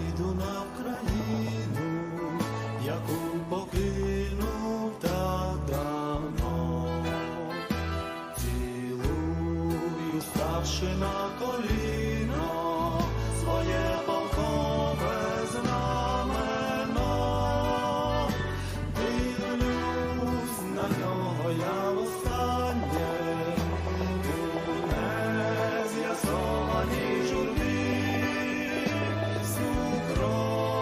йду на країну, яку покинув так давно. Цілую, ставши на коліно, своє полкове знамено. Дивлюсь на нього я востаннє, у нез'ясованій журбі, всю кров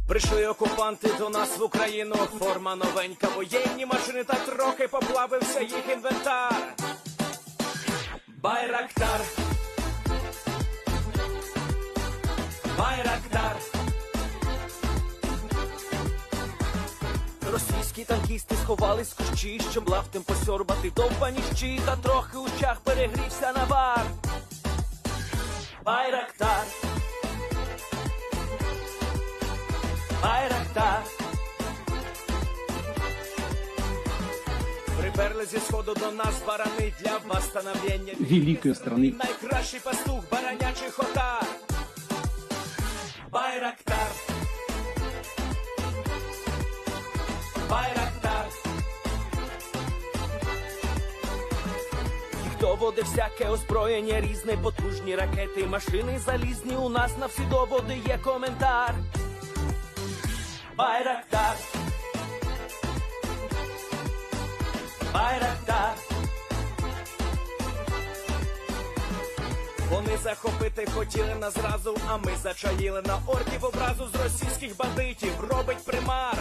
Прийшли окупанти до нас в Україну, форма новенька, воєнні машини, та трохи поплавився їх інвентар. Байрактар, Байрактар. Російські танкісти сховались в кущі, щоб лаптем посьорбати довбані щі, та трохи у чах перегрівся навар. Байрактар, Байрактар. Приперли зі сходу до нас барани для восстановлення великой страны. Найкращий пастух баранячий хотар. Байрактар, Байрактар. Їх доводи всяке озброєння різне, потужні ракети, машини залізні, у нас на всі доводи є коментар. Байрактар, Байрактар. Вони захопити хотіли нас зразу, а ми зачаїли на орків образу з російських бандитів, робить примар.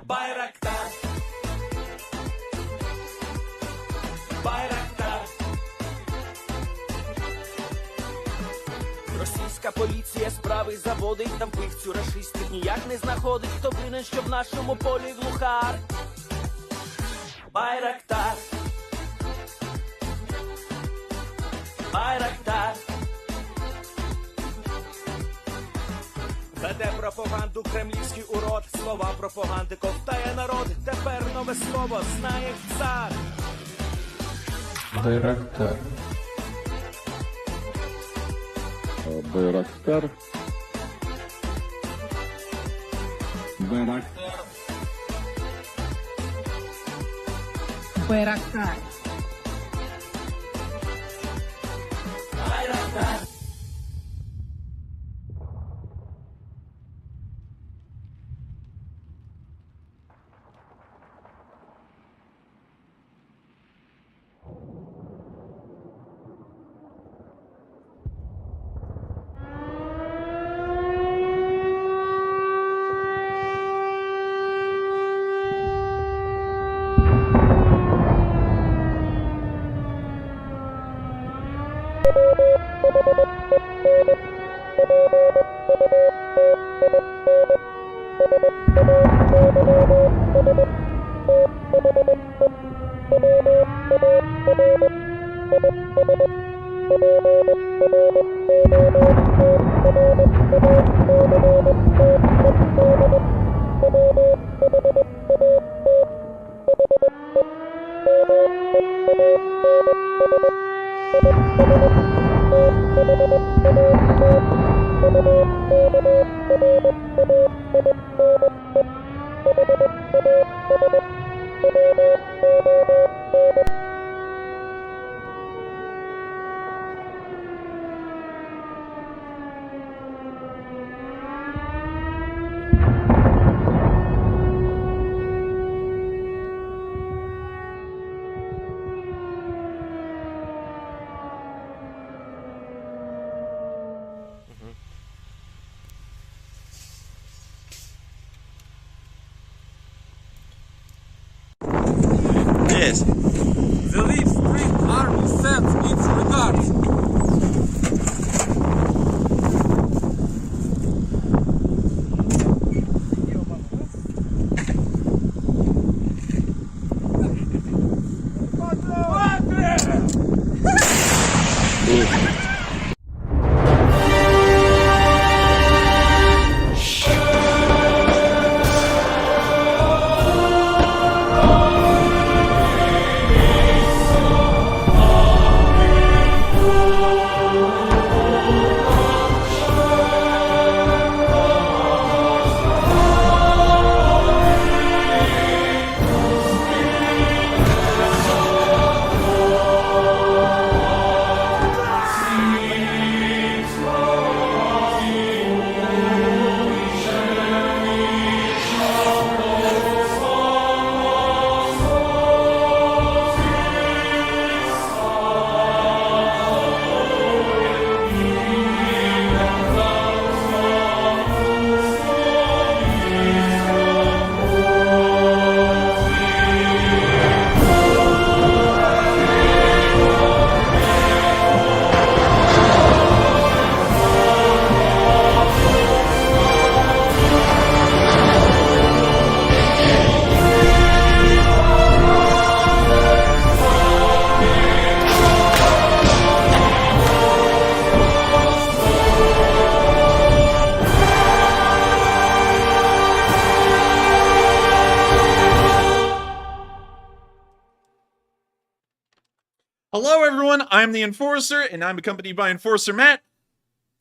Байрактар, Байрактар. Російська поліція справи заводить, там вбивцю рашистів ніяк не знаходить, хто винен, що в нашому полі глухар. Байрактар, Байрактар. Веде пропаганду кремлівський урод, слова пропаганди ковтає народ, тепер нове слово знає цар. Байрактар. Байрактар. Байрактар. Байрактар. Байрактар. Yes. The Lviv Spring Army sends its regards. everyone, I'm the Enforcer, and I'm accompanied by Enforcer Matt.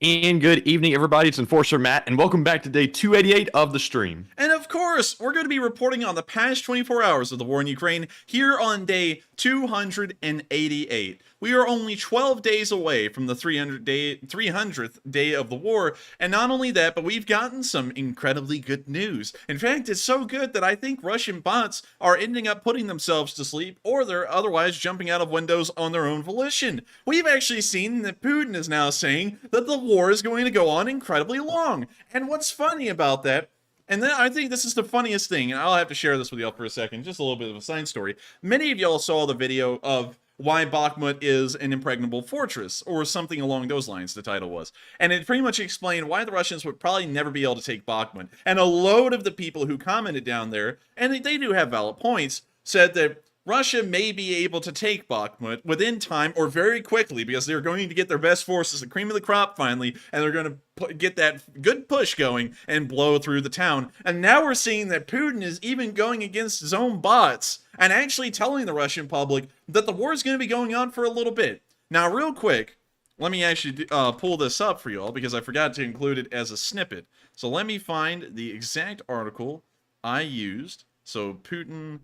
And good evening, everybody. It's Enforcer Matt, and welcome back to day 288 of the stream. And of course, we're going to be reporting on the past 24 hours of the war in Ukraine here on day 288. We are only 12 days away from the 300th day of the war, and not only that, but we've gotten some incredibly good news. In fact, it's so good that I think Russian bots are ending up putting themselves to sleep, or they're otherwise jumping out of windows on their own volition. We've actually seen that Putin is now saying that the war is going to go on incredibly long. And what's funny about that, and then I think this is the funniest thing, and I'll have to share this with y'all for a second, just a little bit of a side story. Many of y'all saw the video of why Bakhmut is an impregnable fortress, or something along those lines, the title was. And it pretty much explained why the Russians would probably never be able to take Bakhmut. And a load of the people who commented down there, and they do have valid points, said that Russia may be able to take Bakhmut within time or very quickly because they're going to get their best forces, the cream of the crop finally, and they're going to get that good push going and blow through the town. And now we're seeing that Putin is even going against his own bots and actually telling the Russian public that the war is going to be going on for a little bit. Now, real quick, let me actually pull this up for y'all because I forgot to include it as a snippet. So let me find the exact article I used. So Putin...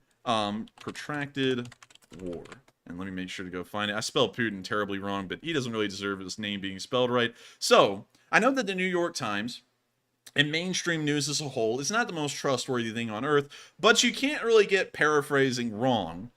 protracted war. And let me make sure to go find it. I spelled Putin terribly wrong, but he doesn't really deserve his name being spelled right. So, I know that the New York Times and mainstream news as a whole is not the most trustworthy thing on earth, but you can't really get paraphrasing wrong.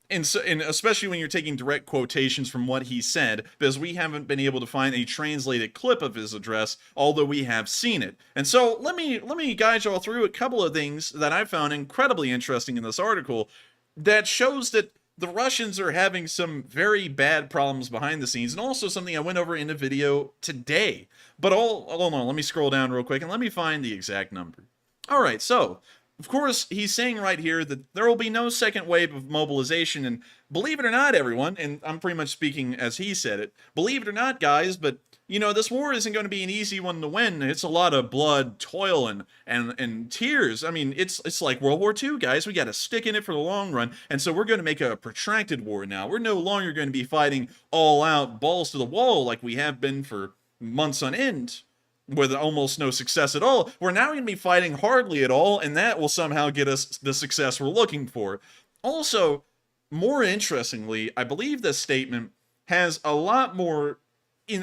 And especially when you're taking direct quotations from what he said, because we haven't been able to find a translated clip of his address, although we have seen it. And so let me guide y'all through a couple of things that I found incredibly interesting in this article that shows that the Russians are having some very bad problems behind the scenes, and also something I went over in a video today. But hold on, let me scroll down real quick and let me find the exact number. All right, so of course, he's saying right here that there will be no second wave of mobilization, and believe it or not, everyone, and I'm pretty much speaking as he said it, believe it or not, guys, but, you know, this war isn't going to be an easy one to win. It's a lot of blood, toil, and tears. I mean, it's like World War II, guys. We got to stick in it for the long run, and so we're going to make a protracted war now. We're no longer going to be fighting all out, balls to the wall, like we have been for months on end, with almost no success at all. We're now going to be fighting hardly at all, and that will somehow get us the success we're looking for. Also, more interestingly, I believe this statement has a lot more,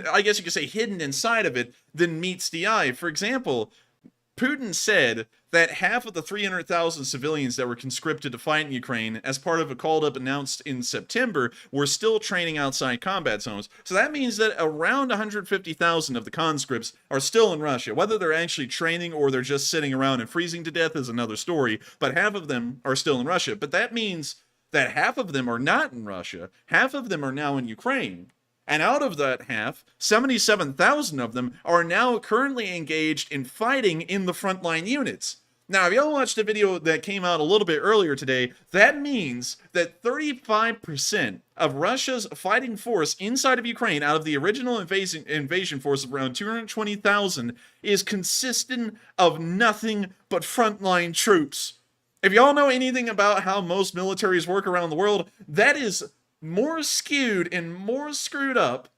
I guess you could say, hidden inside of it than meets the eye. For example, Putin said that half of the 300,000 civilians that were conscripted to fight in Ukraine as part of a called-up announced in September were still training outside combat zones. So that means that around 150,000 of the conscripts are still in Russia. Whether they're actually training or they're just sitting around and freezing to death is another story, but half of them are still in Russia. But that means that half of them are not in Russia. Half of them are now in Ukraine. And out of that half, 77,000 of them are now currently engaged in fighting in the frontline units. Now, if y'all watched the video that came out a little bit earlier today, that means that 35% of Russia's fighting force inside of Ukraine, out of the original invasion force of around 220,000, is consistent of nothing but frontline troops. If y'all know anything about how most militaries work around the world, that is more skewed and more screwed up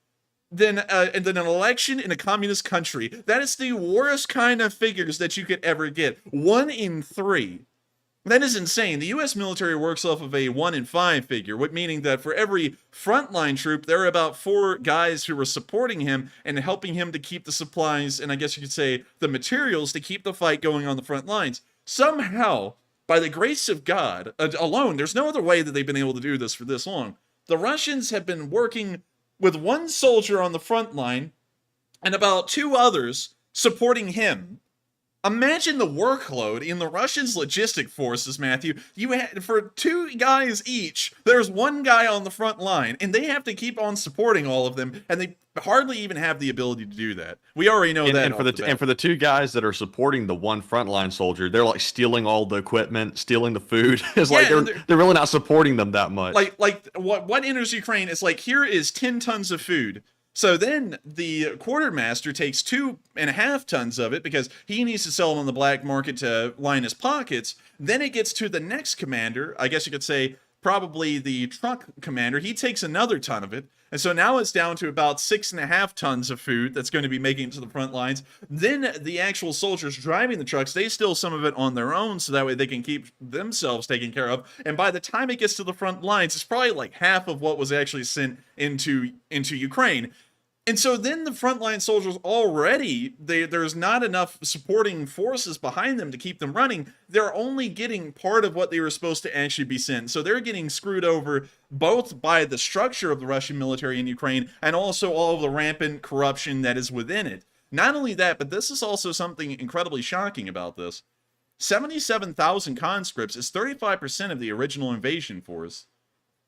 than an election in a communist country. That is the worst kind of figures that you could ever get. 1 in 3. That is insane. The U.S. military works off of a 1 in 5 figure, meaning that for every frontline troop, there are about 4 guys who are supporting him and helping him to keep the supplies, and I guess you could say the materials to keep the fight going on the front lines. Somehow, by the grace of God alone, there's no other way that they've been able to do this for this long. The Russians have been working with 1 soldier on the front line and about 2 others supporting him. Imagine the workload in the Russians' logistic forces, Matthew. You had, for 2 guys each, there's 1 guy on the front line, and they have to keep on supporting all of them, and they hardly even have the ability to do that. We already know that. And for the 2 guys that are supporting the 1 frontline soldier, they're like stealing all the equipment, stealing the food. It's like they're really not supporting them that much. Like what enters Ukraine is like, here is 10 tons of food. So then the quartermaster takes 2.5 tons of it because he needs to sell it on the black market to line his pockets. Then it gets to the next commander, I guess you could say probably the truck commander. He takes another ton of it. And so now it's down to about 6.5 tons of food that's going to be making it to the front lines. Then the actual soldiers driving the trucks, they steal some of it on their own so that way they can keep themselves taken care of. And by the time it gets to the front lines, it's probably like half of what was actually sent into Ukraine. And so then the frontline soldiers already, there's not enough supporting forces behind them to keep them running. They're only getting part of what they were supposed to actually be sent. So they're getting screwed over both by the structure of the Russian military in Ukraine and also all of the rampant corruption that is within it. Not only that, but this is also something incredibly shocking about this. 77,000 conscripts is 35% of the original invasion force.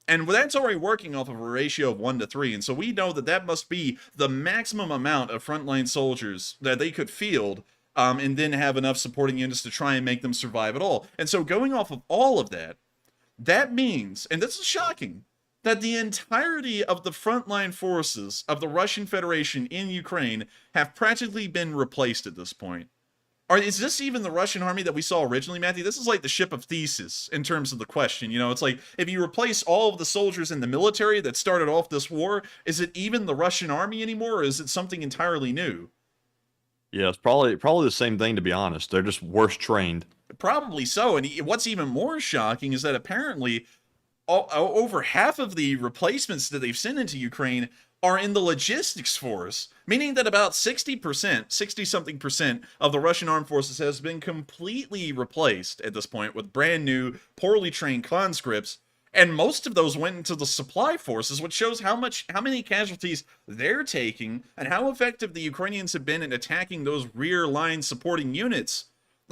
And that's already working off of a ratio of 1 to 3, and so we know that that must be the maximum amount of frontline soldiers that they could field, and then have enough supporting units to try and make them survive at all. And so going off of all of that, that means, and this is shocking, that the entirety of the frontline forces of the Russian Federation in Ukraine have practically been replaced at this point. Is this even the Russian army that we saw originally, Matthew? This is like the ship of Theseus in terms of the question. You know, it's like if you replace all of the soldiers in the military that started off this war, is it even the Russian army anymore, or is it something entirely new? Yeah, it's probably the same thing, to be honest. They're just worse trained. Probably so. And what's even more shocking is that apparently over half of the replacements that they've sent into Ukraine are in the logistics force, meaning that about 60%, 60-something percent of the Russian armed forces has been completely replaced at this point with brand new, poorly trained conscripts, and most of those went into the supply forces, which shows how many casualties they're taking and how effective the Ukrainians have been in attacking those rear line supporting units.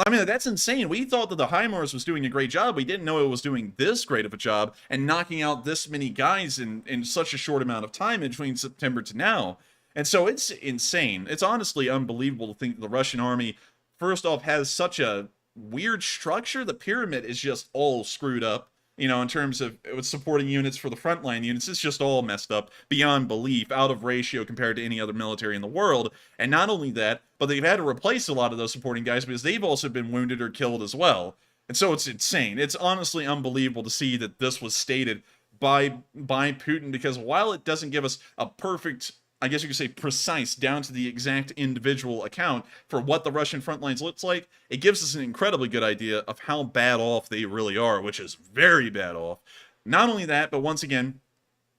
I mean, that's insane. We thought that the HIMARS was doing a great job. We didn't know it was doing this great of a job and knocking out this many guys in such a short amount of time between September to now. And so it's insane. It's honestly unbelievable to think the Russian army, first off, has such a weird structure. The pyramid is just all screwed up. You know, in terms of supporting units for the frontline units, it's just all messed up beyond belief, out of ratio compared to any other military in the world. And not only that, but they've had to replace a lot of those supporting guys because they've also been wounded or killed as well. And so it's insane. It's honestly unbelievable to see that this was stated by Putin, because while it doesn't give us a perfect, I guess you could say precise, down to the exact individual account for what the Russian front lines looks like, it gives us an incredibly good idea of how bad off they really are, which is very bad off. Not only that, but once again,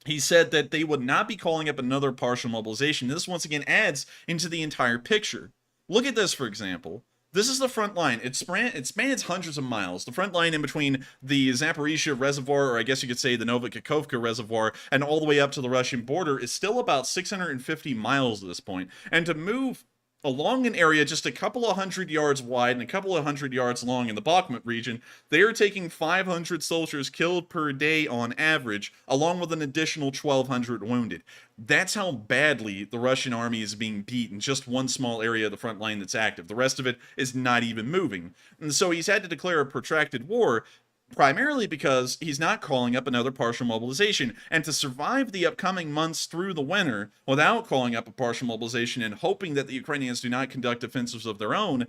he said that they would not be calling up another partial mobilization. This once again adds into the entire picture. Look at this, for example. This is the front line. It spans hundreds of miles. The front line in between the Zaporizhia Reservoir, or I guess you could say the Novokakhovka Reservoir, and all the way up to the Russian border is still about 650 miles at this point. And to move along an area just a couple of hundred yards wide and a couple of hundred yards long in the Bakhmut region, they are taking 500 soldiers killed per day on average, along with an additional 1,200 wounded. That's how badly the Russian army is being beat in just one small area of the front line that's active. The rest of it is not even moving. And so he's had to declare a protracted war, primarily because he's not calling up another partial mobilization. And to survive the upcoming months through the winter without calling up a partial mobilization and hoping that the Ukrainians do not conduct offensives of their own,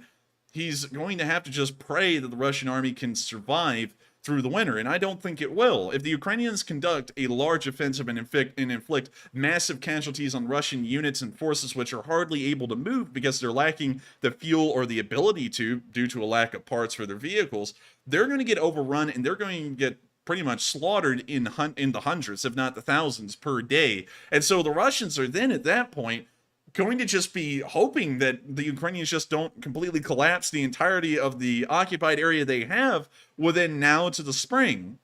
he's going to have to just pray that the Russian army can survive through the winter, and I don't think it will. If the Ukrainians conduct a large offensive and inflict massive casualties on Russian units and forces which are hardly able to move because they're lacking the fuel or the ability to, due to a lack of parts for their vehicles, they're going to get overrun and they're going to get pretty much slaughtered in the hundreds, if not the thousands per day. And so the Russians are then at that point going to just be hoping that the Ukrainians just don't completely collapse the entirety of the occupied area they have within now to the spring.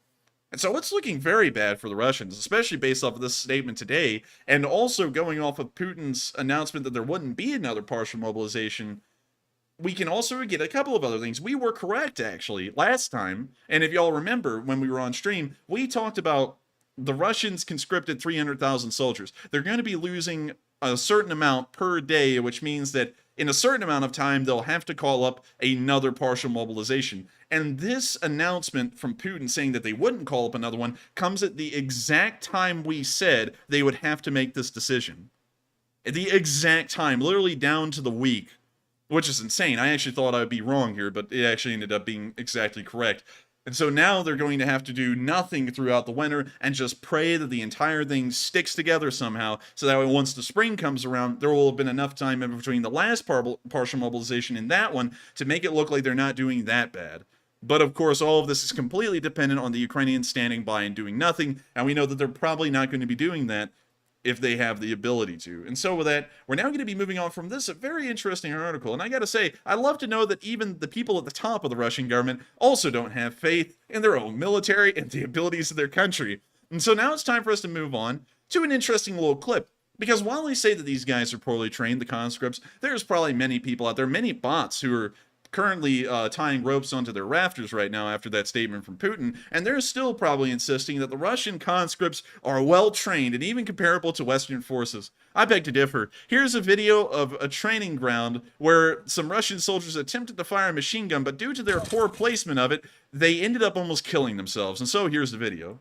And so it's looking very bad for the Russians, especially based off of this statement today, and also going off of Putin's announcement that there wouldn't be another partial mobilization. We can also get a couple of other things. We were correct, actually, last time, and if y'all remember when we were on stream, we talked about the Russians conscripted 300,000 soldiers. They're going to be losing a certain amount per day, which means that in a certain amount of time, they'll have to call up another partial mobilization. And this announcement from Putin saying that they wouldn't call up another one comes at the exact time we said they would have to make this decision. At the exact time, literally down to the week, which is insane. I actually thought I would be wrong here, but it actually ended up being exactly correct. And so now they're going to have to do nothing throughout the winter and just pray that the entire thing sticks together somehow, so that way once the spring comes around, there will have been enough time in between the last partial mobilization and that one to make it look like they're not doing that bad. But of course, all of this is completely dependent on the Ukrainians standing by and doing nothing, and we know that they're probably not going to be doing that if they have the ability to. And so with that, we're now going to be moving on from this, a very interesting article. And I gotta say, I love to know that even the people at the top of the Russian government also don't have faith in their own military and the abilities of their country. And so now it's time for us to move on to an interesting little clip. Because while they say that these guys are poorly trained, the conscripts, there's probably many people out there, many bots who are currently tying ropes onto their rafters right now after that statement from Putin, and they're still probably insisting that the Russian conscripts are well trained and even comparable to Western forces. I beg to differ. Here's a video of a training ground where some Russian soldiers attempted to fire a machine gun, but due to their poor placement of it, they ended up almost killing themselves. And so here's the video.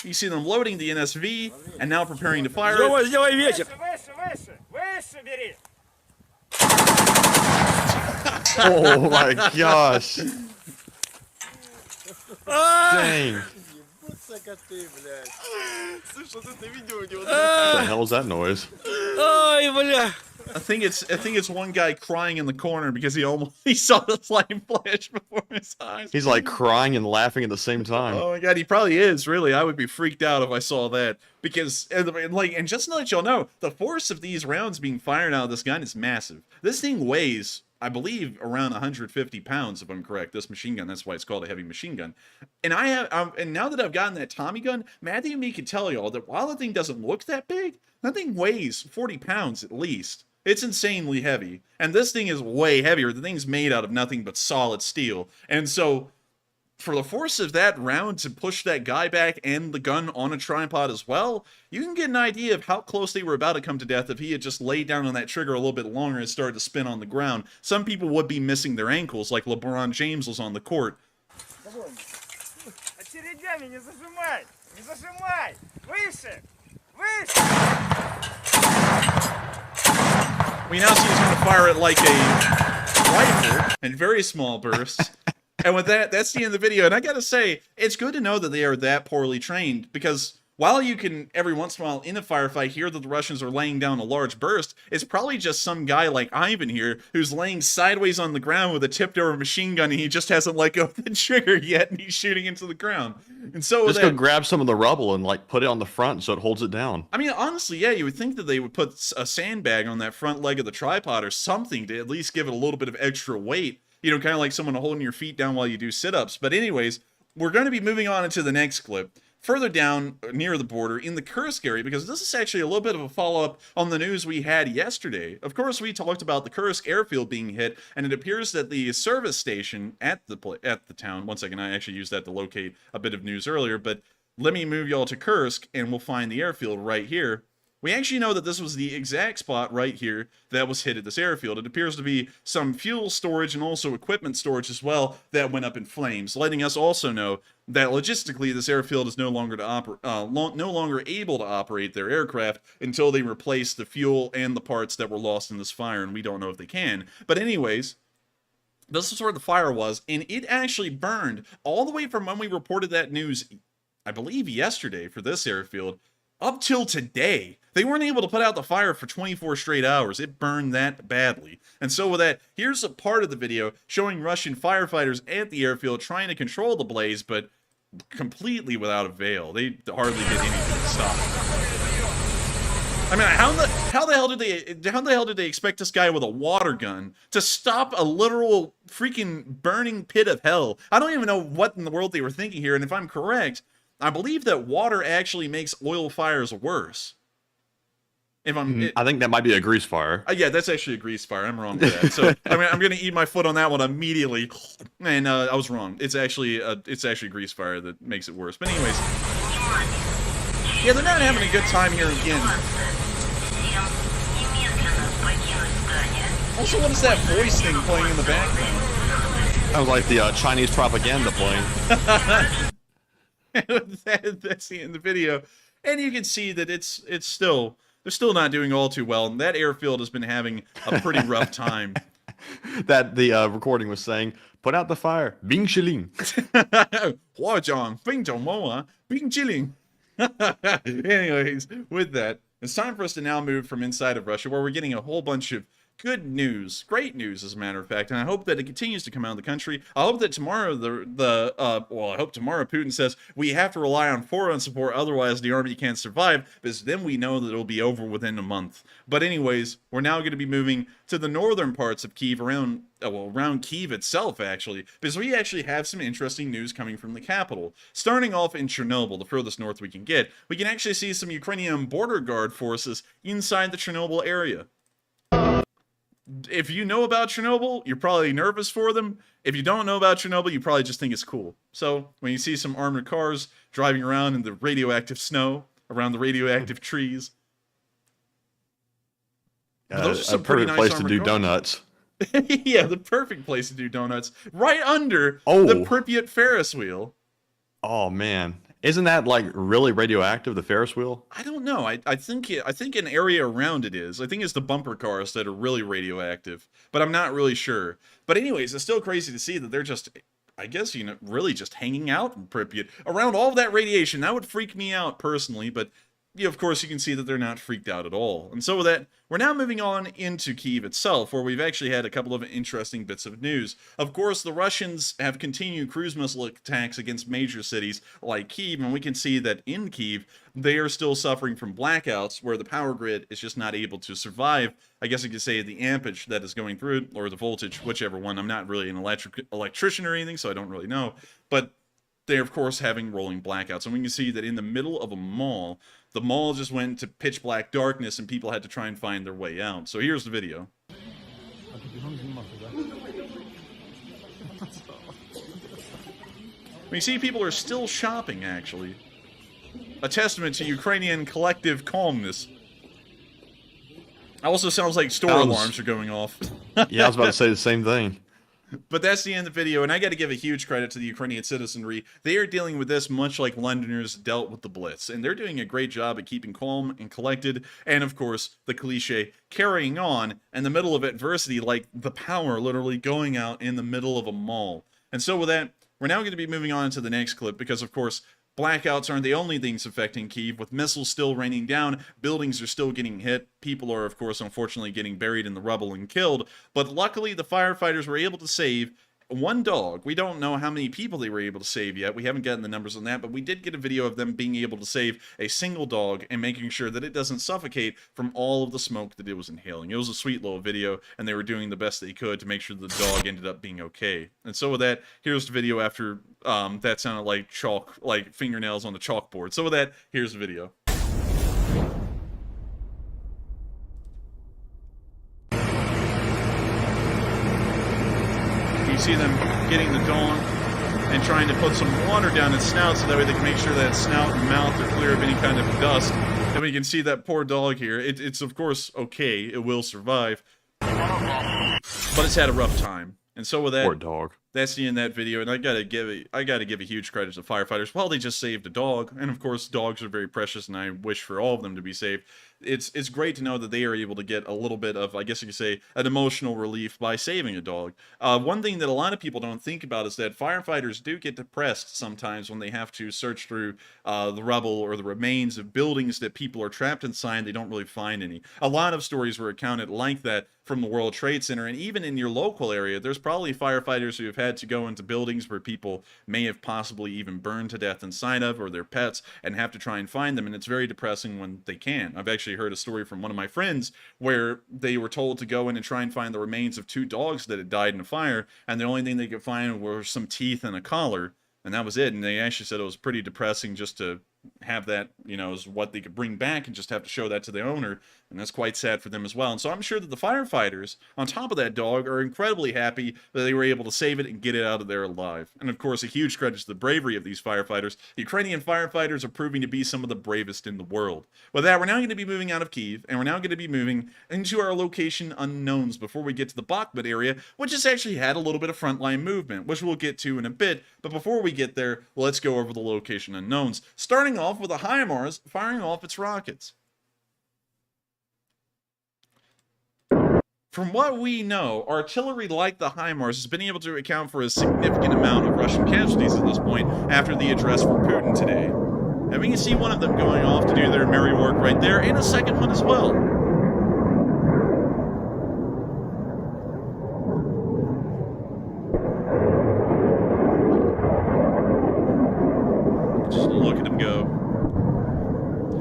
You see them loading the NSV and now preparing to fire it. Oh my gosh. Dang. What the hell is that noise? I think it's one guy crying in the corner because he saw the flame flash before his eyes. He's like crying and laughing at the same time. Oh my god, he probably is, really. I would be freaked out if I saw that. Because, and just to let y'all know, the force of these rounds being fired out of this gun is massive. This thing weighs, I believe, around 150 pounds, if I'm correct. This machine gun, that's why it's called a heavy machine gun. And and now that I've gotten that Tommy gun, Matthew and me can tell y'all that while the thing doesn't look that big, that thing weighs 40 pounds at least. It's insanely heavy. And this thing is way heavier. The thing's made out of nothing but solid steel. And so, for the force of that round to push that guy back and the gun on a tripod as well, you can get an idea of how close they were about to come to death if he had just laid down on that trigger a little bit longer and started to spin on the ground. Some people would be missing their ankles, like LeBron James was on the court. We now see he's going to fire it like a rifle in very small bursts. And with that, that's the end of the video. And I gotta say, it's good to know that they are that poorly trained, because while you can, every once in a while in a firefight, hear that the Russians are laying down a large burst, it's probably just some guy like Ivan here who's laying sideways on the ground with a tipped-over machine gun, and he just hasn't let go of the trigger yet, and he's shooting into the ground. And so just go grab some of the rubble and like put it on the front so it holds it down. I mean, honestly, yeah, you would think that they would put a sandbag on that front leg of the tripod or something to at least give it a little bit of extra weight. You know, kind of like someone holding your feet down while you do sit-ups. But anyways, we're going to be moving on into the next clip. Further down near the border in the Kursk area, because this is actually a little bit of a follow-up on the news we had yesterday. Of course, we talked about the Kursk airfield being hit, and it appears that the service station at the town, one second, I actually used that to locate a bit of news earlier, but let me move y'all to Kursk, and we'll find the airfield right here. We actually know that this was the exact spot right here that was hit at this airfield. It appears to be some fuel storage and also equipment storage as well that went up in flames, letting us also know that logistically this airfield is no longer able to operate their aircraft until they replace the fuel and the parts that were lost in this fire, and we don't know if they can. But anyways, this is where the fire was, and it actually burned all the way from when we reported that news, I believe yesterday, for this airfield, up till today. They weren't able to put out the fire for 24 straight hours. It burned that badly. And so with that, here's a part of the video showing Russian firefighters at the airfield trying to control the blaze, but completely without avail. They hardly did anything to stop it. I mean, how the hell did they expect this guy with a water gun to stop a literal freaking burning pit of hell? I don't even know what in the world they were thinking here, and if I'm correct, I believe that water actually makes oil fires worse. I think that might be a grease fire. Yeah, that's actually a grease fire. I'm wrong with that. So I mean, I'm gonna eat my foot on that one immediately. And I was wrong. It's actually grease fire that makes it worse. But anyways, yeah, they're not having a good time here again. Also, what is that voice thing playing in the background? Sounds like the Chinese propaganda playing. That's the end of the video, and you can see that they're still not doing all too well, and that airfield has been having a pretty rough time. That the recording was saying, Put out the fire. Bing shilling. 火种冰种猫啊冰激凌 Anyways, with that, it's time for us to now move from inside of Russia, where we're getting a whole bunch of good news, great news, as a matter of fact, and I hope that it continues to come out of the country. I hope that tomorrow I hope tomorrow Putin says we have to rely on foreign support, otherwise the army can't survive, because then we know that it'll be over within a month. But anyways, we're now going to be moving to the northern parts of Kyiv, around Kyiv itself, actually, because we actually have some interesting news coming from the capital. Starting off in Chernobyl, the furthest north we can actually see some Ukrainian border guard forces inside the Chernobyl area. If you know about Chernobyl, you're probably nervous for them. If you don't know about Chernobyl, you probably just think it's cool. So, when you see some armored cars driving around in the radioactive snow, around the radioactive trees... those are some pretty nice place to do cars. donuts. Yeah, the perfect place to do donuts. Right under the Pripyat Ferris wheel. Oh, man. Isn't that, like, really radioactive, the Ferris wheel? I don't know. I think an area around it is. I think it's the bumper cars that are really radioactive, but I'm not really sure. But anyways, it's still crazy to see that they're just, I guess, really just hanging out in Pripyat around all of that radiation. That would freak me out personally, but of course you can see that they're not freaked out at all. And so with that, we're now moving on into Kyiv itself, where we've actually had a couple of interesting bits of news. Of course, the Russians have continued cruise missile attacks against major cities like Kyiv, and we can see that in Kyiv, they are still suffering from blackouts, where the power grid is just not able to survive, I guess you could say, the ampage that is going through it, or the voltage, whichever one. I'm not really an electrician or anything, so I don't really know. But they're, of course, having rolling blackouts. And we can see that in the middle of a mall, the mall just went into pitch black darkness and people had to try and find their way out. So here's the video. We see people are still shopping, actually. A testament to Ukrainian collective calmness. Also sounds like store alarms are going off. Yeah, I was about to say the same thing. But that's the end of the video, and I got to give a huge credit to the Ukrainian citizenry. They are dealing with this much like Londoners dealt with the Blitz, and they're doing a great job at keeping calm and collected, and of course, the cliche, carrying on in the middle of adversity, like the power literally going out in the middle of a mall. And so with that, we're now going to be moving on to the next clip, because of course, blackouts aren't the only things affecting Kyiv. With missiles still raining down, buildings are still getting hit. People are, of course, unfortunately getting buried in the rubble and killed. But luckily, the firefighters were able to save one dog. We don't know how many people they were able to save yet. We haven't gotten the numbers on that, but we did get a video of them being able to save a single dog and making sure that it doesn't suffocate from all of the smoke that it was inhaling. It was a sweet little video, and they were doing the best they could to make sure the dog ended up being okay. And so with that, here's the video after that sounded like chalk, like fingernails on the chalkboard. So with that, here's the video. You see them getting the dog and trying to put some water down its snout so that way they can make sure that its snout and mouth are clear of any kind of dust. And we can see that poor dog here. It's of course okay. It will survive. But it's had a rough time. And so with that, poor dog. That's the end of that video, and I gotta give a huge credit to firefighters. Well, they just saved a dog, and of course, dogs are very precious, and I wish for all of them to be saved. It's great to know that they are able to get a little bit of, I guess you could say, an emotional relief by saving a dog. One thing that a lot of people don't think about is that firefighters do get depressed sometimes when they have to search through the rubble or the remains of buildings that people are trapped inside. They don't really find any. A lot of stories were recounted like that from the World Trade Center, and even in your local area, there's probably firefighters who have had to go into buildings where people may have possibly even burned to death inside of, or their pets, and have to try and find them, and it's very depressing when they can. I've actually heard a story from one of my friends where they were told to go in and try and find the remains of 2 dogs that had died in a fire, and the only thing they could find were some teeth and a collar, and that was it. And they actually said it was pretty depressing just to have that, as what they could bring back and just have to show that to the owner, and that's quite sad for them as well. And so I'm sure that the firefighters, on top of that dog, are incredibly happy that they were able to save it and get it out of there alive. And of course, a huge credit to the bravery of these firefighters. Ukrainian firefighters are proving to be some of the bravest in the world. With that, we're now going to be moving out of Kyiv, and we're now going to be moving into our location unknowns before we get to the Bakhmut area, which has actually had a little bit of frontline movement, which we'll get to in a bit. But before we get there, let's go over the location unknowns, starting off with a HIMARS firing off its rockets. from what we know, artillery like the HIMARS has been able to account for a significant amount of Russian casualties at this point after the address from Putin today. And we can see one of them going off to do their merry work right there, and a second one as well. Just look at him go.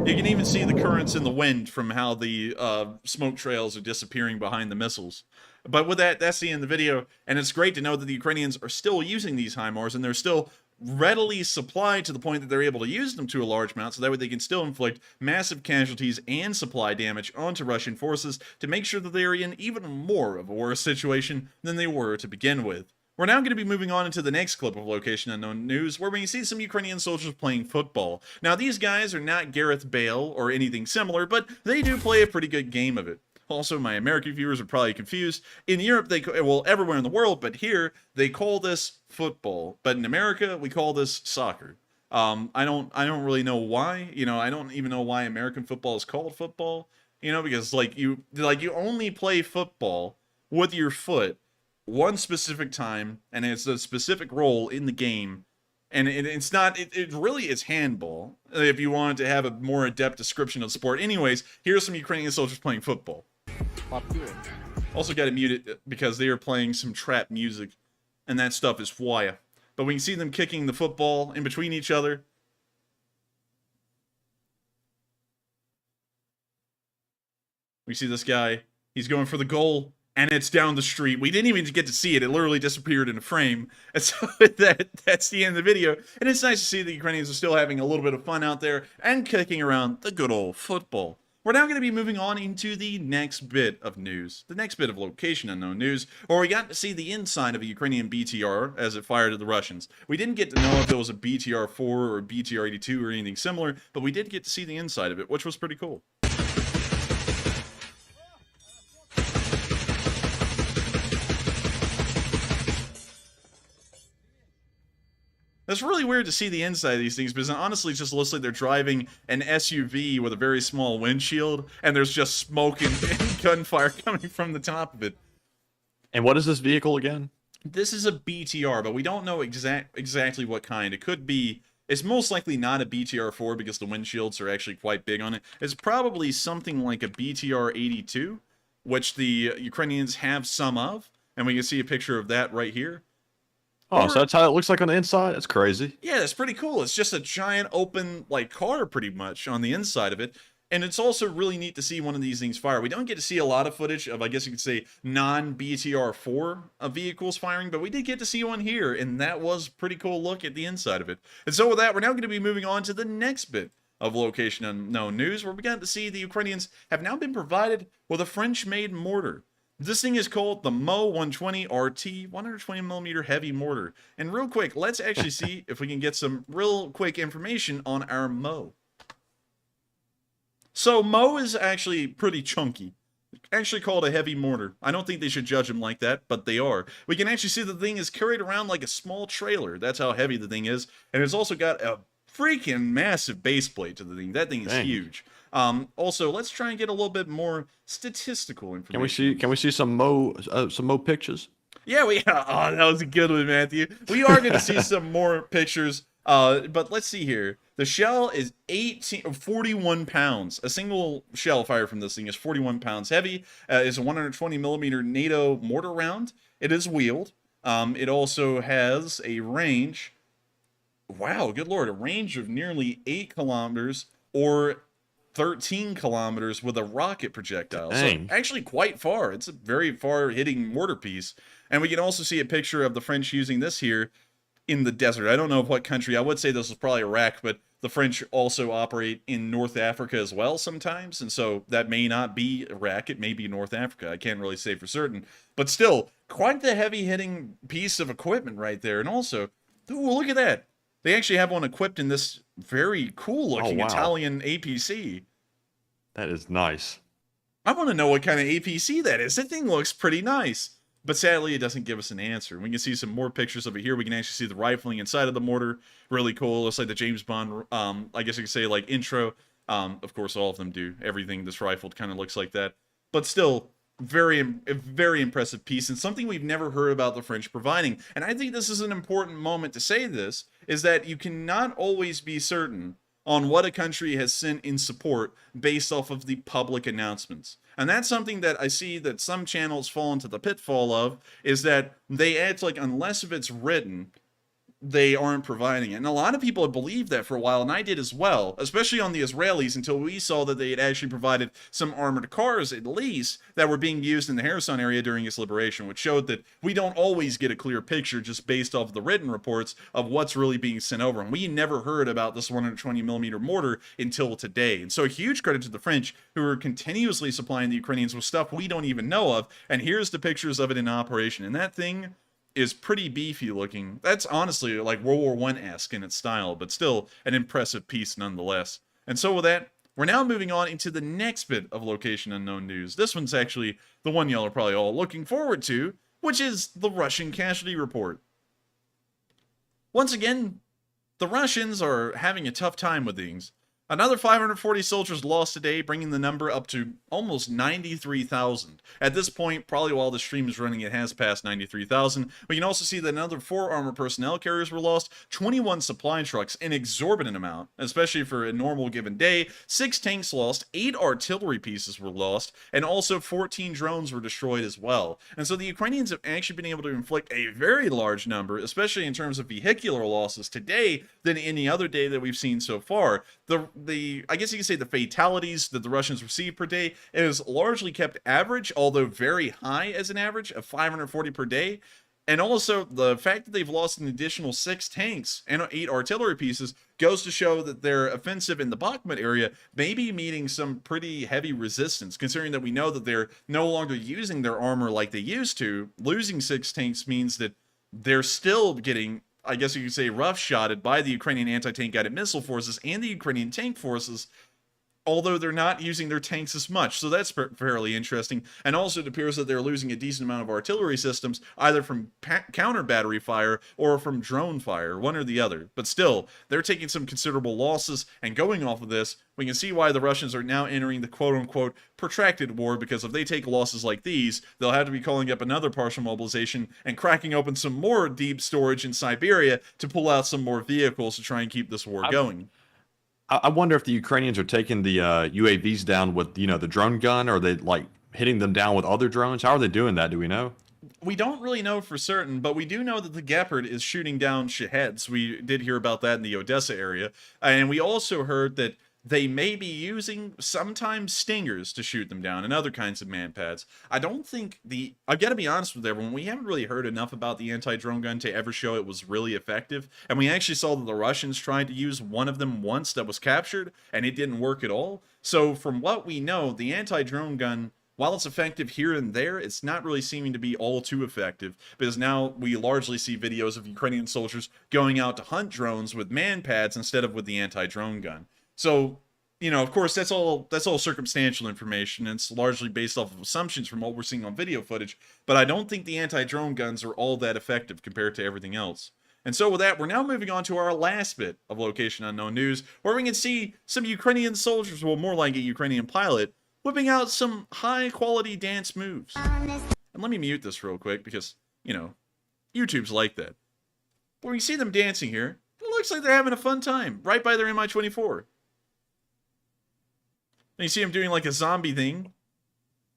You can even see the currents in the wind from how the smoke trails are disappearing behind the missiles. But with that, that's the end of the video, and it's great to know that the Ukrainians are still using these HIMARS, and they're still readily supplied to the point that they're able to use them to a large amount, so that way they can still inflict massive casualties and supply damage onto Russian forces to make sure that they are in even more of a worse situation than they were to begin with. We're now going to be moving on into the next clip of Location Unknown News, where we can see some Ukrainian soldiers playing football. Now, these guys are not Gareth Bale or anything similar, but they do play a pretty good game of it. Also, my American viewers are probably confused. In Europe, well, everywhere in the world, but here, they call this football. But in America, we call this soccer. I don't really know why. You know, I don't even know why American football is called football. You know, because you only play football with your foot one specific time, and it's a specific role in the game, and it's not, it really is handball, if you wanted to have a more adept description of sport. Anyways, here's some Ukrainian soldiers playing football. Also got to mute it because they are playing some trap music, and that stuff is fire. But we can see them kicking the football in between each other. We see this guy, he's going for the goal, and it's down the street. We didn't even get to see it. It literally disappeared in a frame. And so that's the end of the video. And it's nice to see the Ukrainians are still having a little bit of fun out there and kicking around the good old football. We're now going to be moving on into the next bit of news. The next bit of Location Unknown News, where we got to see the inside of a Ukrainian BTR as it fired at the Russians. We didn't get to know if it was a BTR-4 or a BTR-82 or anything similar, but we did get to see the inside of it, which was pretty cool. It's really weird to see the inside of these things, because honestly it just looks like they're driving an SUV with a very small windshield, and there's just smoke and gunfire coming from the top of it. And what is this vehicle again? This is a BTR, but we don't know exactly what kind. It could be, it's most likely not a BTR-4 because the windshields are actually quite big on it. It's probably something like a BTR-82, which the Ukrainians have some of, and we can see a picture of that right here. Oh, so that's how it looks like on the inside? That's crazy. Yeah, that's pretty cool. It's just a giant open, like, car pretty much on the inside of it. And it's also really neat to see one of these things fire. We don't get to see a lot of footage of, I guess you could say, non-BTR-4 vehicles firing, but we did get to see one here, and that was a pretty cool look at the inside of it. And so with that, we're now going to be moving on to the next bit of Location Unknown News, where we got to see the Ukrainians have now been provided with a French-made mortar. This thing is called the Mo 120 RT 120mm heavy mortar. And real quick, let's actually see if we can get some real quick information on our Mo. So Mo is actually pretty chunky. Actually called a heavy mortar. I don't think they should judge them like that, but they are. We can actually see the thing is carried around like a small trailer. That's how heavy the thing is. And it's also got a freaking massive base plate to the thing. That thing is huge. Also, let's try and get a little bit more statistical information. Can we see some Mo pictures? Yeah, oh, that was a good one, Matthew. We are going to see some more pictures. But let's see here. The shell is 41 pounds. A single shell fired from this thing is 41 pounds heavy. It's a 120mm NATO mortar round. It is wheeled. It also has a range. Wow, good lord, a range of nearly 8 kilometers or 13 kilometers with a rocket projectile. Dang. So actually quite far. It's a very far hitting mortar piece. And we can also see a picture of the French using this here in the desert. I don't know what country. I would say this is probably Iraq, but the French also operate in North Africa as well sometimes. And so that may not be Iraq. It may be North Africa. I can't really say for certain. But still, quite the heavy hitting piece of equipment right there. And also, ooh, look at that. They actually have one equipped in this very cool-looking Italian APC. That is nice. I want to know what kind of APC that is. That thing looks pretty nice. But sadly, it doesn't give us an answer. We can see some more pictures of it here. We can actually see the rifling inside of the mortar. Really cool. Looks like the James Bond, I guess you could say, like, intro. Of course, all of them do. Everything that's rifled kind of looks like that. But still, very impressive piece, and something we've never heard about the French providing. And I think this is an important moment to say this, is that you cannot always be certain on what a country has sent in support based off of the public announcements. And that's something that I see that some channels fall into the pitfall of, is that they act like unless if it's written, they aren't providing it. And a lot of people have believed that for a while, and I did as well, especially on the Israelis, until we saw that they had actually provided some armored cars, at least, that were being used in the Kherson area during its liberation, which showed that we don't always get a clear picture just based off the written reports of what's really being sent over. And we never heard about this 120mm mortar until today. And so a huge credit to the French, who are continuously supplying the Ukrainians with stuff we don't even know of. And here's the pictures of it in operation. And that thing is pretty beefy looking. That's honestly like World War I-esque in its style, but still an impressive piece nonetheless. And so with that, we're now moving on into the next bit of Location Unknown news. This one's actually the one y'all are probably all looking forward to, which is the Russian casualty report. Once again, the Russians are having a tough time with things. Another 540 soldiers lost today, bringing the number up to almost 93,000. At this point, probably while the stream is running, it has passed 93,000. We can also see that another 4 armored personnel carriers were lost, 21 supply trucks, an exorbitant amount, especially for a normal given day, 6 tanks lost, 8 artillery pieces were lost, and also 14 drones were destroyed as well. And so the Ukrainians have actually been able to inflict a very large number, especially in terms of vehicular losses today, than any other day that we've seen so far. I guess you could say the fatalities that the Russians receive per day is largely kept average, although very high as an average of 540 per day. And also the fact that they've lost an additional 6 tanks and 8 artillery pieces goes to show that their offensive in the Bakhmut area may be meeting some pretty heavy resistance, considering that we know that they're no longer using their armor like they used to. Losing 6 tanks means that they're still getting, I guess you could say, roughshotted by the Ukrainian anti-tank guided missile forces and the Ukrainian tank forces, although they're not using their tanks as much. So that's fairly interesting. And also it appears that they're losing a decent amount of artillery systems, either from counter battery fire or from drone fire, one or the other. But still, they're taking some considerable losses, and going off of this, we can see why the Russians are now entering the quote-unquote protracted war, because if they take losses like these, they'll have to be calling up another partial mobilization and cracking open some more deep storage in Siberia to pull out some more vehicles to try and keep this war going. I wonder if the Ukrainians are taking the UAVs down with, the drone gun, or are they like hitting them down with other drones? How are they doing that? Do we know? We don't really know for certain, but we do know that the Gepard is shooting down Shaheds. We did hear about that in the Odessa area. And we also heard that they may be using sometimes Stingers to shoot them down and other kinds of manpads. I don't think I've got to be honest with everyone, we haven't really heard enough about the anti-drone gun to ever show it was really effective. And we actually saw that the Russians tried to use one of them once that was captured, and it didn't work at all. So from what we know, the anti-drone gun, while it's effective here and there, it's not really seeming to be all too effective, because now we largely see videos of Ukrainian soldiers going out to hunt drones with manpads instead of with the anti-drone gun. So, of course, that's all circumstantial information. It's largely based off of assumptions from what we're seeing on video footage, but I don't think the anti-drone guns are all that effective compared to everything else. And so with that, we're now moving on to our last bit of Location Unknown news, where we can see some Ukrainian soldiers, well, more like a Ukrainian pilot, whipping out some high-quality dance moves. And let me mute this real quick, because, YouTube's like that. But we see them dancing here. It looks like they're having a fun time, right by their Mi-24. And you see him doing like a zombie thing,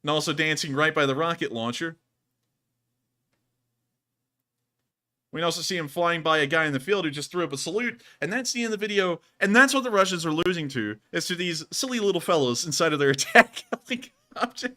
and also dancing right by the rocket launcher. We can also see him flying by a guy in the field who just threw up a salute, and that's the end of the video. And that's what the Russians are losing to, is to these silly little fellows inside of their attack helicopter.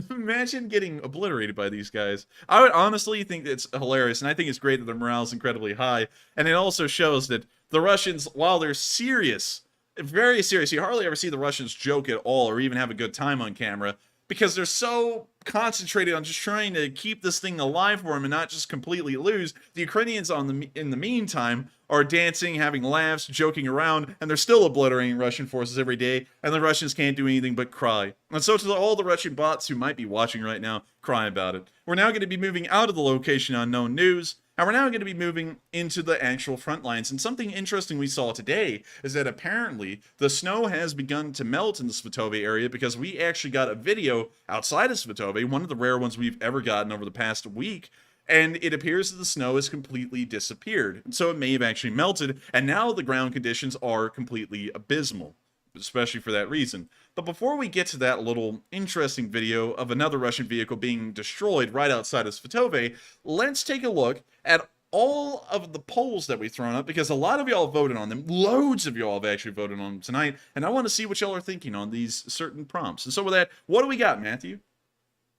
Imagine getting obliterated by these guys. I would honestly think it's hilarious, and I think it's great that their morale is incredibly high. And it also shows that the Russians, while they're serious, very serious, you hardly ever see the Russians joke at all or even have a good time on camera, because they're so concentrated on just trying to keep this thing alive for them and not just completely lose. The Ukrainians in the meantime are dancing, having laughs, joking around, and they're still obliterating Russian forces every day, and the Russians can't do anything but cry. And so to all the Russian bots who might be watching right now, cry about it. We're now going to be moving out of the Location Unknown news And we're now going to be moving into the actual front lines. And something interesting we saw today is that apparently the snow has begun to melt in the Svatove area, because we actually got a video outside of Svatove, one of the rare ones we've ever gotten over the past week. And it appears that the snow has completely disappeared. And so it may have actually melted, and now the ground conditions are completely abysmal, especially for that reason. But before we get to that little interesting video of another Russian vehicle being destroyed right outside of Svatove, let's take a look at all of the polls that we've thrown up, because a lot of y'all voted on them. Loads of y'all have actually voted on them tonight, and I want to see what y'all are thinking on these certain prompts. And so with that, what do we got, Matthew?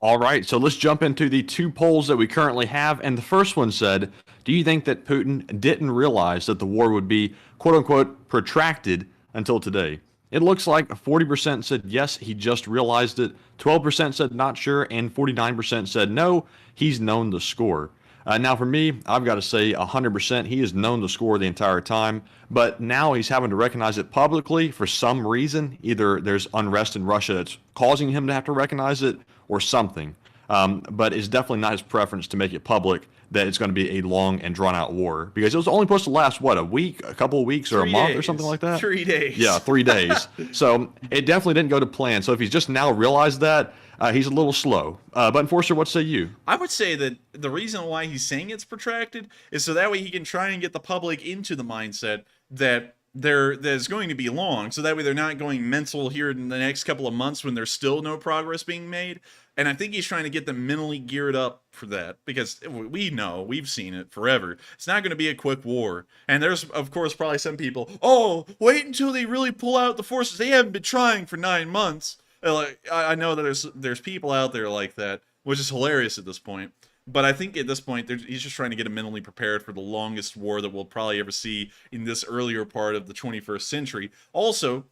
All right, so let's jump into the two polls that we currently have. And the first one said, do you think that Putin didn't realize that the war would be, quote unquote, protracted until today? It looks like 40% said yes, he just realized it, 12% said not sure, and 49% said no, he's known the score. Now for me, I've got to say 100% he has known the score the entire time, but now he's having to recognize it publicly for some reason. Either there's unrest in Russia that's causing him to have to recognize it or something. But it's definitely not his preference to make it public that it's going to be a long and drawn out war, because it was only supposed to last, what, a week, a couple of weeks, or a month or something like that? 3 days. Yeah, 3 days. So it definitely didn't go to plan. So if he's just now realized that, he's a little slow. But Enforcer, what say you? I would say that the reason why he's saying it's protracted is so that way he can try and get the public into the mindset that there's going to be long, so that way they're not going mental here in the next couple of months when there's still no progress being made. And I think he's trying to get them mentally geared up for that, because we know, we've seen it forever. It's not going to be a quick war. And there's, of course, probably some people, oh, wait until they really pull out the forces. They haven't been trying for 9 months. Like, I know that there's people out there like that, which is hilarious at this point. But I think at this point, he's just trying to get them mentally prepared for the longest war that we'll probably ever see in this earlier part of the 21st century. Also,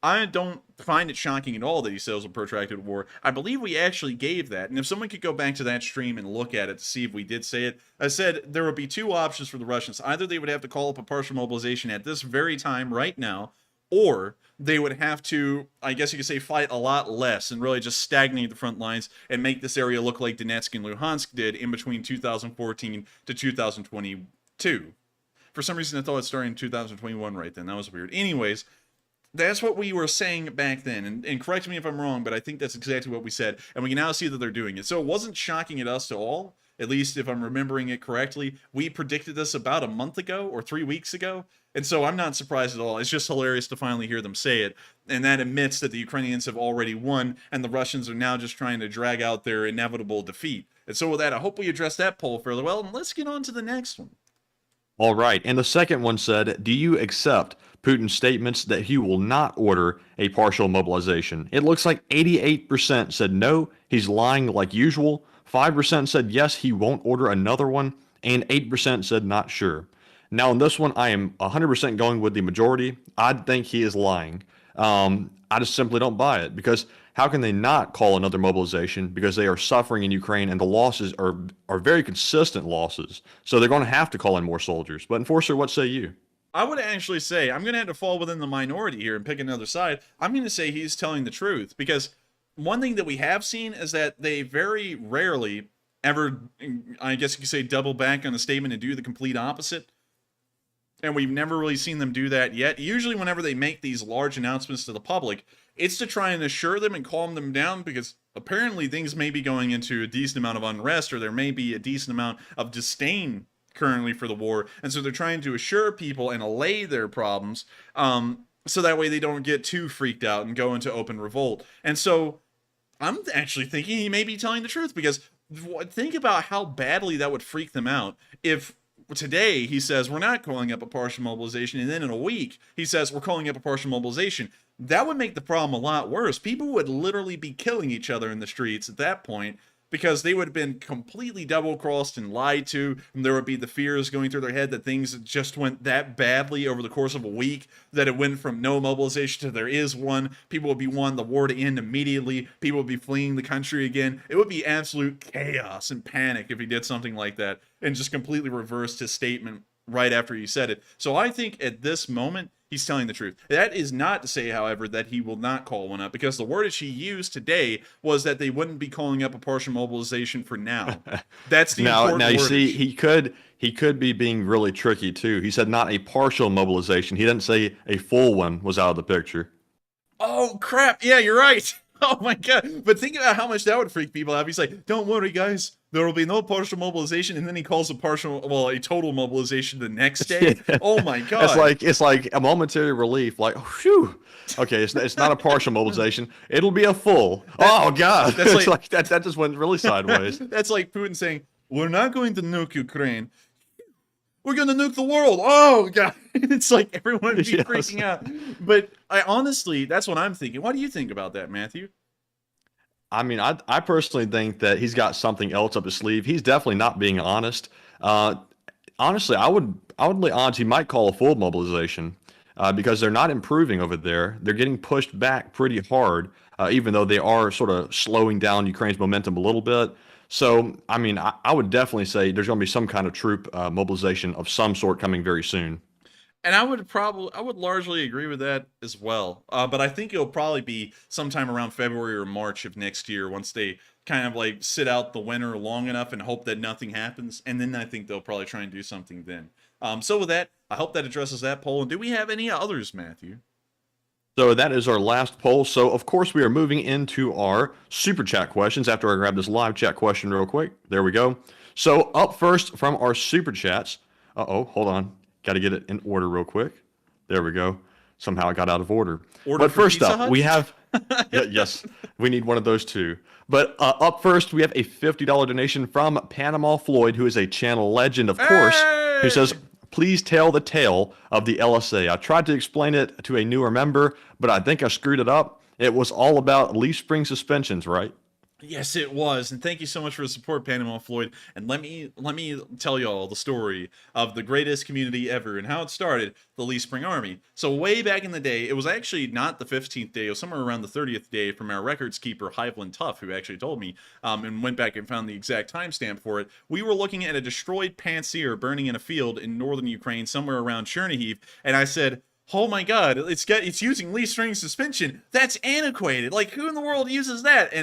I don't find it shocking at all that he says a protracted war. I believe we actually gave that. And if someone could go back to that stream and look at it to see if we did say it, I said there would be two options for the Russians. Either they would have to call up a partial mobilization at this very time right now, or they would have to, I guess you could say, fight a lot less and really just stagnate the front lines and make this area look like Donetsk and Luhansk did in between 2014 to 2022. For some reason, I thought it started in 2021 right then. That was weird. Anyways, that's what we were saying back then, and correct me if I'm wrong, but I think that's exactly what we said, and we can now see that they're doing it. So it wasn't shocking at us at all, at least if I'm remembering it correctly. We predicted this about a month ago or 3 weeks ago, and so I'm not surprised at all. It's just hilarious to finally hear them say it, and that admits that the Ukrainians have already won, and the Russians are now just trying to drag out their inevitable defeat. And so with that, I hope we addressed that poll fairly well, and let's get on to the next one. All right, and the second one said, do you accept Putin's statements that he will not order a partial mobilization? It looks like 88% said no, he's lying like usual, 5% said yes, he won't order another one, and 8% said not sure. Now in this one, I am 100% going with the majority. I think he is lying. I just simply don't buy it, because how can they not call another mobilization? Because they are suffering in Ukraine, and the losses are very consistent losses. So they're going to have to call in more soldiers. But Enforcer, what say you? I would actually say, I'm going to have to fall within the minority here and pick another side. I'm going to say he's telling the truth, because one thing that we have seen is that they very rarely ever, I guess you could say, double back on a statement and do the complete opposite. And we've never really seen them do that yet. Usually whenever they make these large announcements to the public, it's to try and assure them and calm them down, because apparently things may be going into a decent amount of unrest, or there may be a decent amount of disdain currently for the war. And so they're trying to assure people and allay their problems, so that way they don't get too freaked out and go into open revolt. And so I'm actually thinking he may be telling the truth, because think about how badly that would freak them out if today he says we're not calling up a partial mobilization, and then in a week he says we're calling up a partial mobilization. That would make the problem a lot worse. People would literally be killing each other in the streets at that point, because they would have been completely double-crossed and lied to, and there would be the fears going through their head that things just went that badly over the course of a week, that it went from no mobilization to there is one. People would be wanting the war to end immediately. People would be fleeing the country again. It would be absolute chaos and panic if he did something like that and just completely reversed his statement right after he said it. So I think at this moment, he's telling the truth. That is not to say, however, that he will not call one up, because the word she used today was that they wouldn't be calling up a partial mobilization for now. That's the important now you wordage. see, he could be being really tricky too. He said not a partial mobilization. He didn't say a full one was out of the picture. Oh, crap. Yeah, you're right. Oh, my God. But think about how much that would freak people out. He's like, don't worry, guys. There will be no partial mobilization. And then he calls a total mobilization the next day. Oh, my God. It's like a momentary relief. Like, phew. Okay, it's not a partial mobilization. It'll be a full. Oh, God. That's like that just went really sideways. That's like Putin saying, we're not going to nuke Ukraine. We're going to nuke the world. Oh, God. It's like everyone would be freaking out. But honestly, that's what I'm thinking. What do you think about that, Matthew? I mean, I personally think that he's got something else up his sleeve. He's definitely not being honest. Honestly, I would lay odds he might call a full mobilization because they're not improving over there. They're getting pushed back pretty hard, even though they are sort of slowing down Ukraine's momentum a little bit. So, I mean, I would definitely say there's going to be some kind of troop mobilization of some sort coming very soon. And I would largely agree with that as well. But I think it'll probably be sometime around February or March of next year, once they kind of like sit out the winter long enough and hope that nothing happens. And then I think they'll probably try and do something then. So with that, I hope that addresses that poll. And do we have any others, Matthew? So that is our last poll. So, of course, we are moving into our super chat questions after I grab this live chat question real quick. There we go. So up first from our super chats. Hold on. Got to get it in order real quick. There we go. Somehow I got out of order. But first up, we have... yes, we need one of those too. But up first, we have a $50 donation from Panama Floyd, who is a channel legend, of course, who says... Please tell the tale of the LSA. I tried to explain it to a newer member, but I think I screwed it up. It was all about leaf spring suspensions, right? Yes, it was. And thank you so much for the support, Panama Floyd. And let me tell y'all the story of the greatest community ever and how it started, the Lee Spring Army. So way back in the day, it was actually not the 15th day, it was somewhere around the 30th day from our records keeper, Hiveland Tuff, who actually told me and went back and found the exact timestamp for it. We were looking at a destroyed Pantsir burning in a field in northern Ukraine, somewhere around Chernihiv, and I said, oh my God, it's using leaf spring suspension. That's antiquated. Like, who in the world uses that?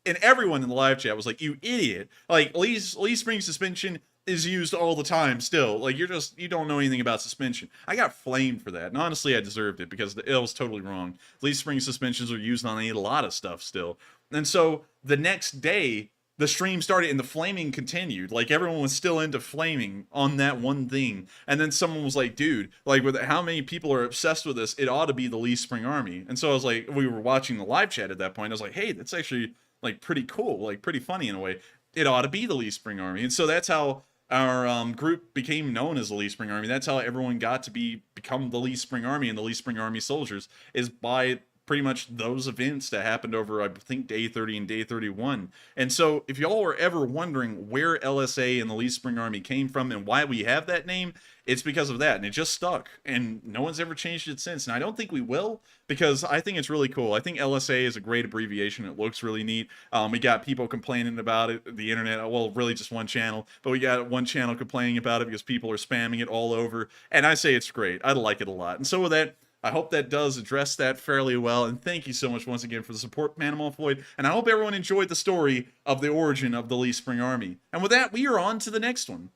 And everyone in the live chat was like, you idiot. Like, leaf spring suspension is used all the time still. Like, you don't know anything about suspension. I got flamed for that. And honestly, I deserved it because it was totally wrong. Leaf spring suspensions are used on a lot of stuff still. And so the next day, the stream started and the flaming continued. Like, everyone was still into flaming on that one thing. And then someone was like, dude, like, with how many people are obsessed with this, it ought to be the Lee Spring Army. And so I was like, we were watching the live chat at that point. I was like, hey, that's actually like pretty cool, like pretty funny in a way. It ought to be the Lee Spring Army. And so that's how our group became known as the Lee Spring Army. That's how everyone got to become the Lee Spring Army and the Lee Spring Army soldiers, is by pretty much those events that happened over, I think, day 30 and day 31. And so if y'all were ever wondering where LSA and the Lee Spring Army came from and why we have that name, it's because of that. And it just stuck. And no one's ever changed it since. And I don't think we will, because I think it's really cool. I think LSA is a great abbreviation. It looks really neat. We got people complaining about it, the internet, well, really just one channel, but we got one channel complaining about it because people are spamming it all over. And I say it's great. I like it a lot. And so with that, I hope that does address that fairly well, and thank you so much once again for the support, Panama Floyd, and I hope everyone enjoyed the story of the origin of the Lee Spring Army. And with that, we are on to the next one.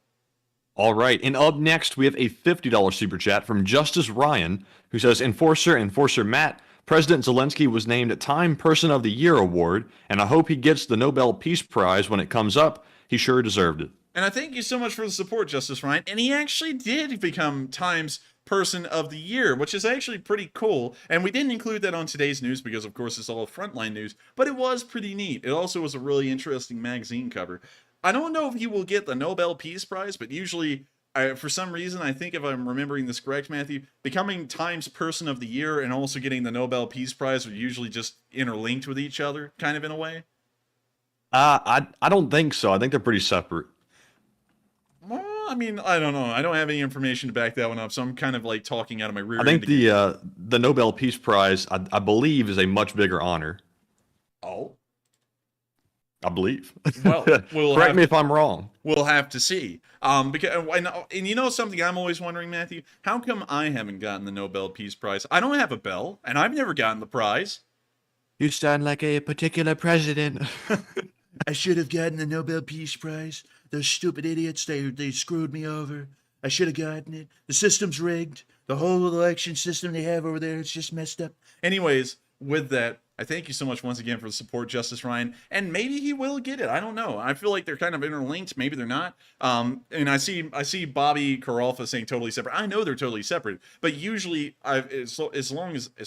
All right, and up next, we have a $50 super chat from Justice Ryan, who says, Enforcer Matt, President Zelenskyy was named Time Person of the Year award, and I hope he gets the Nobel Peace Prize when it comes up. He sure deserved it. And I thank you so much for the support, Justice Ryan, and he actually did become Time's Person of the Year, which is actually pretty cool. And we didn't include that on today's news because, of course, it's all Frontline news, but it was pretty neat. It also was a really interesting magazine cover. I don't know if he will get the Nobel Peace Prize, but usually, for some reason, I think if I'm remembering this correct, Matthew, becoming Time's Person of the Year and also getting the Nobel Peace Prize are usually just interlinked with each other, kind of in a way. I don't think so. I think they're pretty separate. Well, I mean, I don't know. I don't have any information to back that one up, so I'm kind of like talking out of my rear end. I think the Nobel Peace Prize, I believe, is a much bigger honor. Oh. I believe. Well, we'll Correct have me if I'm wrong. We'll have to see. Because and you know something I'm always wondering, Matthew, how come I haven't gotten the Nobel Peace Prize? I don't have a bell, and I've never gotten the prize. You sound like a particular president. I should have gotten the Nobel Peace Prize. Those stupid idiots, they screwed me over. I should have gotten it. The system's rigged. The whole election system they have over there, it's just messed up. Anyways, with that, I thank you so much once again for the support, Justice Ryan. And maybe he will get it. I don't know. I feel like they're kind of interlinked. Maybe they're not. And I see Bobby Karalfa saying totally separate. I know they're totally separate. But usually, as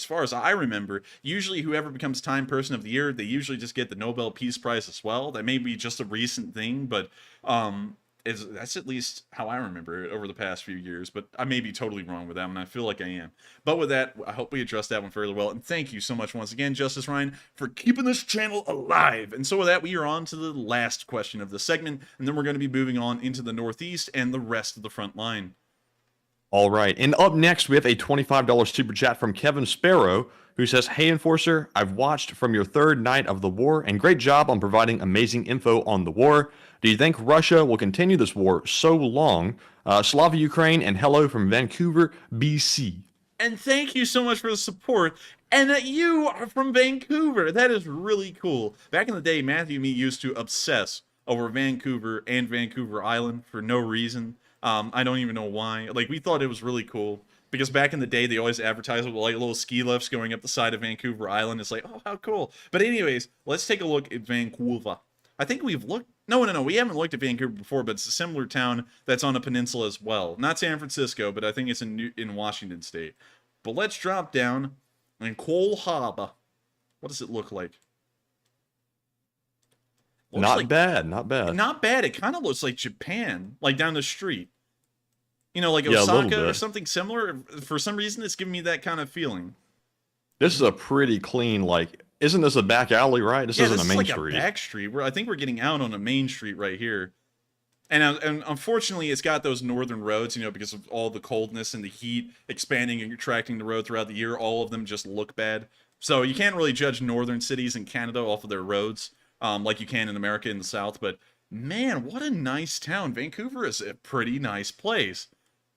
far as I remember, usually whoever becomes Time Person of the Year, they usually just get the Nobel Peace Prize as well. That may be just a recent thing, but that's at least how I remember it over the past few years, but I may be totally wrong with that one. I feel like I am. But with that, I hope we addressed that one fairly well. And thank you so much once again, Justice Ryan, for keeping this channel alive. And so with that, we are on to the last question of the segment, and then we're going to be moving on into the Northeast and the rest of the front line. All right. And up next, we have a $25 super chat from Kevin Sparrow, who says, "Hey, Enforcer, I've watched from your third night of the war, and great job on providing amazing info on the war. Do you think Russia will continue this war so long? Slava Ukraine, and hello from Vancouver, BC." And thank you so much for the support. And that you are from Vancouver. That is really cool. Back in the day, Matthew and me used to obsess over Vancouver and Vancouver Island for no reason. I don't even know why. Like, we thought it was really cool. Because back in the day, they always advertised with like little ski lifts going up the side of Vancouver Island. It's like, oh, how cool. But anyways, let's take a look at Vancouver. I think we've looked... No, we haven't looked at Vancouver before, but it's a similar town that's on a peninsula as well. Not San Francisco, but I think it's in Washington State. But let's drop down in Cole Harbour. What does it look like? Not bad. Not bad. It kind of looks like Japan, like down the street. You know, like Yeah, Osaka or something similar. For some reason, it's giving me that kind of feeling. This is a pretty clean, like, isn't this a back alley, right? This isn't a main like street. A back street. I think we're getting out on a main street right here. And unfortunately, it's got those northern roads, you know, because of all the coldness and the heat expanding and contracting the road throughout the year. All of them just look bad. So you can't really judge northern cities in Canada off of their roads like you can in America in the South. But man, what a nice town. Vancouver is a pretty nice place.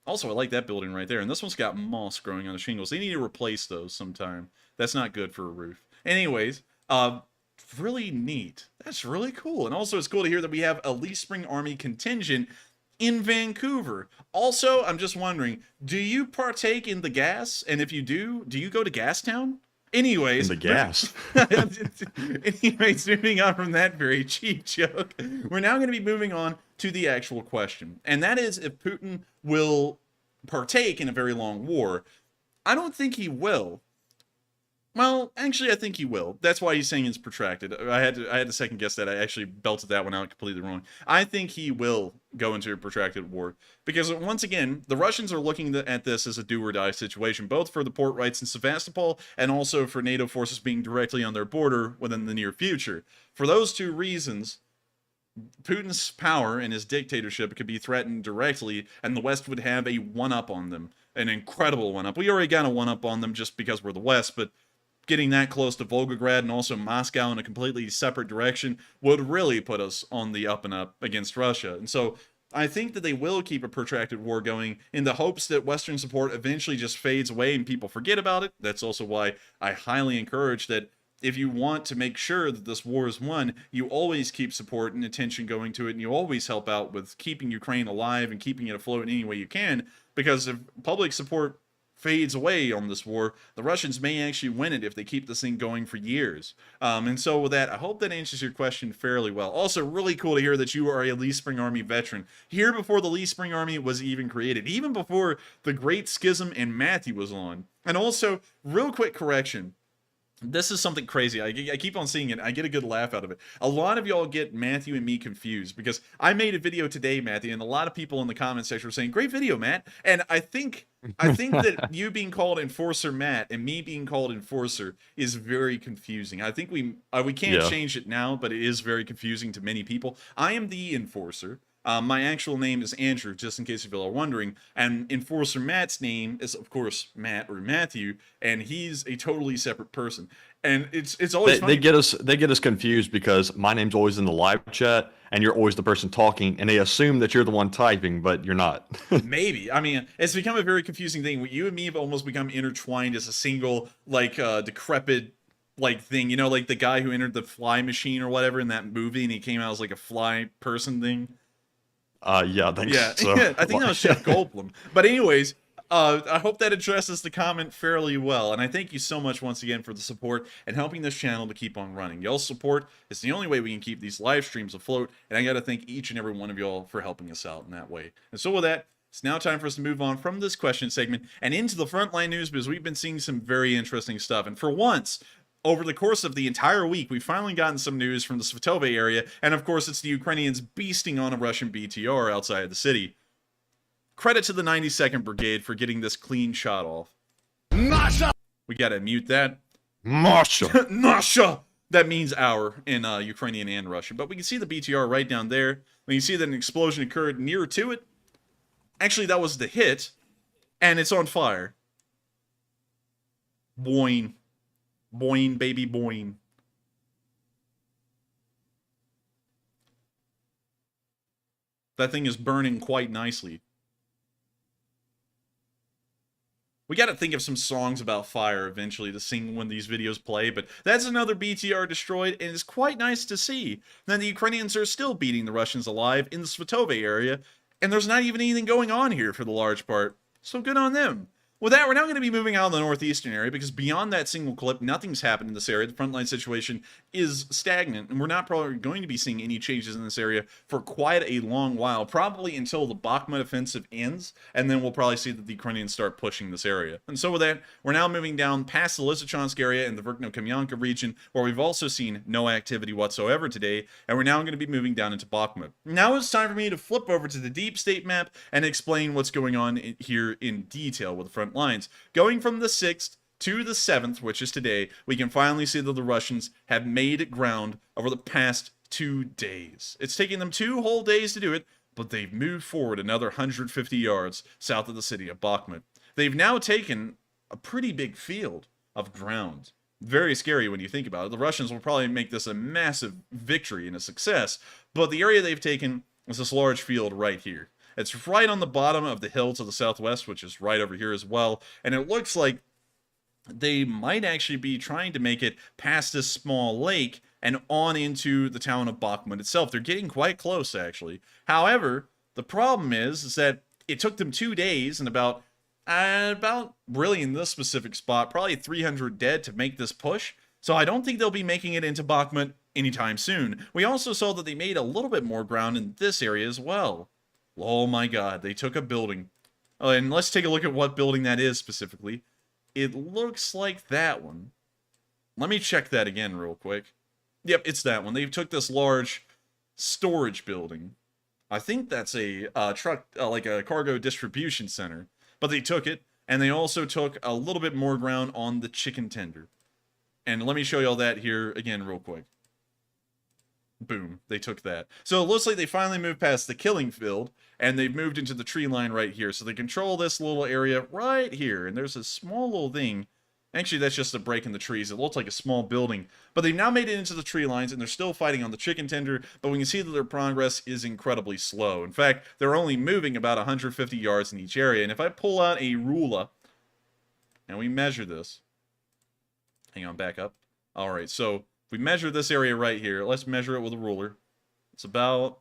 Also, I like that building right there. And this one's got moss growing on the shingles. They need to replace those sometime. That's not good for a roof. Anyways, really neat. That's really cool. And also, it's cool to hear that we have a Lee Spring Army contingent in Vancouver. Also, I'm just wondering, do you partake in the gas? And if you do you go to Gastown? Anyways, in the gas. Anyways, moving on from that very cheap joke, we're now going to be moving on to the actual question. And that is if Putin will partake in a very long war. I don't think he will. Well, actually, I think he will. That's why he's saying it's protracted. I had to second guess that. I actually belted that one out completely wrong. I think he will go into a protracted war. Because, once again, the Russians are looking at this as a do-or-die situation, both for the port rights in Sevastopol and also for NATO forces being directly on their border within the near future. For those two reasons, Putin's power and his dictatorship could be threatened directly, and the West would have a one-up on them. An incredible one-up. We already got a one-up on them just because we're the West, but getting that close to Volgograd and also Moscow in a completely separate direction would really put us on the up and up against Russia. And so I think that they will keep a protracted war going in the hopes that Western support eventually just fades away and people forget about it. That's also why I highly encourage that if you want to make sure that this war is won, you always keep support and attention going to it, and you always help out with keeping Ukraine alive and keeping it afloat in any way you can, because if public support fades away on this war, the Russians may actually win it if they keep this thing going for years. And so with that, I hope that answers your question fairly well. Also, really cool to hear that you are a Lee Spring Army veteran. Here before the Lee Spring Army was even created, even before the Great Schism and Matthew was on. And also, real quick correction. This is something crazy. I keep on seeing it. I get a good laugh out of it. A lot of y'all get Matthew and me confused because I made a video today, Matthew, and a lot of people in the comment section were saying, "Great video, Matt." And I think that you being called Enforcer Matt and me being called Enforcer is very confusing. I think we can't change it now, but it is very confusing to many people. I am the Enforcer. My actual name is Andrew, just in case you are wondering. And Enforcer Matt's name is, of course, Matt or Matthew, and he's a totally separate person. And it's always funny. They get us confused because my name's always in the live chat and you're always the person talking, and they assume that you're the one typing, but you're not. Maybe. I mean, it's become a very confusing thing. You and me have almost become intertwined as a single, like, decrepit, like, thing. You know, like the guy who entered the fly machine or whatever in that movie, and he came out as like a fly person thing. Yeah, I think so. Yeah, I think that was Jeff Goldblum. But anyways, I hope that addresses the comment fairly well, and I thank you so much once again for the support and helping this channel to keep on running. Y'all's support is the only way we can keep these live streams afloat, and I gotta thank each and every one of y'all for helping us out in that way. And so with that, it's now time for us to move on from this question segment and into the frontline news, because we've been seeing some very interesting stuff. And for once, over the course of the entire week, we've finally gotten some news from the Svatove area, and of course it's the Ukrainians beasting on a Russian BTR outside of the city. Credit to the 92nd Brigade for getting this clean shot off. Nasha! We gotta mute that. Masha! Nasha! That means our in Ukrainian and Russian. But we can see the BTR right down there. We can see that an explosion occurred near to it. Actually, that was the hit, and it's on fire. Boing. Boing, baby, boing. That thing is burning quite nicely. We gotta think of some songs about fire eventually to sing when these videos play, but that's another BTR destroyed, and it's quite nice to see. Then the Ukrainians are still beating the Russians alive in the Svatove area, and there's not even anything going on here for the large part, so good on them. With that, we're now going to be moving out of the northeastern area, because beyond that single clip, nothing's happened in this area. The frontline situation is stagnant, and we're not probably going to be seeing any changes in this area for quite a long while, probably until the Bakhmut offensive ends, and then we'll probably see that the Ukrainians start pushing this area. And so with that, we're now moving down past the Lysychansk area in the Verkno-Kamyanka region, where we've also seen no activity whatsoever today, and we're now going to be moving down into Bakhmut. Now it's time for me to flip over to the deep state map and explain what's going on here in detail with the front lines. Going from the 6th to the 7th, which is today, we can finally see that the Russians have made ground over the past 2 days. It's taken them 2 whole days to do it, but they've moved forward another 150 yards south of the city of Bakhmut. They've now taken a pretty big field of ground. Very scary when you think about it. The Russians will probably make this a massive victory and a success, but the area they've taken is this large field right here. It's right on the bottom of the hill to the southwest, which is right over here as well. And it looks like they might actually be trying to make it past this small lake and on into the town of Bakhmut itself. They're getting quite close, actually. However, the problem is that it took them 2 days and about really in this specific spot, probably 300 dead to make this push. So I don't think they'll be making it into Bakhmut anytime soon. We also saw that they made a little bit more ground in this area as well. Oh my god, they took a building. Oh, and let's take a look at what building that is specifically. It looks like that one. Let me check that again real quick. Yep, it's that one. They took this large storage building. I think that's a truck, like a cargo distribution center. But they took it, and they also took a little bit more ground on the chicken tender. And let me show you all that here again real quick. Boom, they took that. So it looks like they finally moved past the killing field, and they've moved into the tree line right here. So they control this little area right here, and there's a small little thing. Actually, that's just a break in the trees. It looks like a small building. But they've now made it into the tree lines, and they're still fighting on the chicken tender, but we can see that their progress is incredibly slow. In fact, they're only moving about 150 yards in each area. And if I pull out a ruler, and we measure this. Hang on, back up. All right, so we measure this area right here. Let's measure it with a ruler. It's about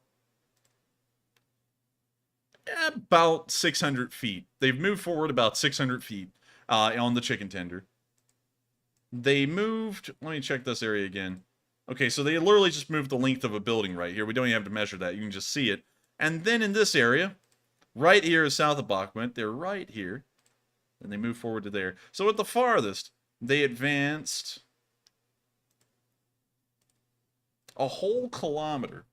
600 feet. They've moved forward about 600 feet on the chicken tender. They moved, let me check this area again. Okay, so they literally just moved the length of a building right here. We don't even have to measure that. You can just see it. And then in this area, right here is south of Bakhmut. They're right here. And they move forward to there. So at the farthest, they advanced a whole kilometer.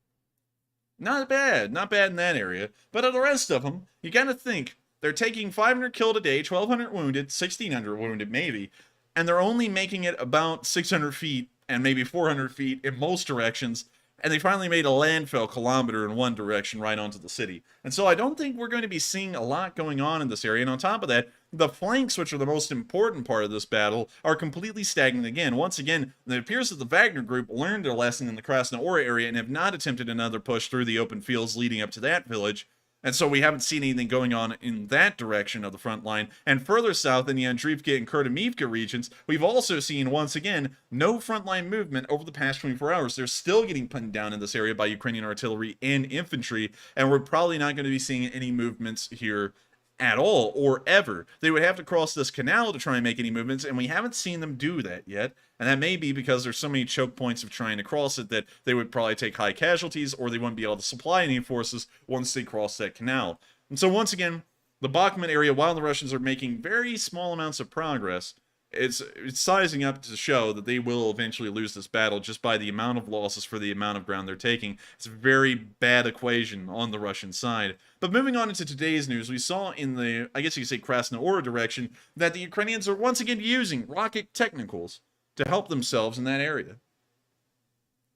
Not bad in that area. But of the rest of them, you gotta think, they're taking 500 killed a day, 1,200 wounded, 1,600 wounded maybe, and they're only making it about 600 feet and maybe 400 feet in most directions, And they finally made a landfill kilometer in one direction right onto the city. And so I don't think we're going to be seeing a lot going on in this area. And on top of that, the flanks, which are the most important part of this battle, are completely stagnant again. Once again, it appears that the Wagner group learned their lesson in the Krasnohora area and have not attempted another push through the open fields leading up to that village. And so we haven't seen anything going on in that direction of the front line. And further south in the Andriivka and Kurtamivka regions, we've also seen, once again, no frontline movement over the past 24 hours. They're still getting pinned down in this area by Ukrainian artillery and infantry, and we're probably not going to be seeing any movements here at all, or ever. They would have to cross this canal to try and make any movements, and we haven't seen them do that yet. And that may be because there's so many choke points of trying to cross it that they would probably take high casualties, or they wouldn't be able to supply any forces once they cross that canal. And so once again, the Bakhmut area, while the Russians are making very small amounts of progress, it's sizing up to show that they will eventually lose this battle just by the amount of losses for the amount of ground they're taking. It's a very bad equation on the Russian side. But moving on into today's news, we saw in the, I guess you could say, Krasnohora direction, that the Ukrainians are once again using rocket technicals to help themselves in that area.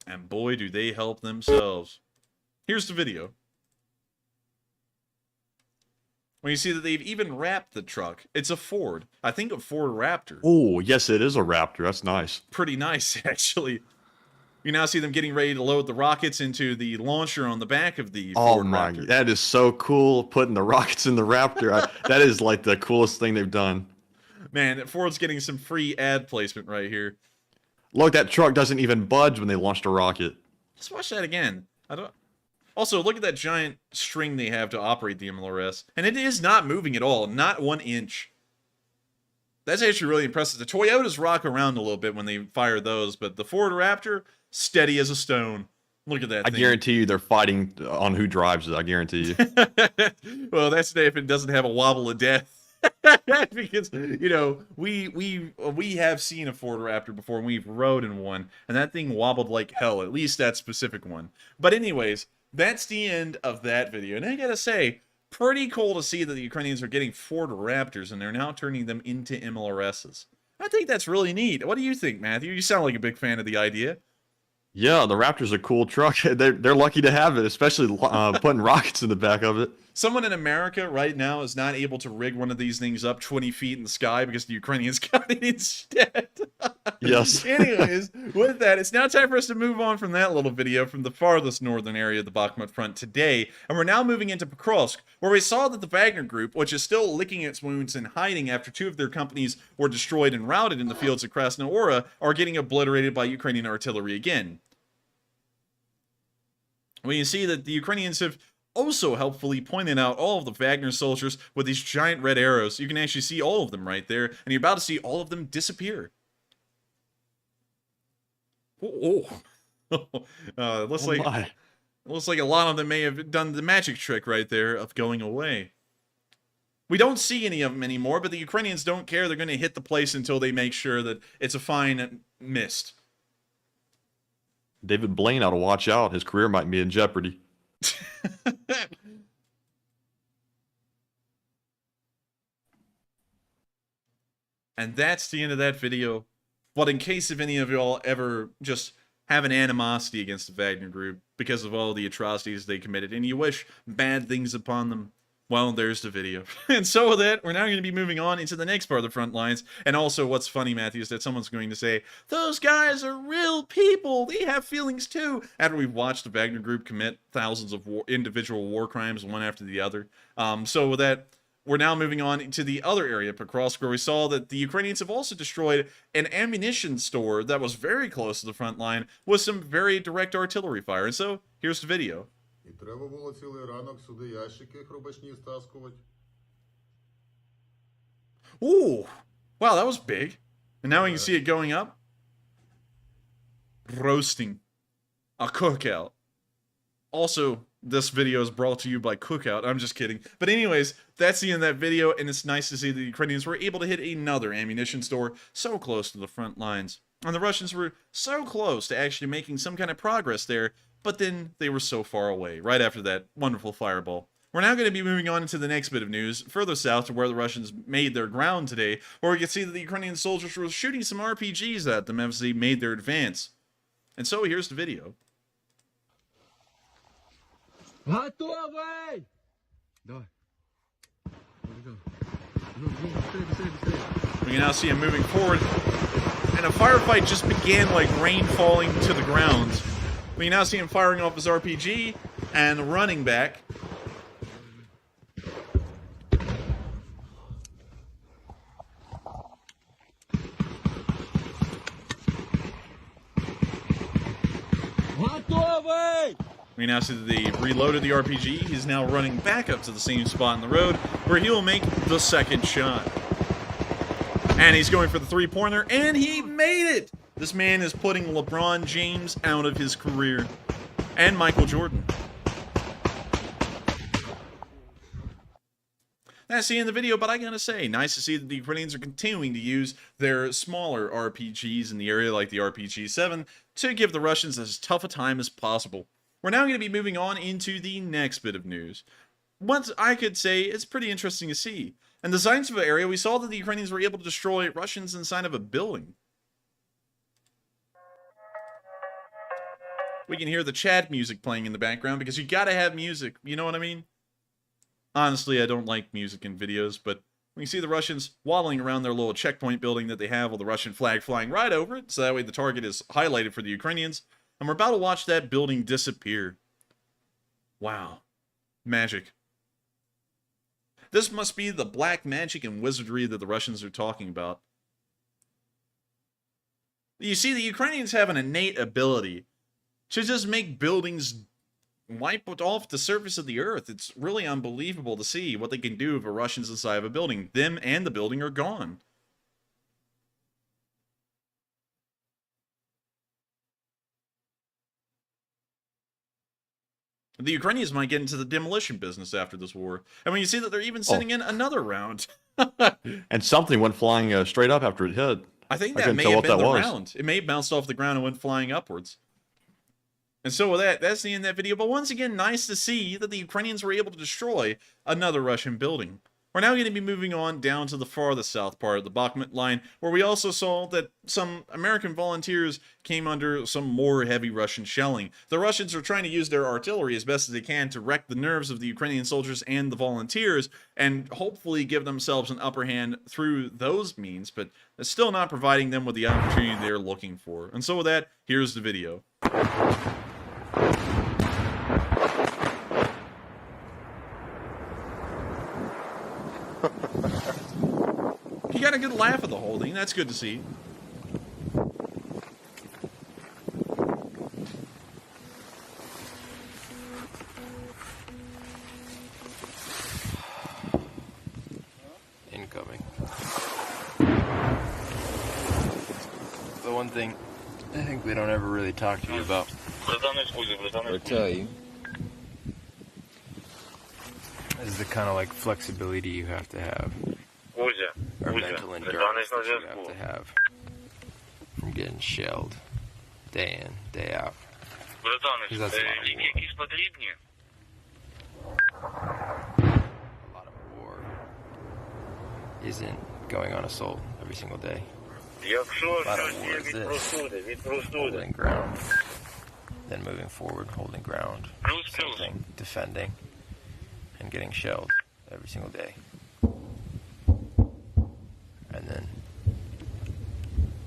And boy, do they help themselves. Here's the video. When you see that they've even wrapped the truck. It's a Ford. I think a Ford Raptor. Oh, yes, it is a Raptor. That's nice. Pretty nice, actually. You now see them getting ready to load the rockets into the launcher on the back of the Ford Raptor. That is so cool, putting the rockets in the Raptor. That is like the coolest thing they've done. Man, Ford's getting some free ad placement right here. Look, that truck doesn't even budge when they launched a rocket. Let's watch that again. Also, look at that giant string they have to operate the MLRS. And it is not moving at all. Not 1 inch. That's actually really impressive. The Toyotas rock around a little bit when they fire those, but the Ford Raptor, steady as a stone. Look at that thing. I guarantee you they're fighting on who drives it. I guarantee you. Well, that's if it doesn't have a wobble of death. Because, you know, we have seen a Ford Raptor before, and we've rode in one, and that thing wobbled like hell, at least that specific one. But anyways, that's the end of that video. And I gotta say, pretty cool to see that the Ukrainians are getting Ford Raptors, and they're now turning them into MLRSs. I think that's really neat. What do you think, Matthew? You sound like a big fan of the idea. Yeah, the Raptor's a cool truck. They're lucky to have it, especially putting rockets in the back of it. Someone in America right now is not able to rig one of these things up 20 feet in the sky because the Ukrainians got it instead. Yes. Anyways, with that, it's now time for us to move on from that little video from the farthest northern area of the Bakhmut front today. And we're now moving into Kursk, where we saw that the Wagner group, which is still licking its wounds and hiding after 2 of their companies were destroyed and routed in the fields of Krasnohora, are getting obliterated by Ukrainian artillery again. We can see that the Ukrainians have also helpfully pointed out all of the Wagner soldiers with these giant red arrows. You can actually see all of them right there, and you're about to see all of them disappear. Looks like a lot of them may have done the magic trick right there of going away. We don't see any of them anymore, but the Ukrainians don't care. They're going to hit the place until they make sure that it's a fine mist. David Blaine ought to watch out. His career might be in jeopardy. And that's the end of that video. But in case if any of y'all ever just have an animosity against the Wagner group because of all the atrocities they committed, and you wish bad things upon them, well, there's the video. And so with that, we're now going to be moving on into the next part of the front lines. And also, what's funny, Matthew, is that someone's going to say, those guys are real people. They have feelings too. After we've watched the Wagner group commit thousands of individual war crimes, one after the other. So with that, we're now moving on into the other area of Kursk, where we saw that the Ukrainians have also destroyed an ammunition store that was very close to the front line with some very direct artillery fire. And so, here's the video. І треба було цілий ранок сюди ящики хробачні стаскувати. Ooh, wow, that was big. And now we can see it going up. Roasting. A cookout. Also, this video is brought to you by Cookout. I'm just kidding. But anyways, that's the end of that video, and it's nice to see the Ukrainians were able to hit another ammunition store so close to the front lines. And the Russians were so close to actually making some kind of progress there, but then they were so far away, right after that wonderful fireball. We're now going to be moving on into the next bit of news, further south to where the Russians made their ground today, where we can see that the Ukrainian soldiers were shooting some RPGs at them as they made their advance. And so here's the video. Готовый! Давай. We can now see him moving forward, and a firefight just began like rain falling to the ground. We can now see him firing off his RPG and running back. Готовый! We now see that they reloaded the RPG. He's now running back up to the same spot in the road where he will make the second shot. And he's going for the three-pointer, and he made it! This man is putting LeBron James out of his career. And Michael Jordan. That's the end of the video, but I gotta say, nice to see that the Ukrainians are continuing to use their smaller RPGs in the area, like the RPG-7, to give the Russians as tough a time as possible. We're now going to be moving on into the next bit of news. What I could say it's pretty interesting to see. In the Zelenskyy area, we saw that the Ukrainians were able to destroy Russians inside of a building. We can hear the chat music playing in the background because you gotta have music, you know what I mean? Honestly, I don't like music in videos, but we can see the Russians waddling around their little checkpoint building that they have with the Russian flag flying right over it, so that way the target is highlighted for the Ukrainians. And we're about to watch that building disappear. Wow. Magic. This must be the black magic and wizardry that the Russians are talking about. You see, the Ukrainians have an innate ability to just make buildings wipe off the surface of the earth. It's really unbelievable to see what they can do if a Russian's inside of a building. Them and the building are gone. The Ukrainians might get into the demolition business after this war. And when you see that they're even sending in another round. And something went flying straight up after it hit. I think that may have been the round. It may have bounced off the ground and went flying upwards. And so with that, that's the end of that video. But once again, nice to see that the Ukrainians were able to destroy another Russian building. We're now going to be moving on down to the farthest south part of the Bakhmut line, where we also saw that some American volunteers came under some more heavy Russian shelling. The Russians are trying to use their artillery as best as they can to wreck the nerves of the Ukrainian soldiers and the volunteers, and hopefully give themselves an upper hand through those means, but it's still not providing them with the opportunity they're looking for. And so with that, here's the video. He got a good laugh at the whole thing. That's good to see. Incoming. The one thing I think we don't ever really talk to you about, or tell you, is the kind of like flexibility you have to have, or mental endurance that you have to have from getting shelled day in, day out. Because that's a lot of war isn't going on assault every single day. A lot of war is this, holding ground, then moving forward, holding ground, something, defending, and getting shelled every single day. And then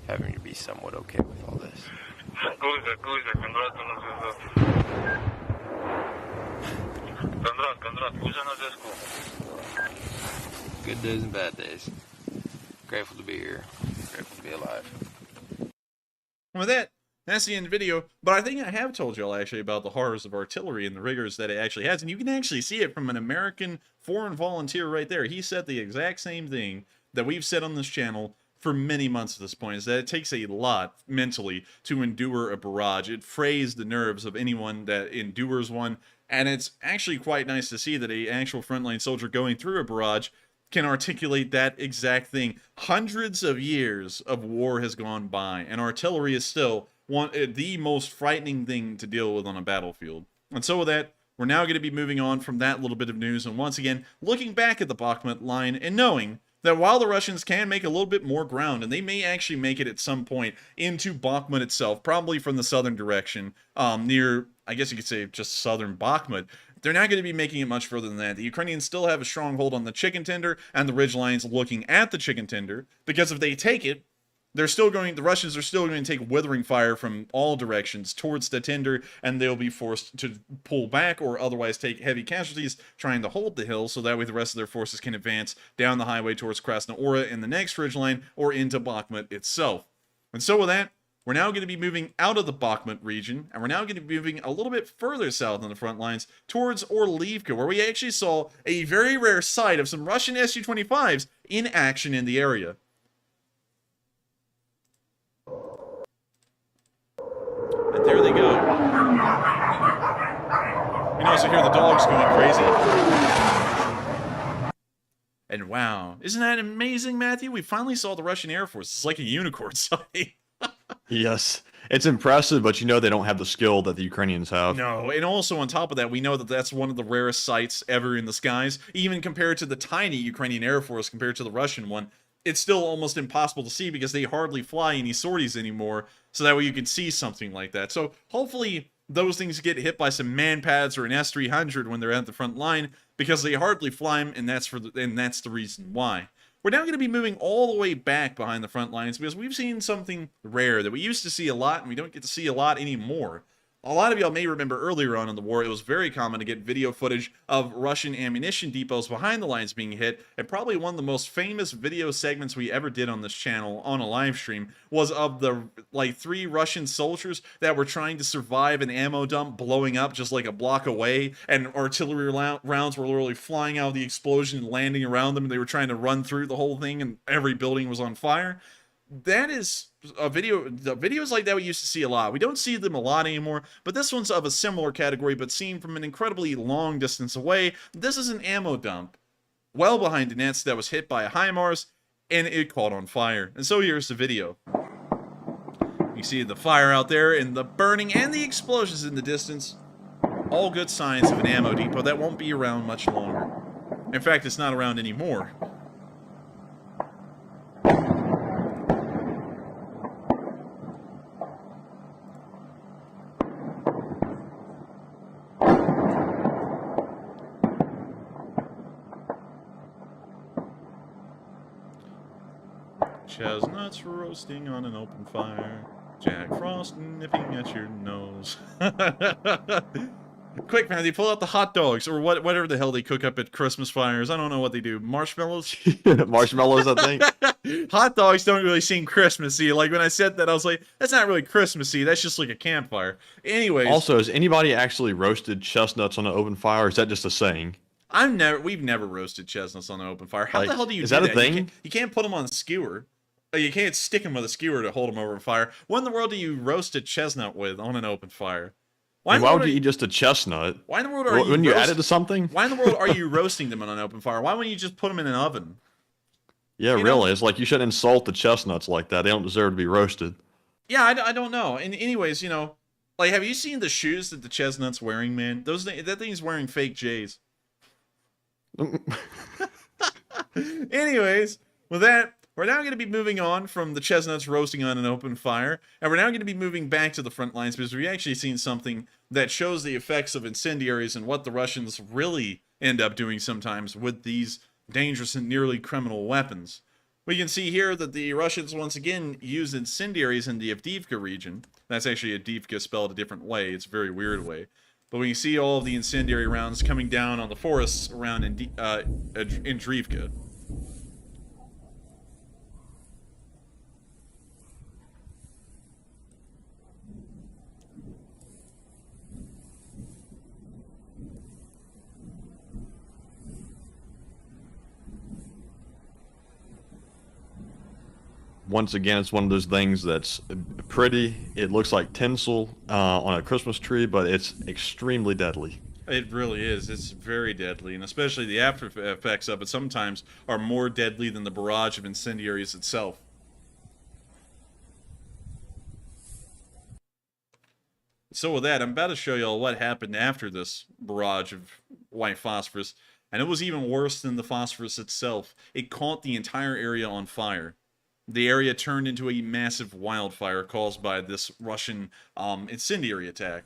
having to be somewhat okay with all this. Good days and bad days. Grateful to be here. Grateful to be alive. With that, that's the end of the video, but I think I have told y'all actually about the horrors of artillery and the rigors that it actually has, and you can actually see it from an American foreign volunteer right there. He said the exact same thing that we've said on this channel for many months at this point, is that it takes a lot mentally to endure a barrage. It frays the nerves of anyone that endures one, and it's actually quite nice to see that an actual frontline soldier going through a barrage can articulate that exact thing. Hundreds of years of war has gone by, and artillery is still the most frightening thing to deal with on a battlefield. And so with that, we're now going to be moving on from that little bit of news, and once again, looking back at the Bakhmut line and knowing that while the Russians can make a little bit more ground, and they may actually make it at some point into Bakhmut itself, probably from the southern direction, near, I guess you could say, just southern Bakhmut, they're not going to be making it much further than that. The Ukrainians still have a stronghold on the chicken tender and the ridgelines looking at the chicken tender, because if they take it, the Russians are still going to take withering fire from all directions towards the tender, and they'll be forced to pull back or otherwise take heavy casualties trying to hold the hill, so that way the rest of their forces can advance down the highway towards Krasnohora in the next ridgeline or into Bakhmut itself. And so with that, we're now going to be moving out of the Bakhmut region, and we're now going to be moving a little bit further south on the front lines towards Orlivka, where we actually saw a very rare sight of some Russian Su-25s in action in the area. And there they go. You can also hear the dogs going crazy. And wow, isn't that amazing, Matthew? We finally saw the Russian Air Force. It's like a unicorn sight. Yes, it's impressive, but you know they don't have the skill that the Ukrainians have. No, and also on top of that, we know that that's one of the rarest sights ever in the skies. Even compared to the tiny Ukrainian Air Force, compared to the Russian one, it's still almost impossible to see because they hardly fly any sorties anymore, so that way you can see something like that. So hopefully those things get hit by some man-pads or an S-300 when they're at the front line, because they hardly fly them, and that's the reason why. We're now going to be moving all the way back behind the front lines because we've seen something rare that we used to see a lot and we don't get to see a lot anymore. A lot of y'all may remember earlier on in the war, it was very common to get video footage of Russian ammunition depots behind the lines being hit, and probably one of the most famous video segments we ever did on this channel on a live stream was of the, 3 Russian soldiers that were trying to survive an ammo dump blowing up just like a block away, and artillery rounds were literally flying out of the explosion and landing around them, and they were trying to run through the whole thing, and every building was on fire. That is a video. The videos like that we used to see a lot. We don't see them a lot anymore, but this one's of a similar category, but seen from an incredibly long distance away. This is an ammo dump well behind the nets that was hit by a HIMARS, and it caught on fire. And so here's the video. You see the fire out there and the burning and the explosions in the distance. All good signs of an ammo depot that won't be around much longer. In fact, it's not around anymore. Chestnuts roasting on an open fire. Jack Frost nipping at your nose. Quick, man, they pull out the hot dogs or whatever the hell they cook up at Christmas fires. I don't know what they do. Marshmallows? Marshmallows, I think. Hot dogs don't really seem Christmassy. Like, when I said that, I was like, that's not really Christmassy. That's just like a campfire. Anyways. Also, has anybody actually roasted chestnuts on an open fire, or is that just a saying? We've never roasted chestnuts on an open fire. How the hell do you do that? Is that a thing? You can't put them on a skewer. You can't stick them with a skewer to hold them over a fire. What in the world do you roast a chestnut with on an open fire? Why would you eat just a chestnut? Why in the world are you Wouldn't you add it to something? Why in the world are you roasting them on an open fire? Why wouldn't you just put them in an oven? Yeah, really. It's like you shouldn't insult the chestnuts like that. They don't deserve to be roasted. Yeah, I don't know. And anyways, like, have you seen the shoes that the chestnut's wearing, man? That thing's wearing fake J's. Anyways, with that, we're now going to be moving on from the chestnuts roasting on an open fire, and we're now going to be moving back to the front lines because we've actually seen something that shows the effects of incendiaries and what the Russians really end up doing sometimes with these dangerous and nearly criminal weapons. We can see here that the Russians once again used incendiaries in the Avdiivka region. That's actually Avdiivka spelled a different way. It's a very weird way. But we can see all of the incendiary rounds coming down on the forests around Avdiivka. Once again, it's one of those things that's pretty. It looks like tinsel on a Christmas tree, but it's extremely deadly. It really is. It's very deadly, and especially the after effects of it sometimes are more deadly than the barrage of incendiaries itself. So with that, I'm about to show y'all what happened after this barrage of white phosphorus, and it was even worse than the phosphorus itself. It caught the entire area on fire. The area turned into a massive wildfire caused by this Russian incendiary attack.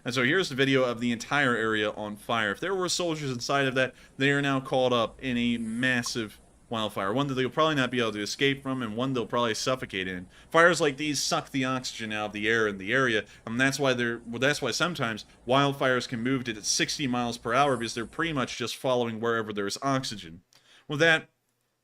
And so here's the video of the entire area on fire. If there were soldiers inside of that, they are now caught up in a massive wildfire, one that they'll probably not be able to escape from, and one they'll probably suffocate in. Fires like these suck the oxygen out of the air in the area, and that's why sometimes wildfires can move at 60 miles per hour, because they're pretty much just following wherever there's oxygen. With that,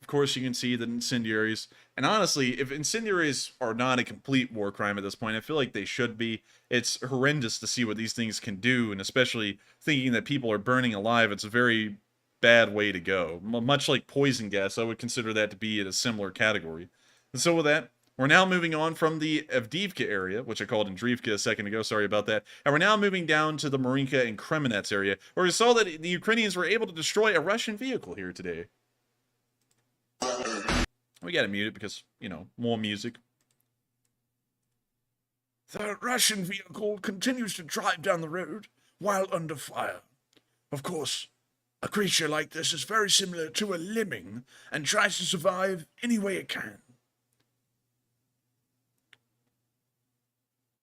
of course, you can see that incendiaries, and honestly, if incendiaries are not a complete war crime at this point, I feel like they should be. It's horrendous to see what these things can do, and especially thinking that people are burning alive, it's a very bad way to go. Much like poison gas, I would consider that to be in a similar category. And so with that, we're now moving on from the Avdiivka area, which I called Andriivka a second ago, sorry about that, and we're now moving down to the Marinka and Kremenets area, where we saw that the Ukrainians were able to destroy a Russian vehicle here today. We gotta mute it because, you know, more music. The Russian vehicle continues to drive down the road while under fire. Of course, a creature like this is very similar to a lemming and tries to survive any way it can.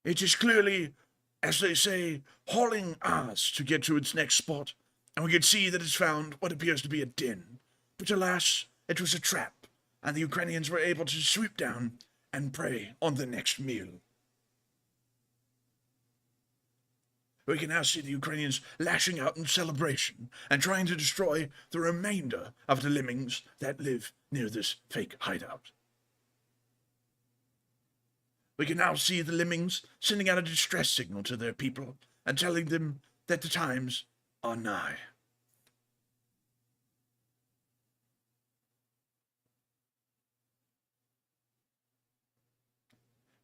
It is clearly, as they say, hauling ass to get to its next spot, and we can see that it's found what appears to be a den. But alas, it was a trap, and the Ukrainians were able to swoop down and prey on the next meal. We can now see the Ukrainians lashing out in celebration and trying to destroy the remainder of the lemmings that live near this fake hideout. We can now see the lemmings sending out a distress signal to their people and telling them that the times are nigh.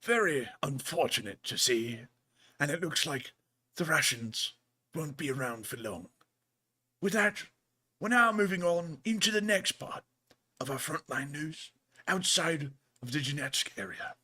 Very unfortunate to see, and it looks like the Russians won't be around for long. With that, we're now moving on into the next part of our frontline news, outside of the Donetsk area.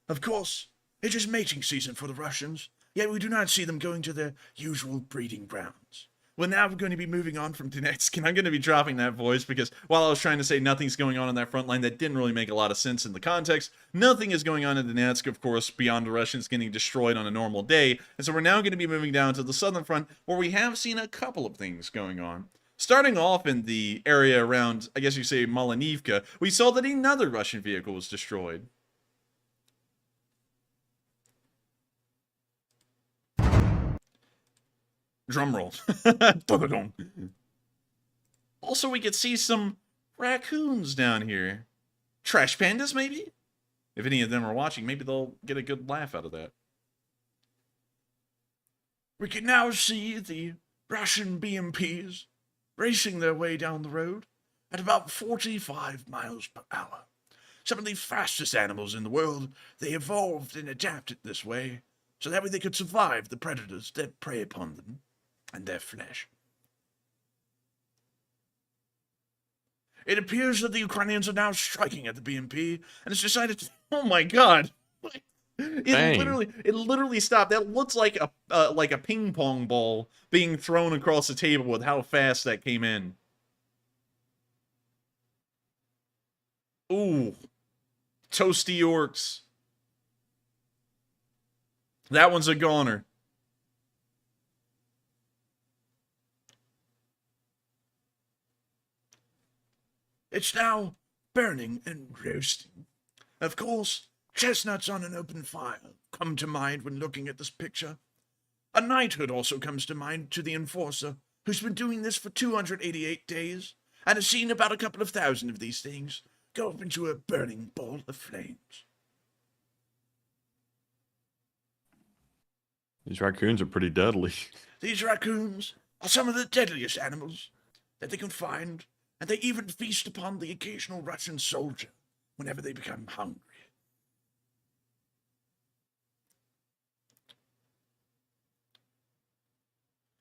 Of course, it is mating season for the Russians, yet we do not see them going to their usual breeding grounds. We're now going to be moving on from Donetsk, and I'm going to be dropping that voice because while I was trying to say nothing's going on in that front line, that didn't really make a lot of sense in the context. Nothing is going on in Donetsk, of course, beyond the Russians getting destroyed on a normal day. And so we're now going to be moving down to the southern front, where we have seen a couple of things going on. Starting off in the area around, I guess you say, Malinivka, we saw that another Russian vehicle was destroyed. Drumroll. Also, we could see some raccoons down here. Trash pandas, maybe? If any of them are watching, maybe they'll get a good laugh out of that. We can now see the Russian BMPs racing their way down the road at about 45 miles per hour. Some of the fastest animals in the world, they evolved and adapted this way, so that way they could survive the predators that prey upon them and their flesh. It appears that the Ukrainians are now striking at the BMP, and it's decided to... Oh my god! It literally stopped. That looks like a ping pong ball being thrown across the table with how fast that came in. Ooh. Toasty orcs. That one's a goner. It's now burning and roasting. Of course, chestnuts on an open fire come to mind when looking at this picture. A knighthood also comes to mind to the enforcer, who's been doing this for 288 days, and has seen about a couple of thousand of these things go up into a burning ball of flames. These raccoons are pretty deadly. These raccoons are some of the deadliest animals that they can find, and they even feast upon the occasional Russian soldier whenever they become hungry.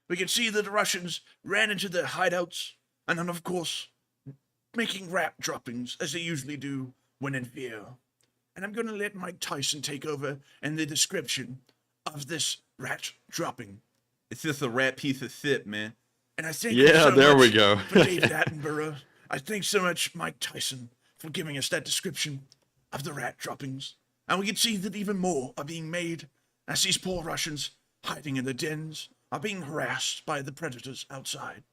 We can see that the Russians ran into their hideouts, and then, of course, making rat droppings, as they usually do when in fear. And I'm going to let Mike Tyson take over in the description of this rat dropping. It's just a rat piece of shit, man. And I thank Yeah, you so there much we go. for David Attenborough. I thank so much Mike Tyson for giving us that description of the rat droppings. And we can see that even more are being made as these poor Russians hiding in the dens, are being harassed by the predators outside.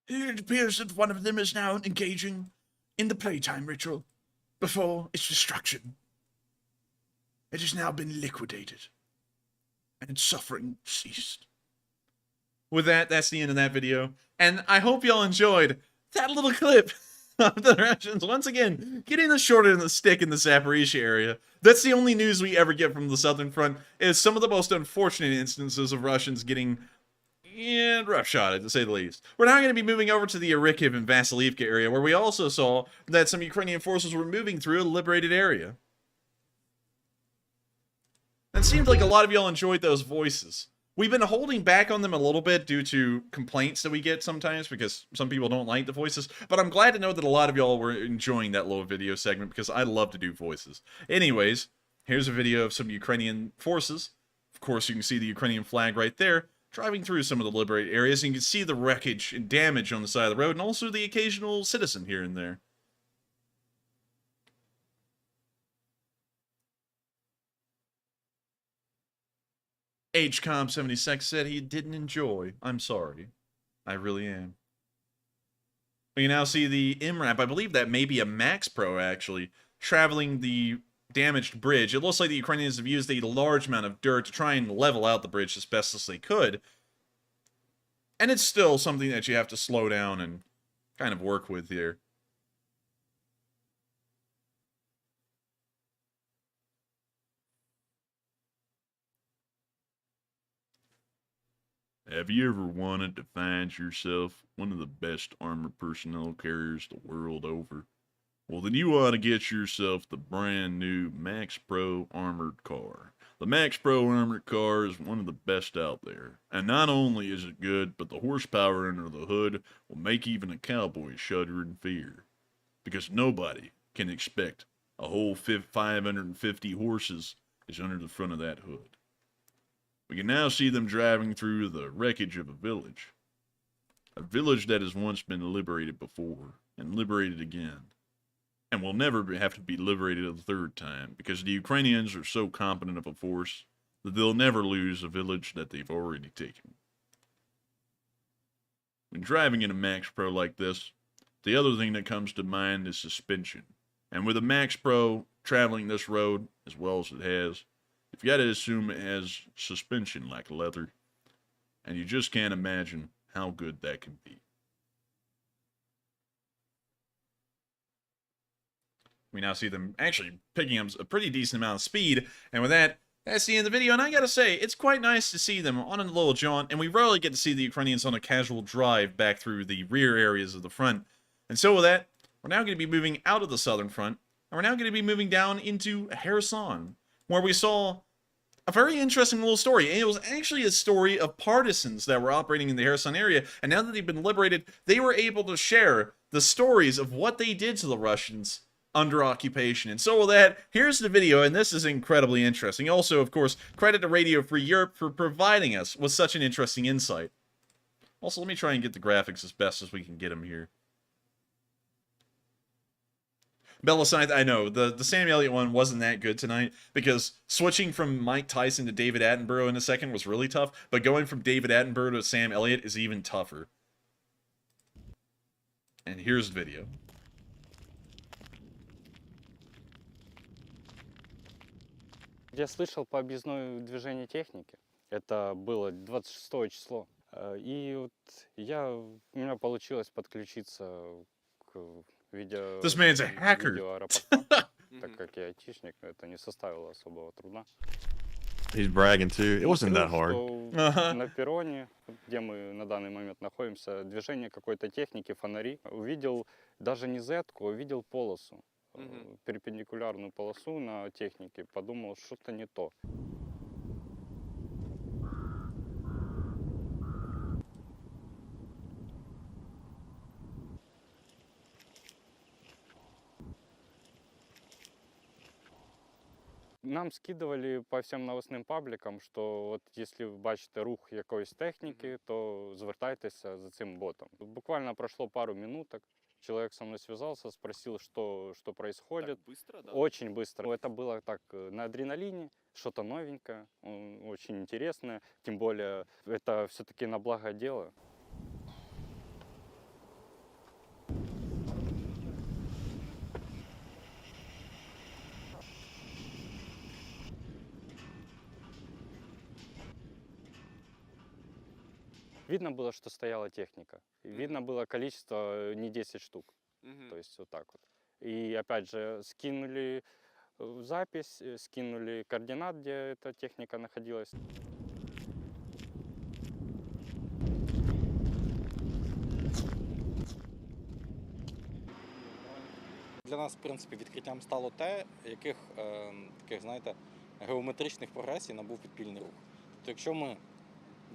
It appears that one of them is now engaging in the playtime ritual before its destruction. It has now been liquidated, and its suffering ceased. With that, that's the end of that video. And I hope y'all enjoyed that little clip of the Russians once again getting the short end of the stick in the Zaporizhia area. That's the only news we ever get from the Southern Front, is some of the most unfortunate instances of Russians getting roughshotted, to say the least. We're now going to be moving over to the Arikiv and Vasilivka area, where we also saw that some Ukrainian forces were moving through a liberated area. And it seemed like a lot of y'all enjoyed those voices. We've been holding back on them a little bit due to complaints that we get sometimes, because some people don't like the voices, but I'm glad to know that a lot of y'all were enjoying that little video segment, because I love to do voices. Anyways, here's a video of some Ukrainian forces. Of course, you can see the Ukrainian flag right there, driving through some of the liberated areas, and you can see the wreckage and damage on the side of the road, and also the occasional citizen here and there. HCOM76 said he didn't enjoy. I'm sorry. I really am. We can now see the MRAP. I believe that may be a Max Pro, actually, traveling the damaged bridge. It looks like the Ukrainians have used a large amount of dirt to try and level out the bridge as best as they could. And it's still something that you have to slow down and kind of work with here. Have you ever wanted to find yourself one of the best armored personnel carriers the world over? Well, then you ought to get yourself the brand new Max Pro armored car. The Max Pro armored car is one of the best out there. And not only is it good, but the horsepower under the hood will make even a cowboy shudder in fear. Because nobody can expect a whole 550 horses is under the front of that hood. We can now see them driving through the wreckage of a village. A village that has once been liberated before, and liberated again. And will never have to be liberated a third time, because the Ukrainians are so competent of a force that they'll never lose a village that they've already taken. When driving in a Max Pro like this, the other thing that comes to mind is suspension. And with a Max Pro traveling this road, as well as it has, you've got to assume it has suspension like leather, and you just can't imagine how good that can be. We now see them actually picking up a pretty decent amount of speed, and with that, that's the end of the video, and I gotta say, it's quite nice to see them on a little jaunt, and we rarely get to see the Ukrainians on a casual drive back through the rear areas of the front. And so with that, we're now going to be moving out of the southern front, and we're now going to be moving down into Kherson, where we saw a very interesting little story. And it was actually a story of partisans that were operating in the Kherson area, and now that they've been liberated, they were able to share the stories of what they did to the Russians under occupation. And so with that, here's the video, and this is incredibly interesting. Also, of course, credit to Radio Free Europe for providing us with such an interesting insight. Also, let me try and get the graphics as best as we can get them here. Beliside, I know, the Sam Elliott one wasn't that good tonight, because switching from Mike Tyson to David Attenborough in a second was really tough, but going from David Attenborough to Sam Elliott is even tougher. And here's the video. Я слышал по объездное движение техники. Это было 26 число. И вот у меня получилось подключиться к This man's a hacker. видеоаэропорта. Так как я айтишник, это не составило особого труда. He's bragging too. It wasn't that hard. На перроне, где мы на данный момент находимся, движение какой-то техники, фонари. Увидел даже не зетку, увидел полосу. Перпендикулярную полосу на технике. Подумал, что-то не то. Нам скидували по всім новостним паблікам, що от якщо ви бачите рух якоїсь техніки, то звертайтеся за цим ботом. Буквально пройшло пару минуток. Человек со мной связался, спросил, что происходит. Так быстро, да? Очень быстро. Это было так на адреналине, что-то новенькое, очень интересное. Тем более, это все-таки на благо дела. Видно было, что стояла техника. Видно было количество не 10 штук. То есть вот так вот. И опять же скинули запись, скинули координат, где эта техника находилась. Для нас, в принципі, відкриттям стало те, яких таких, знаєте, геометричних прогресій набув підпільний рух. Тобто, якщо ми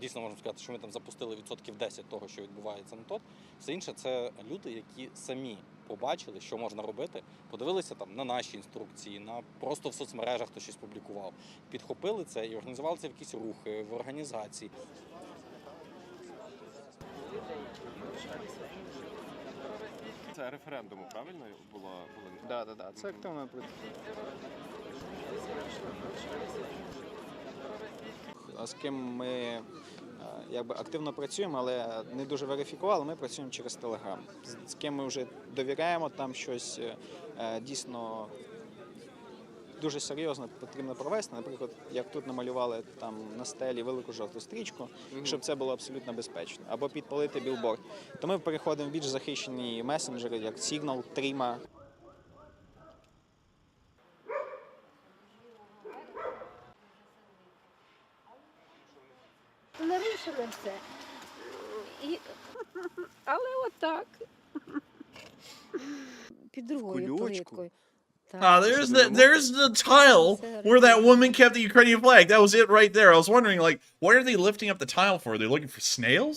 дійсно можемо сказати, що ми там запустили відсотків 10 того, що відбувається на тот, все інше це люди, які самі побачили, що можна робити, подивилися там на наші інструкції, на просто в соцмережах хто щось публікував, підхопили це і організували це в якісь рухи, в організації. Це референдуму, правильно було? Так. Це активно. З ким ми якби активно працюємо, але не дуже верифікували, ми працюємо через Telegram. З ким ми вже довіряємо, там щось дійсно дуже серйозно потрібно провести. Наприклад, як тут намалювали там на стелі велику жовту стрічку, щоб це було абсолютно безпечно. Або підпалити білборд. То ми переходимо в більш захищені месенджери, як Signal, Trima. Нарушили все. Але отак. Під другою плиткою. There's the tile where that woman kept the Ukrainian flag. That was it right there. I was wondering, like, why are they lifting up the tile for? Are they looking for snails?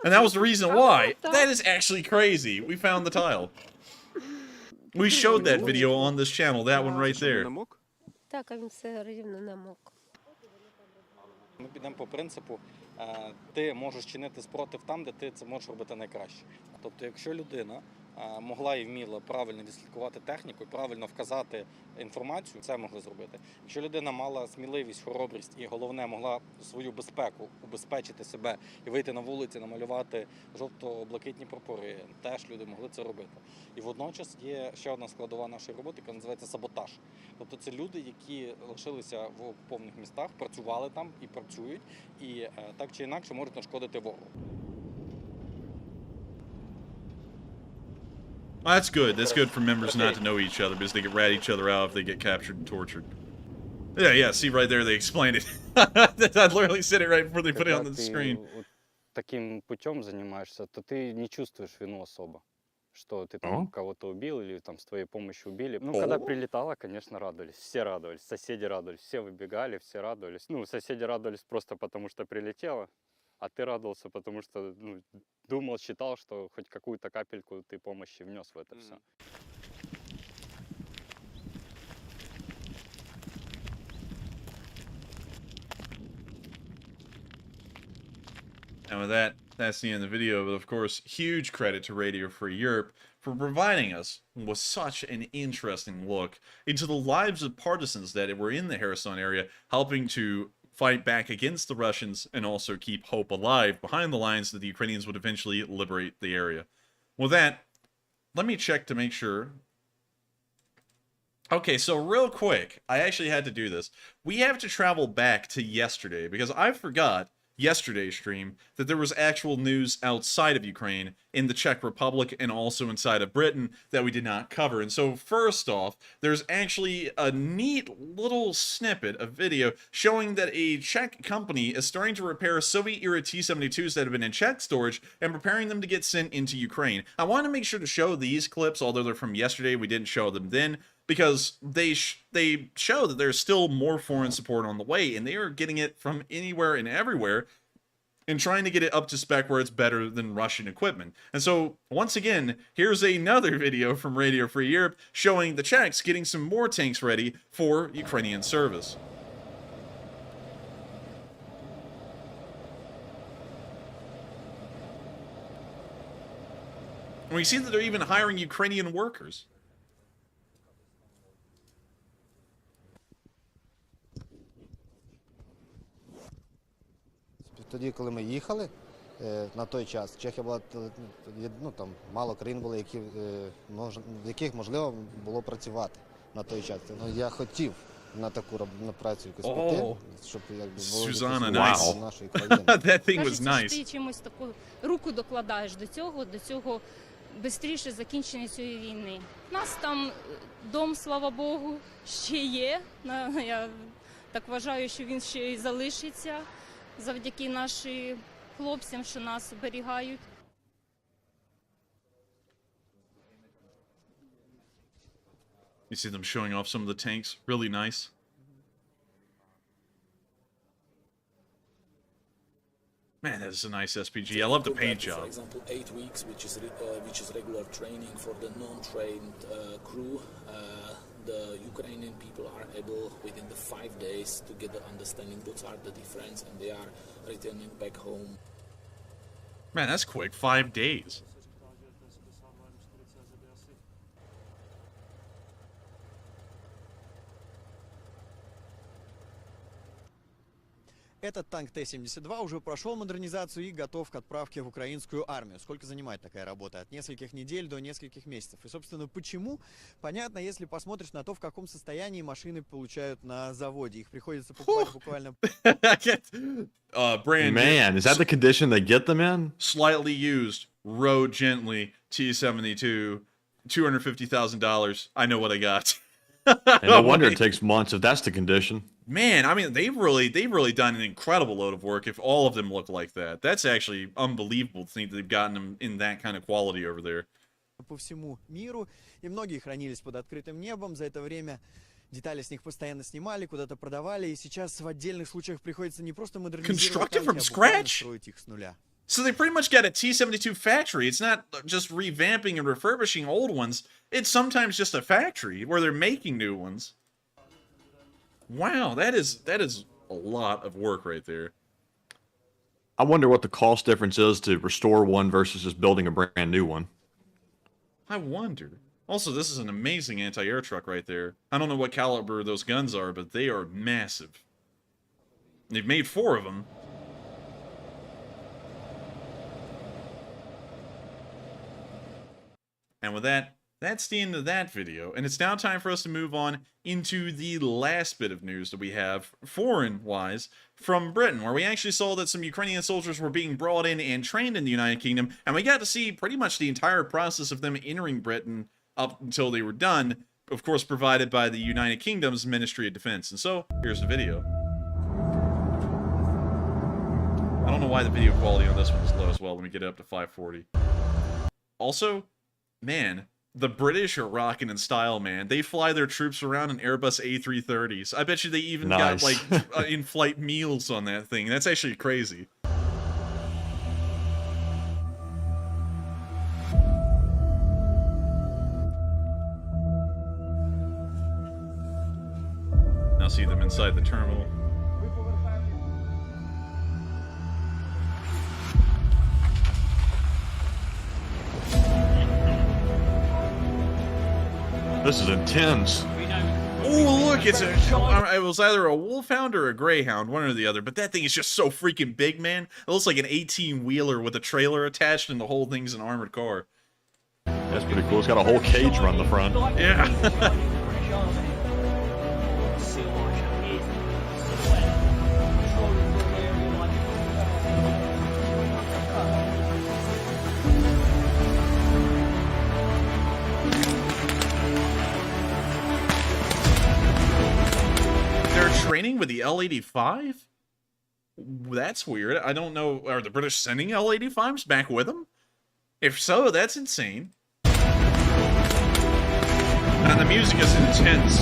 And that was the reason why. That is actually crazy. We found the tile. We showed that video on this channel, that one right there. Так, а він все рівно намок. Ми підемо по принципу, ти можеш чинити спротив там, де ти це можеш робити найкраще. Тобто, якщо людина могла і вміла правильно відслідкувати техніку, правильно вказати інформацію, це могли зробити. Якщо людина мала сміливість, хоробрість і, головне, могла свою безпеку убезпечити себе і вийти на вулиці, намалювати жовто-блакитні прапори, теж люди могли це робити. І водночас є ще одна складова нашої роботи, яка називається саботаж. Тобто це люди, які лишилися в окупованих містах, працювали там і працюють, і так чи інакше можуть нашкодити ворогу. Well, that's good. That's good for members not to know each other because they get rat each other out if they get captured and tortured. Yeah, see right there, they explained it. I literally said it right before they put it on the screen. Когда ты таким путем занимаешься, то ты не чувствуешь вину особо, что ты там кого-то убил или там с твоей помощью убили. Ну, когда прилетало, конечно, радовались. Все радовались, соседи радовались, все выбегали, все радовались. Ну, соседи радовались просто потому, что прилетело. А ты радовался, потому что думал, считал, что хоть какую-то капельку ты помощи внес в это все. And with that, that's the end of the video. But of course, huge credit to Radio Free Europe for providing us with such an interesting look into the lives of partisans that were in the Kherson area, helping to fight back against the Russians and also keep hope alive behind the lines that the Ukrainians would eventually liberate the area. With that, let me check to make sure. Okay, so real quick, I actually had to do this. We have to travel back to yesterday because I forgot yesterday's stream that there was actual news outside of Ukraine in the Czech Republic and also inside of Britain that we did not cover. And so first off, there's actually a neat little snippet of video showing that a Czech company is starting to repair Soviet-era T-72s that have been in Czech storage and preparing them to get sent into Ukraine. I want to make sure to show these clips, although they're from yesterday, we didn't show them then, because they show that there's still more foreign support on the way, and they are getting it from anywhere and everywhere. and trying to get it up to spec where it's better than Russian equipment. And so, once again, here's another video from Radio Free Europe showing the Czechs getting some more tanks ready for Ukrainian service. And we see that they're even hiring Ukrainian workers. Тоді, коли ми їхали, на той час, Чехія була, там мало країн було, в яких можливо було працювати на той час. Я хотів на таку працю якусь піти, щоб було Wow. нашої країни. That thing was nice. Ти чимось таку руку докладаєш до цього швидше закінчення цієї війни. У нас там дом, слава Богу, ще є. Я так вважаю, що він ще й залишиться завдяки нашим хлопцям, що нас оберігають. You see them showing off some of the tanks. Really nice. Man, that is a nice SPG. I love the paint job. For example, 8 weeks, which is regular training for the non-trained crew. The Ukrainian people are able, within the 5 days, to get the understanding what are the difference, and they are returning back home. Man, that's quick. 5 days. Этот танк Т-72 уже прошел модернизацию и готов к отправке в украинскую армию. Сколько занимает такая работа? От нескольких недель до нескольких месяцев. И, собственно, почему? Понятно, если посмотришь на то, в каком состоянии машины получают на заводе. Их приходится покупать буквально... Brand Man, is that the condition they get them in? Slightly used, rode gently, T-72, $250,000. I know what I got. And no wonder it takes months if that's the condition. Man, I mean, they've really done an incredible load of work if all of them look like that. That's actually unbelievable to think that they've gotten them in that kind of quality over there. По всему миру, и многие хранились под открытым небом. За это время детали с них постоянно снимали, куда-то продавали, и сейчас в отдельных случаях приходится не просто модернизировать танки, а буквально строить их с нуля. So they pretty much got a T-72 factory. It's not just revamping and refurbishing old ones. It's sometimes just a factory where they're making new ones. Wow, that is a lot of work right there. I wonder what the cost difference is to restore one versus just building a brand new one. I wonder. Also, this is an amazing anti-air truck right there. I don't know what caliber those guns are, but they are massive. They've made 4 of them. And with that, that's the end of that video, and it's now time for us to move on into the last bit of news that we have, foreign-wise, from Britain, where we actually saw that some Ukrainian soldiers were being brought in and trained in the United Kingdom, and we got to see pretty much the entire process of them entering Britain up until they were done, of course provided by the United Kingdom's Ministry of Defense. And so, here's the video. I don't know why the video quality on this one is low as well. Let me get it up to 540. Also, man, the British are rocking in style, man. They fly their troops around in Airbus A330s. I bet you they even got, like, in-flight meals on that thing. That's actually crazy. Now see them inside the terminal. This is intense. Oh, look, it was either a wolfhound or a greyhound, one or the other, but that thing is just so freaking big, man. It looks like an 18-wheeler with a trailer attached, and the whole thing's an armored car. That's pretty cool. It's got a whole cage around the front. Yeah. Training with the L-85? That's weird. I don't know. Are the British sending L-85s back with them? If so, that's insane. And the music is intense.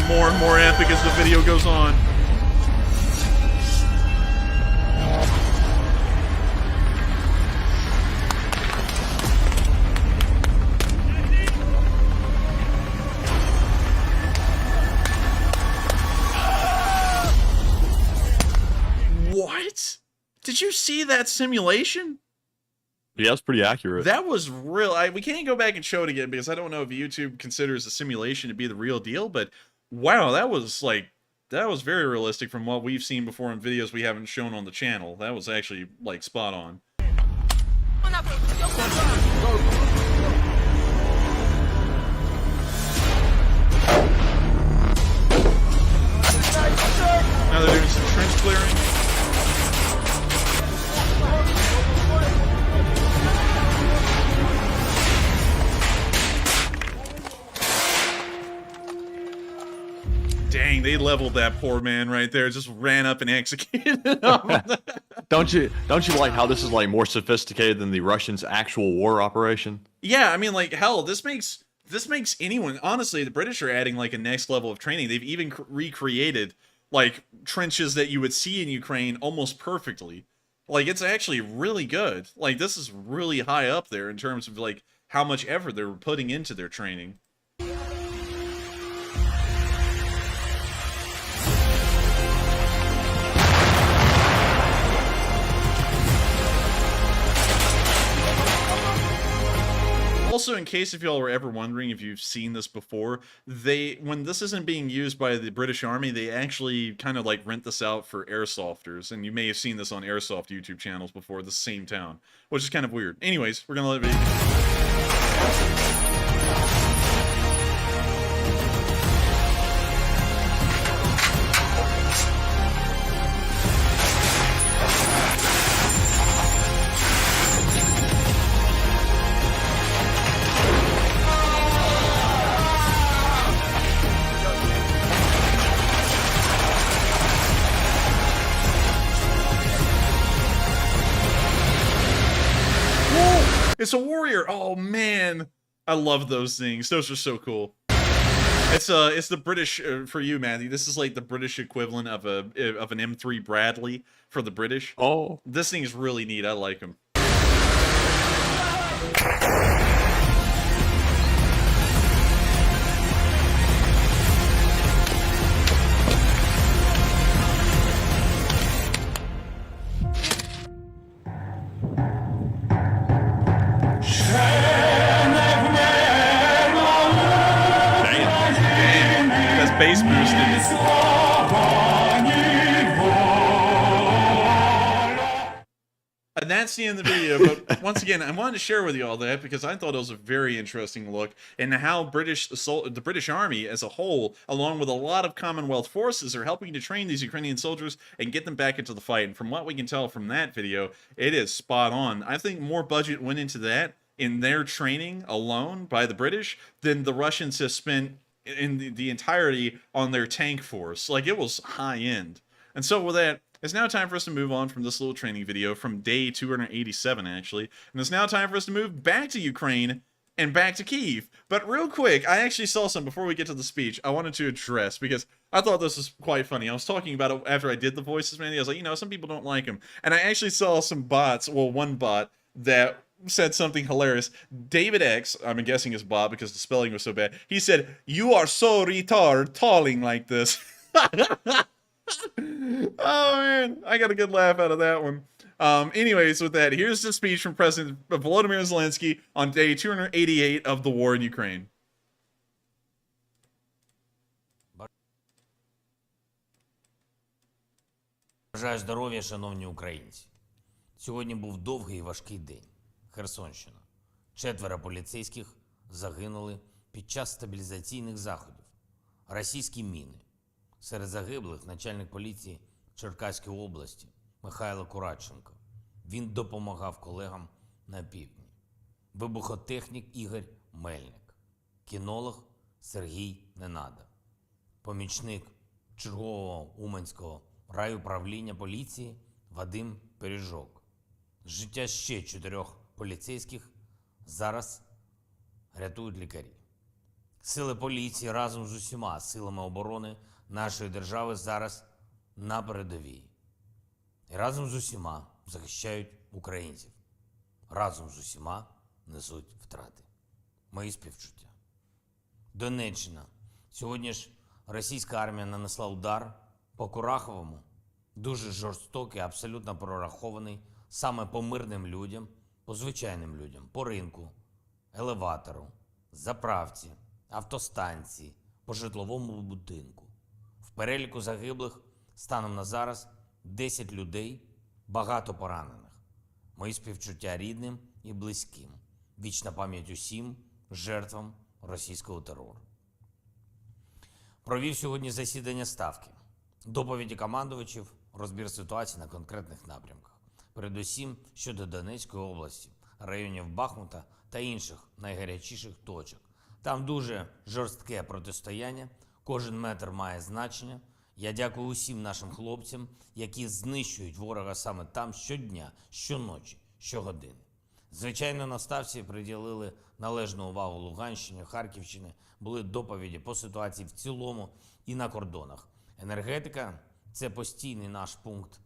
more and more epic as the video goes on. What? Did you see that simulation? Yeah, it's pretty accurate. That was real. We can't go back and show it again because I don't know if YouTube considers the simulation to be the real deal, but wow, that was very realistic from what we've seen before in videos we haven't shown on the channel. That was actually like spot on. Now they're doing some trench clearing. Dang, they leveled that poor man right there. Just ran up and executed him. Don't you like how this is like more sophisticated than the Russians' actual war operation? Yeah, I mean, like, hell, this makes anyone, honestly, the British are adding like a next level of training. They've even recreated like trenches that you would see in Ukraine almost perfectly. Like, it's actually really good. Like, this is really high up there in terms of like how much effort they're putting into their training. Also, in case if y'all were ever wondering if you've seen this before, when this isn't being used by the British Army, they actually kind of like rent this out for airsofters, and you may have seen this on airsoft YouTube channels before, the same town, which is kind of weird. Anyways, we're gonna let it be. It's a warrior. Oh man, I love those things. Those are so cool. It's the British for you, Matthew. This is like the British equivalent of an M3 Bradley for the British. Oh, this thing is really neat. I like them. Bass boosted. And that's the end of the video, but once again, I wanted to share with you all that because I thought it was a very interesting look and how the British Army as a whole, along with a lot of Commonwealth forces, are helping to train these Ukrainian soldiers and get them back into the fight. And from what we can tell from that video, it is spot on. I think more budget went into that in their training alone by the British than the Russians have spent in the entirety on their tank force. Like, it was high end. And so with that, it's now time for us to move on from this little training video from day 287 actually, and it's now time for us to move back to Ukraine and back to Kyiv. But real quick, I actually saw some before we get to the speech I wanted to address because I thought this was quite funny. I was talking about it after I did the voices, man. I was like, you know, some people don't like him, and I actually saw some bots, well, one bot that said something hilarious. David X, I'm guessing his bot because the spelling was so bad, he said, "You are so retard talling like this." Oh man, I got a good laugh out of that one. Anyways, with that, here's the speech from President Volodymyr Zelenskyy on day 288 of the war in Ukraine. Бажаю здоров'я, шановні українці. Сьогодні був довгий і важкий день. Херсонщина. 4 поліцейських загинули під час стабілізаційних заходів. Російські міни. Серед загиблих начальник поліції Черкаської області Михайло Кураченко. Він допомагав колегам на півдні. Вибухотехнік Ігор Мельник. Кінолог Сергій Ненада. Помічник чергового Уманського райуправління поліції Вадим Пиріжок. Життя ще 4 поліцейських зараз рятують лікарі. Сили поліції разом з усіма силами оборони нашої держави зараз на передовій. І разом з усіма захищають українців. Разом з усіма несуть втрати. Мої співчуття. Донеччина. Сьогодні ж російська армія нанесла удар по Кураховому, дуже жорстокий, абсолютно прорахований саме по мирним людям, по звичайним людям, по ринку, елеватору, заправці, автостанції, по житловому будинку. В переліку загиблих станом на зараз 10 людей, багато поранених. Мої співчуття рідним і близьким. Вічна пам'ять усім жертвам російського терору. Провів сьогодні засідання Ставки. Доповіді командувачів, розбір ситуації на конкретних напрямках. Передусім щодо Донецької області, районів Бахмута та інших найгарячіших точок. Там дуже жорстке протистояння, кожен метр має значення. Я дякую усім нашим хлопцям, які знищують ворога саме там щодня, щоночі, щогодини. Звичайно, на Ставці приділили належну увагу Луганщині, Харківщині, були доповіді по ситуації в цілому і на кордонах. Енергетика – це постійний наш пункт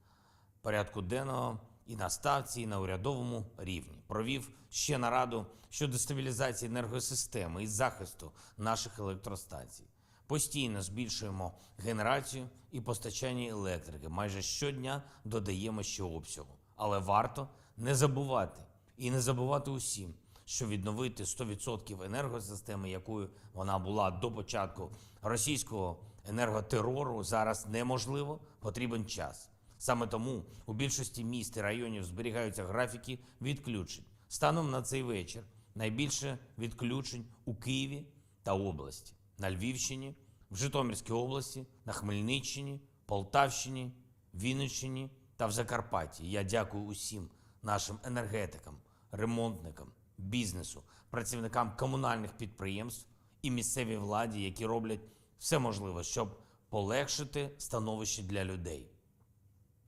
порядку денного і на Ставці, і на урядовому рівні. Провів ще нараду щодо стабілізації енергосистеми і захисту наших електростанцій. Постійно збільшуємо генерацію і постачання електрики. Майже щодня додаємо ще обсягу. Але варто не забувати, і не забувати усім, що відновити 100% енергосистеми, якою вона була до початку російського енерготерору, зараз неможливо, потрібен час. Саме тому у більшості міст і районів зберігаються графіки відключень. Станом на цей вечір найбільше відключень у Києві та області, на Львівщині, в Житомирській області, на Хмельниччині, Полтавщині, Вінниччині та в Закарпатті. Я дякую усім нашим енергетикам, ремонтникам, бізнесу, працівникам комунальних підприємств і місцевій владі, які роблять все можливе, щоб полегшити становище для людей.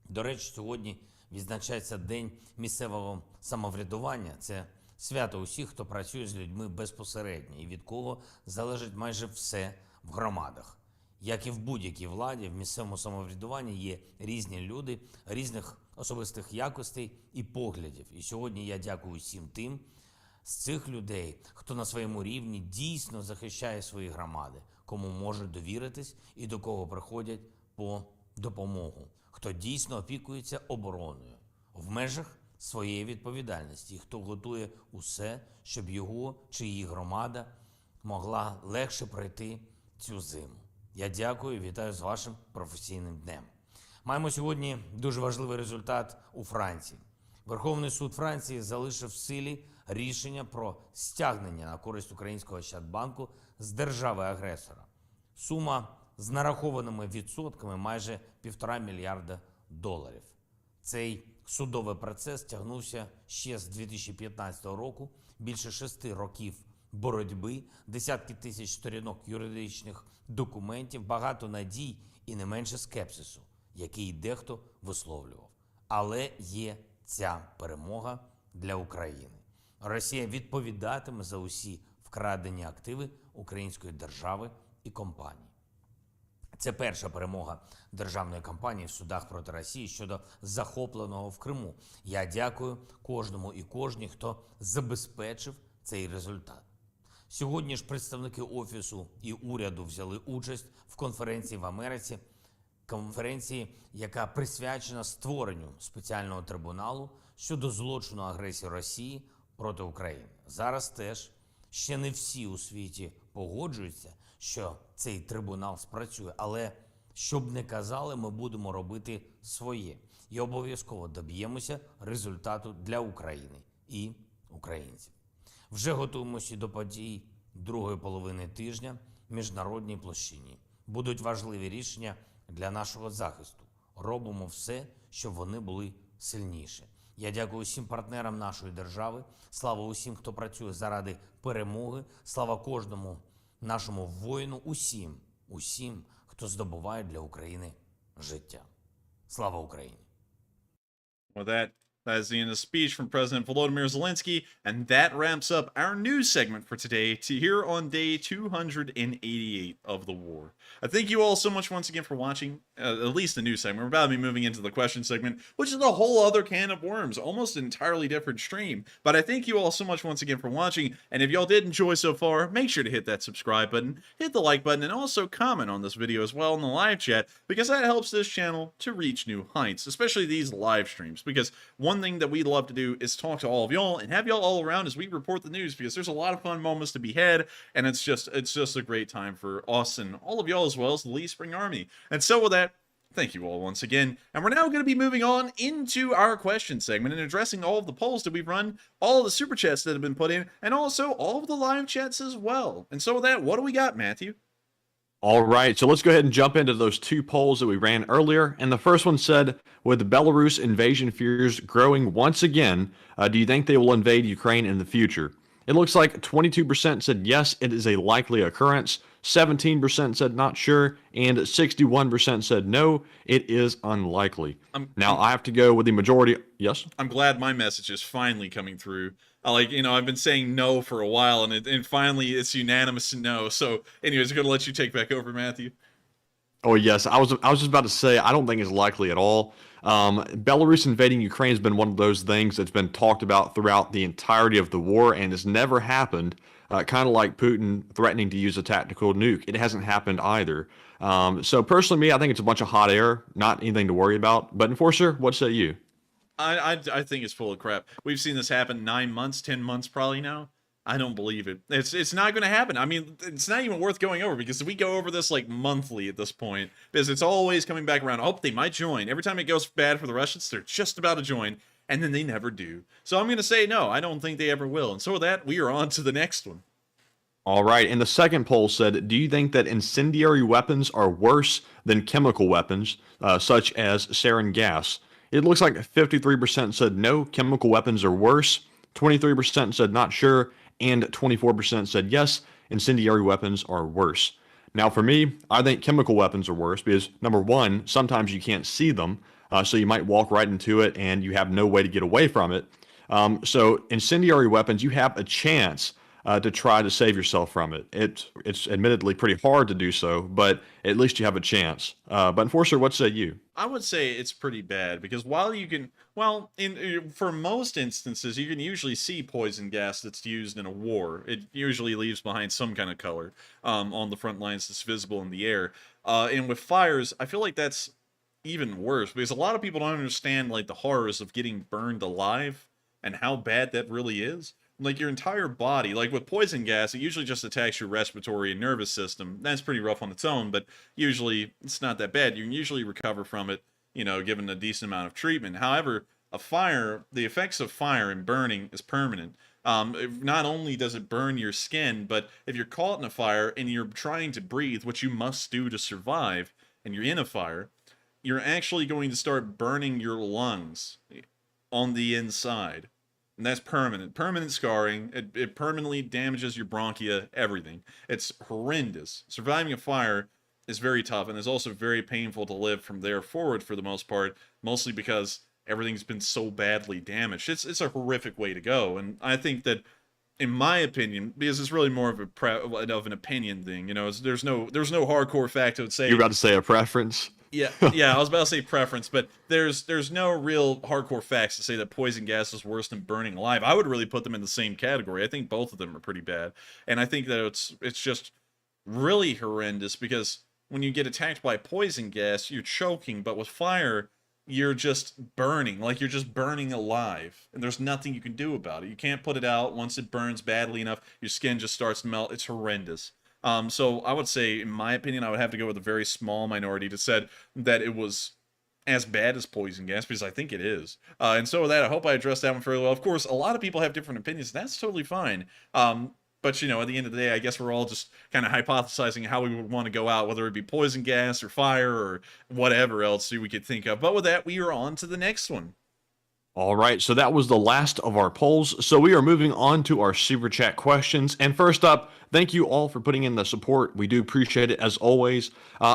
До речі, сьогодні відзначається День місцевого самоврядування. Це свято усіх, хто працює з людьми безпосередньо і від кого залежить майже все в громадах. Як і в будь-якій владі, в місцевому самоврядуванні є різні люди, різних особистих якостей і поглядів. І сьогодні я дякую всім тим з цих людей, хто на своєму рівні дійсно захищає свої громади, кому можуть довіритись і до кого приходять по допомогу, хто дійсно опікується обороною в межах своєї відповідальності, і хто готує усе, щоб його чи її громада могла легше пройти цю зиму. Я дякую і вітаю з вашим професійним днем. Маємо сьогодні дуже важливий результат у Франції. Верховний суд Франції залишив в силі рішення про стягнення на користь українського Ощадбанку з держави-агресора. Сума з нарахованими відсотками майже $1,5 мільярда. Цей судовий процес тягнувся ще з 2015 року, більше 6 років боротьби, десятки тисяч сторінок юридичних документів, багато надій і не менше скепсису, який дехто висловлював. Але є ця перемога для України. Росія відповідатиме за усі вкрадені активи української держави і компаній. Це перша перемога державної кампанії в судах проти Росії щодо захопленого в Криму. Я дякую кожному і кожній, хто забезпечив цей результат. Сьогодні ж представники Офісу і уряду взяли участь в конференції в Америці, конференції, яка присвячена створенню спеціального трибуналу щодо злочину агресії Росії проти України. Зараз теж ще не всі у світі погоджуються, що цей трибунал спрацює, але щоб не казали, ми будемо робити своє і обов'язково доб'ємося результату для України і українців. Вже готуємося до подій другої половини тижня в міжнародній площині. Будуть важливі рішення для нашого захисту. Робимо все, щоб вони були сильніші. Я дякую усім партнерам нашої держави. Слава усім, хто працює заради перемоги. Слава кожному нашому воїну, усім, хто здобуває для України життя. Слава Україні! Well, that That is the end of the speech from President Volodymyr Zelenskyy, and that wraps up our news segment for today to here on day 288 of the war. I thank you all so much once again for watching, at least the news segment. We're about to be moving into the question segment, which is a whole other can of worms, almost an entirely different stream. But I thank you all so much once again for watching, and if y'all did enjoy so far, make sure to hit that subscribe button, hit the like button, and also comment on this video as well in the live chat, because that helps this channel to reach new heights, especially these live streams, because one thing that we love to do is talk to all of y'all and have y'all all around as we report the news, because there's a lot of fun moments to be had, and it's just a great time for us and all of y'all as well as the Lee Spring Army. And so with that, thank you all once again, and we're now going to be moving on into our question segment and addressing all of the polls that we've run, all of the super chats that have been put in, and also all of the live chats as well. And so with that, what do we got, Matthew? All right, so let's go ahead and jump into those two polls that we ran earlier. And the first one said, with Belarus invasion fears growing once again, do you think they will invade Ukraine in the future? It looks like 22% said yes, it is a likely occurrence, 17% said not sure, and 61% said no, it is unlikely. Now, I have to go with the majority. Yes? I'm glad my message is finally coming through. I've been saying no for a while, and finally it's unanimous no. So, anyways, I'm going to let you take back over, Matthew. Oh, yes. I was just about to say, I don't think it's likely at all. Belarus invading Ukraine has been one of those things that's been talked about throughout the entirety of the war, and it's never happened. Kind of like Putin threatening to use a tactical nuke. It hasn't happened either. So personally, me, I think it's a bunch of hot air, not anything to worry about. But Enforcer, what say you? I think it's full of crap. We've seen this happen 9 months, 10 months probably now. I don't believe it. It's not going to happen. I mean, it's not even worth going over, because we go over this like monthly at this point, because it's always coming back around. Oh, they might join. Every time it goes bad for the Russians, they're just about to join, and then they never do. So I'm going to say no, I don't think they ever will. And so with that, we are on to the next one. All right, and the second poll said, do you think that incendiary weapons are worse than chemical weapons, such as sarin gas? It looks like 53% said no, chemical weapons are worse, 23% said not sure, and 24% said yes, incendiary weapons are worse. Now for me, I think chemical weapons are worse because, number one, sometimes you can't see them, so you might walk right into it and you have no way to get away from it. So incendiary weapons, you have a chance to try to save yourself from it. It's admittedly pretty hard to do so, but at least you have a chance. But Enforcer, what say you? I would say it's pretty bad, because while you can, for most instances, you can usually see poison gas that's used in a war. It usually leaves behind some kind of color on the front lines that's visible in the air. And with fires, I feel like that's even worse, because a lot of people don't understand like the horrors of getting burned alive and how bad that really is. Like your entire body, like with poison gas, it usually just attacks your respiratory and nervous system. That's pretty rough on its own, but usually it's not that bad. You can usually recover from it, given a decent amount of treatment. However, a fire, the effects of fire and burning is permanent. Not only does it burn your skin, but if you're caught in a fire and you're trying to breathe, which you must do to survive, and you're in a fire, you're actually going to start burning your lungs on the inside. And that's permanent scarring. It permanently damages your bronchia, everything. It's horrendous. Surviving a fire is very tough, and it's also very painful to live from there forward for the most part, mostly because everything's been so badly damaged. It's a horrific way to go, and I think that, in my opinion, because it's really more of an opinion thing, there's no hardcore fact that would say... You're about to say a preference? Yeah, I was about to say preference, but there's no real hardcore facts to say that poison gas is worse than burning alive. I would really put them in the same category. I think both of them are pretty bad, and I think that it's just really horrendous, because when you get attacked by poison gas, you're choking, but with fire, you're just burning, like you're just burning alive, and there's nothing you can do about it. You can't put it out. Once it burns badly enough, your skin just starts to melt. It's horrendous. So I would say, in my opinion, I would have to go with a very small minority that said that it was as bad as poison gas, because I think it is. And so with that, I hope I addressed that one fairly well. Of course, a lot of people have different opinions. That's totally fine. But, at the end of the day, I guess we're all just kind of hypothesizing how we would want to go out, whether it be poison gas or fire or whatever else we could think of. But with that, we are on to the next one. All right, so that was the last of our polls. So we are moving on to our super chat questions. And first up, thank you all for putting in the support. We do appreciate it as always.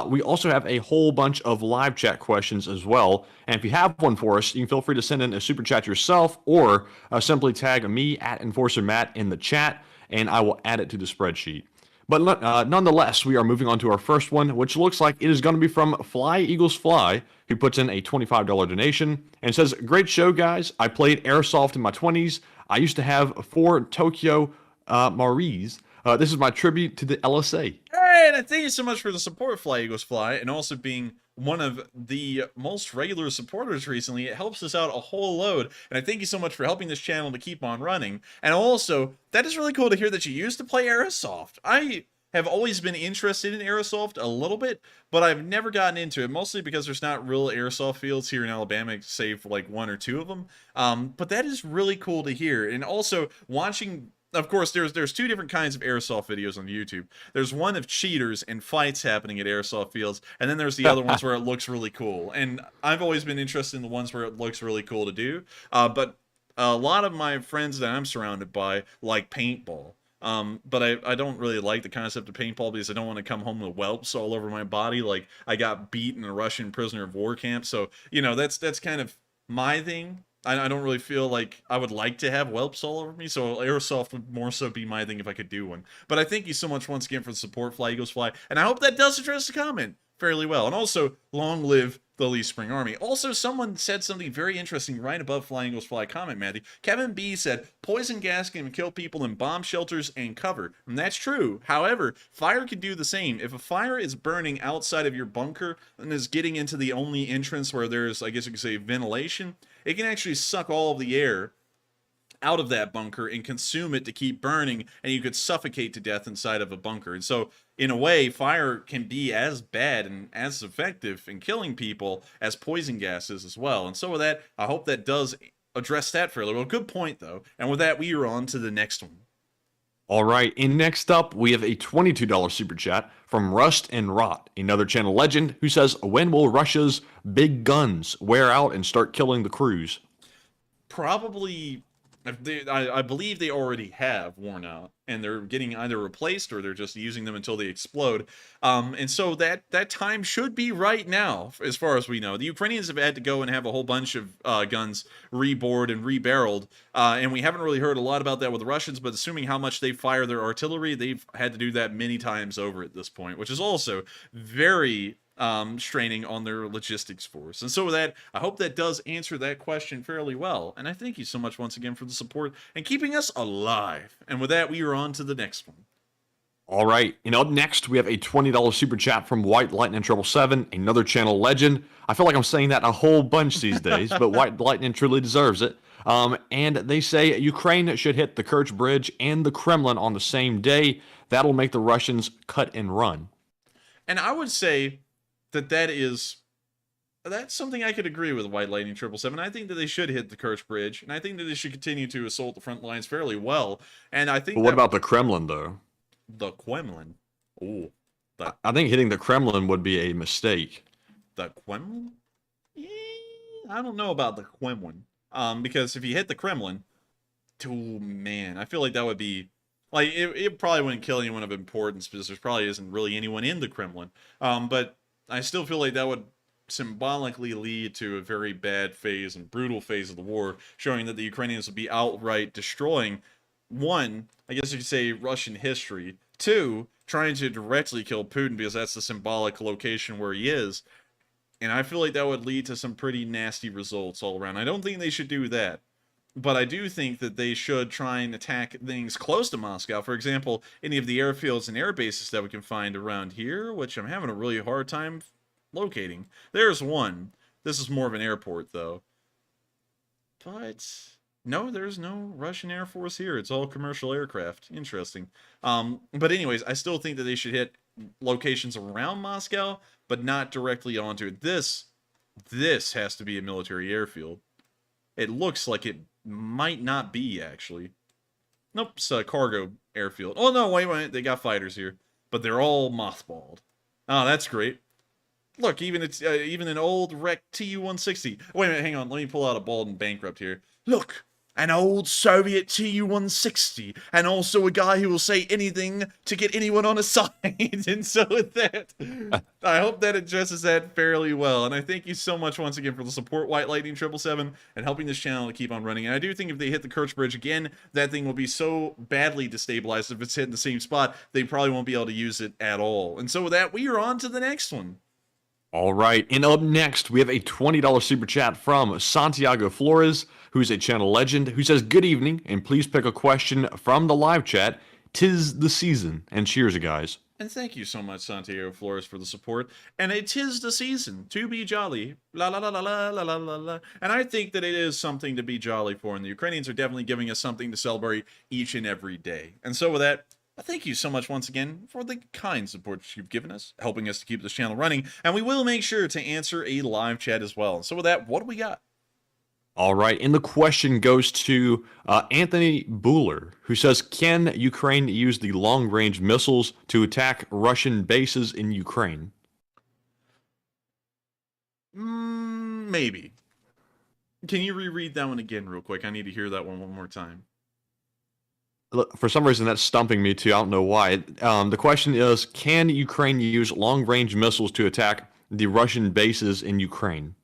We also have a whole bunch of live chat questions as well. And if you have one for us, you can feel free to send in a super chat yourself or simply tag me at Enforcer Matt in the chat, and I will add it to the spreadsheet. But nonetheless, we are moving on to our first one, which looks like it is going to be from Fly Eagles Fly, who puts in a $25 donation and says, "Great show, guys. I played airsoft in my 20s. I used to have 4 Tokyo Maries. This is my tribute to the LSA." Hey, and thank you so much for the support, Fly Eagles Fly, and also being one of the most regular supporters recently. It helps us out a whole load, and I thank you so much for helping this channel to keep on running. And also, that is really cool to hear that you used to play airsoft. I have always been interested in airsoft a little bit, but I've never gotten into it, mostly because there's not real airsoft fields here in Alabama, save like 1 or 2 of them. But that is really cool to hear. And also, watching... Of course, there's 2 different kinds of airsoft videos on YouTube. There's one of cheaters and fights happening at airsoft fields, and then there's the other ones where it looks really cool. And I've always been interested in the ones where it looks really cool to do. But a lot of my friends that I'm surrounded by like paintball. But I don't really like the concept of paintball because I don't want to come home with whelps all over my body like I got beat in a Russian prisoner of war camp. So, you know, that's kind of my thing. I don't really feel like I would like to have whelps all over me, so airsoft would more so be my thing if I could do one. But I thank you so much once again for the support, Fly Eagles Fly, and I hope that does address the comment fairly well. And also, long live the Lee Spring Army. Also, someone said something very interesting right above Fly Eagles Fly comment, Matthew. Kevin B said, poison gas can kill people in bomb shelters and cover. And that's true. However, fire can do the same. If a fire is burning outside of your bunker and is getting into the only entrance where there's, I guess you could say, ventilation, it can actually suck all of the air out of that bunker and consume it to keep burning, and you could suffocate to death inside of a bunker. And so, in a way, fire can be as bad and as effective in killing people as poison gas is as well. And so with that, I hope that does address that fairly well. Good point, though. And with that, we are on to the next one. All right, and next up, we have a $22 super chat from Rust and Rot, another channel legend, who says, "When will Russia's big guns wear out and start killing the crews?" Probably... I believe they already have worn out, and they're getting either replaced or they're just using them until they explode. And so that time should be right now, as far as we know. The Ukrainians have had to go and have a whole bunch of guns rebored and rebarreled, and we haven't really heard a lot about that with the Russians, but assuming how much they fire their artillery, they've had to do that many times over at this point, which is also very... straining on their logistics force. And so with that, I hope that does answer that question fairly well. And I thank you so much once again for the support and keeping us alive. And with that, we are on to the next one. All right, and up next, we have a $20 super chat from White Lightning 777, another channel legend. I feel like I'm saying that a whole bunch these days, but White Lightning truly deserves it. And they say Ukraine should hit the Kerch Bridge and the Kremlin on the same day. That'll make the Russians cut and run. And I would say... that's something I could agree with White Lightning 777. I think that they should hit the Kerch Bridge, and I think that they should continue to assault the front lines fairly well. And I think. But what about the Kremlin, though? The Kremlin. Oh, I think hitting the Kremlin would be a mistake. The Kremlin? I don't know about the Kremlin. Because if you hit the Kremlin, oh man, I feel like that would be. Like it probably wouldn't kill anyone of importance because there probably isn't really anyone in the Kremlin. But I still feel like that would symbolically lead to a very bad phase and brutal phase of the war, showing that the Ukrainians would be outright destroying, one, I guess you could say, Russian history, two, trying to directly kill Putin because that's the symbolic location where he is. And I feel like that would lead to some pretty nasty results all around. I don't think they should do that. But I do think that they should try and attack things close to Moscow. For example, any of the airfields and air bases that we can find around here, which I'm having a really hard time locating. There's one. This is more of an airport, though. But no, there's no Russian Air Force here. It's all commercial aircraft. Interesting. But anyways, I still think that they should hit locations around Moscow, but not directly onto it. This has to be a military airfield. It looks like it might not be, actually. Nope, it's a cargo airfield. Oh, no, wait, they got fighters here. But they're all mothballed. Oh, that's great. Look, even an old wreck Tu-160. Wait a minute, hang on. Let me pull out a bald and bankrupt here. Look, an old Soviet Tu-160, and also a guy who will say anything to get anyone on his side. And so with that, I hope that addresses that fairly well. And I thank you so much once again for the support, White Lightning 777, and helping this channel to keep on running. And I do think if they hit the Kursk Bridge again, that thing will be so badly destabilized. If it's hitting the same spot, they probably won't be able to use it at all. And so with that, we are on to the next one. All right, and up next, we have a $20 super chat from Santiago Flores, who's a channel legend, who says, good evening, and please pick a question from the live chat. 'Tis the season, and cheers, guys. And thank you so much, Santiago Flores, for the support. And it is the season to be jolly. La la la la la la la la la. And I think that it is something to be jolly for, and the Ukrainians are definitely giving us something to celebrate each and every day. And so with that, thank you so much once again for the kind support you've given us, helping us to keep this channel running. And we will make sure to answer a live chat as well. So with that, what do we got? All right, and the question goes to Anthony Buhler, who says, can Ukraine use the long-range missiles to attack Russian bases in Ukraine? Maybe. Can you reread that one again real quick? I need to hear that one more time. For some reason, that's stumping me too. I don't know why. The question is, can Ukraine use long-range missiles to attack the Russian bases in Ukraine?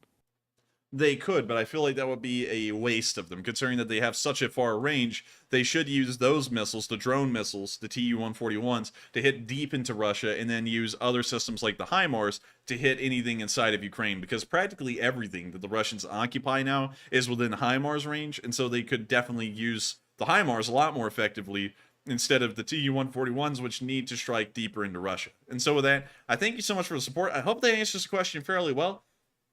They could, but I feel like that would be a waste of them. Considering that they have such a far range, they should use those missiles, the drone missiles, the Tu-141s, to hit deep into Russia, and then use other systems like the HIMARS to hit anything inside of Ukraine, because practically everything that the Russians occupy now is within HIMARS range, and so they could definitely use the HIMARS a lot more effectively instead of the Tu-141s, which need to strike deeper into Russia. And so with that, I thank you so much for the support. I hope that answers the question fairly well.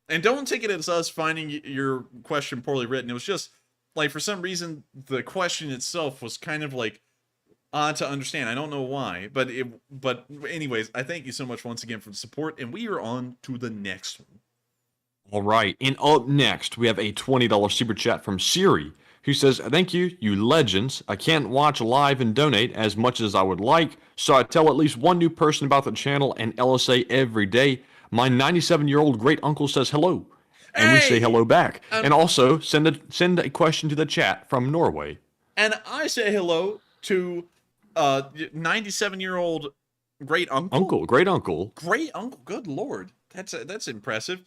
And don't take it as us finding your question poorly written. It was just, like, for some reason, the question itself was kind of, like, odd to understand. I don't know why. But anyways, I thank you so much once again for the support. And we are on to the next one. All right. And up next, we have a $20 super chat from Siri, who says, thank you, you legends. I can't watch live and donate as much as I would like, so I tell at least one new person about the channel and LSA every day. My 97-year-old great uncle says hello, and we say hello back. And also send a question to the chat from Norway. And I say hello to 97-year-old great uncle. Great uncle. Great uncle. Good Lord, that's impressive.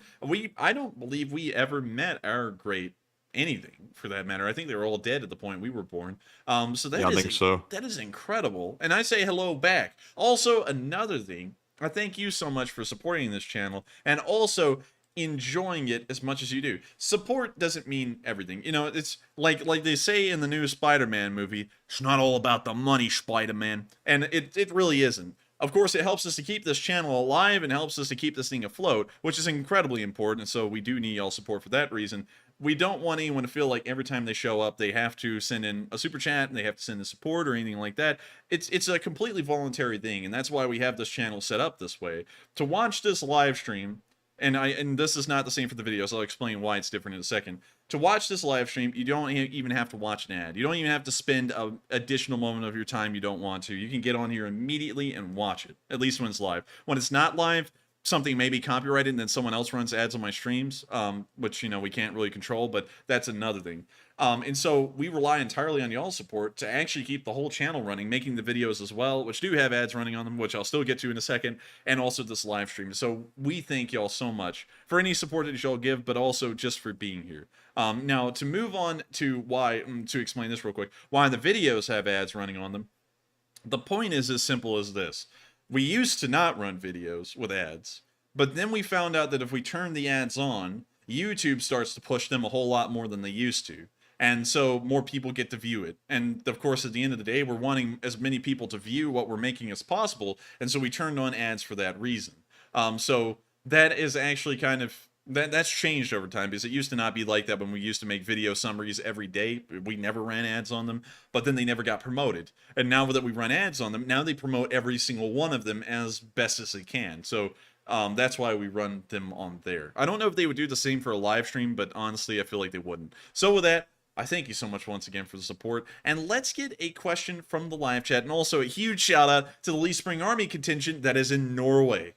I don't believe we ever met our great anything for that matter. I think they were all dead at the point we were born. So that I think so. That is incredible. And I say hello back. Also, another thing. I thank you so much for supporting this channel and also enjoying it as much as you do. Support doesn't mean everything. You know, it's like they say in the new Spider-Man movie, it's not all about the money, Spider-Man. And it really isn't. Of course, it helps us to keep this channel alive and helps us to keep this thing afloat, which is incredibly important, so we do need y'all support for that reason. We don't want anyone to feel like every time they show up, they have to send in a super chat and they have to send in support or anything like that. It's a completely voluntary thing, and that's why we have this channel set up this way. To watch this live stream, and this is not the same for the videos, I'll explain why it's different in a second. To watch this live stream, you don't even have to watch an ad. You don't even have to spend an additional moment of your time you don't want to. You can get on here immediately and watch it, at least when it's live. When it's not live, something may be copyrighted and then someone else runs ads on my streams, which, you know, we can't really control, but that's another thing. And so we rely entirely on y'all's support to actually keep the whole channel running, making the videos as well, which do have ads running on them, which I'll still get to in a second, and also this live stream. So we thank y'all so much for any support that y'all give, but also just for being here. Now, to move on to why, to explain this real quick, why the videos have ads running on them, the point is as simple as this. We used to not run videos with ads, but then we found out that if we turn the ads on, YouTube starts to push them a whole lot more than they used to. And so more people get to view it. And of course, at the end of the day, we're wanting as many people to view what we're making as possible. And so we turned on ads for that reason. So that is actually kind of, that's changed over time, because it used to not be like that when we used to make video summaries every day. We never ran ads on them, but then they never got promoted. And now that we run ads on them, now they promote every single one of them as best as they can. So that's why we run them on there. I don't know if they would do the same for a live stream, but honestly, I feel like they wouldn't. So with that, I thank you so much once again for the support. And let's get a question from the live chat, and also a huge shout out to the Lee Spring Army contingent that is in Norway.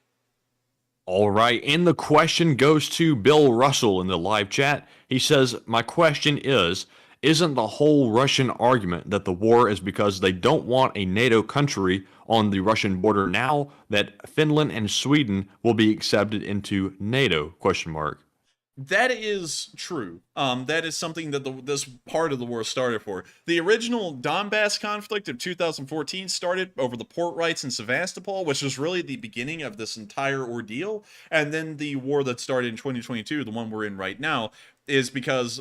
All right, and the question goes to Bill Russell in the live chat. He says, my question is, isn't the whole Russian argument that the war is because they don't want a NATO country on the Russian border now that Finland and Sweden will be accepted into NATO? Question mark. That is true. That is something that this part of the war started for. The original Donbass conflict of 2014 started over the port rights in Sevastopol, which was really the beginning of this entire ordeal. And then the war that started in 2022, the one we're in right now, is because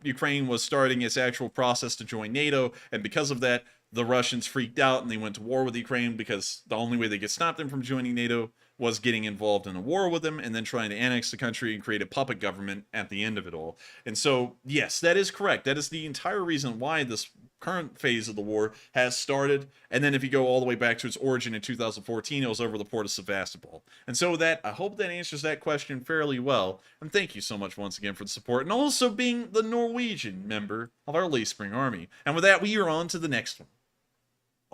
Ukraine was starting its actual process to join NATO. And because of that, the Russians freaked out and they went to war with Ukraine because the only way they could stop them from joining NATO was getting involved in a war with them and then trying to annex the country and create a puppet government at the end of it all. And so, yes, that is correct. That is the entire reason why this current phase of the war has started. And then if you go all the way back to its origin in 2014, it was over the port of Sevastopol. And so that, I hope that answers that question fairly well. And thank you so much once again for the support and also being the Norwegian member of our Late Spring Army. And with that, we are on to the next one.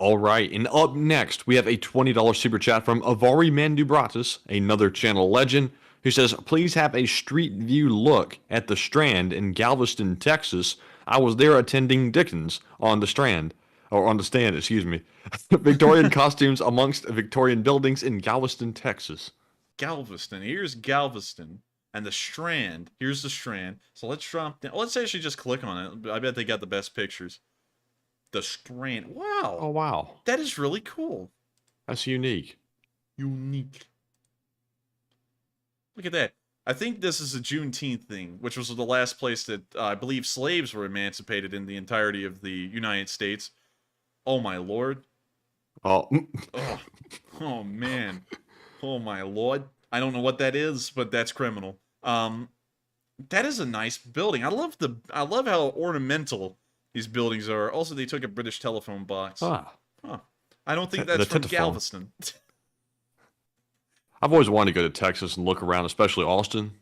All right, and up next, we have a $20 super chat from Avari Mandubratis, another channel legend, who says, please have a street view look at the Strand in Galveston, Texas. I was there attending Dickens on the Strand, or on the stand, excuse me. Victorian costumes amongst Victorian buildings in Galveston, Texas. Galveston, here's Galveston, and the Strand, here's the Strand. So let's drop down, let's actually just click on it. I bet they got the best pictures. The Strand. Wow. Oh, wow. That is really cool. That's unique. Unique. Look at that. I think this is a Juneteenth thing, which was the last place that I believe slaves were emancipated in the entirety of the United States. Oh, my Lord. Oh. Oh, man. Oh, my Lord. I don't know what that is, but that's criminal. That is a nice building. I love how ornamental these buildings are. Also, they took a British telephone box. Ah. Huh. I don't think that's from Galveston. I've always wanted to go to Texas and look around, especially Austin.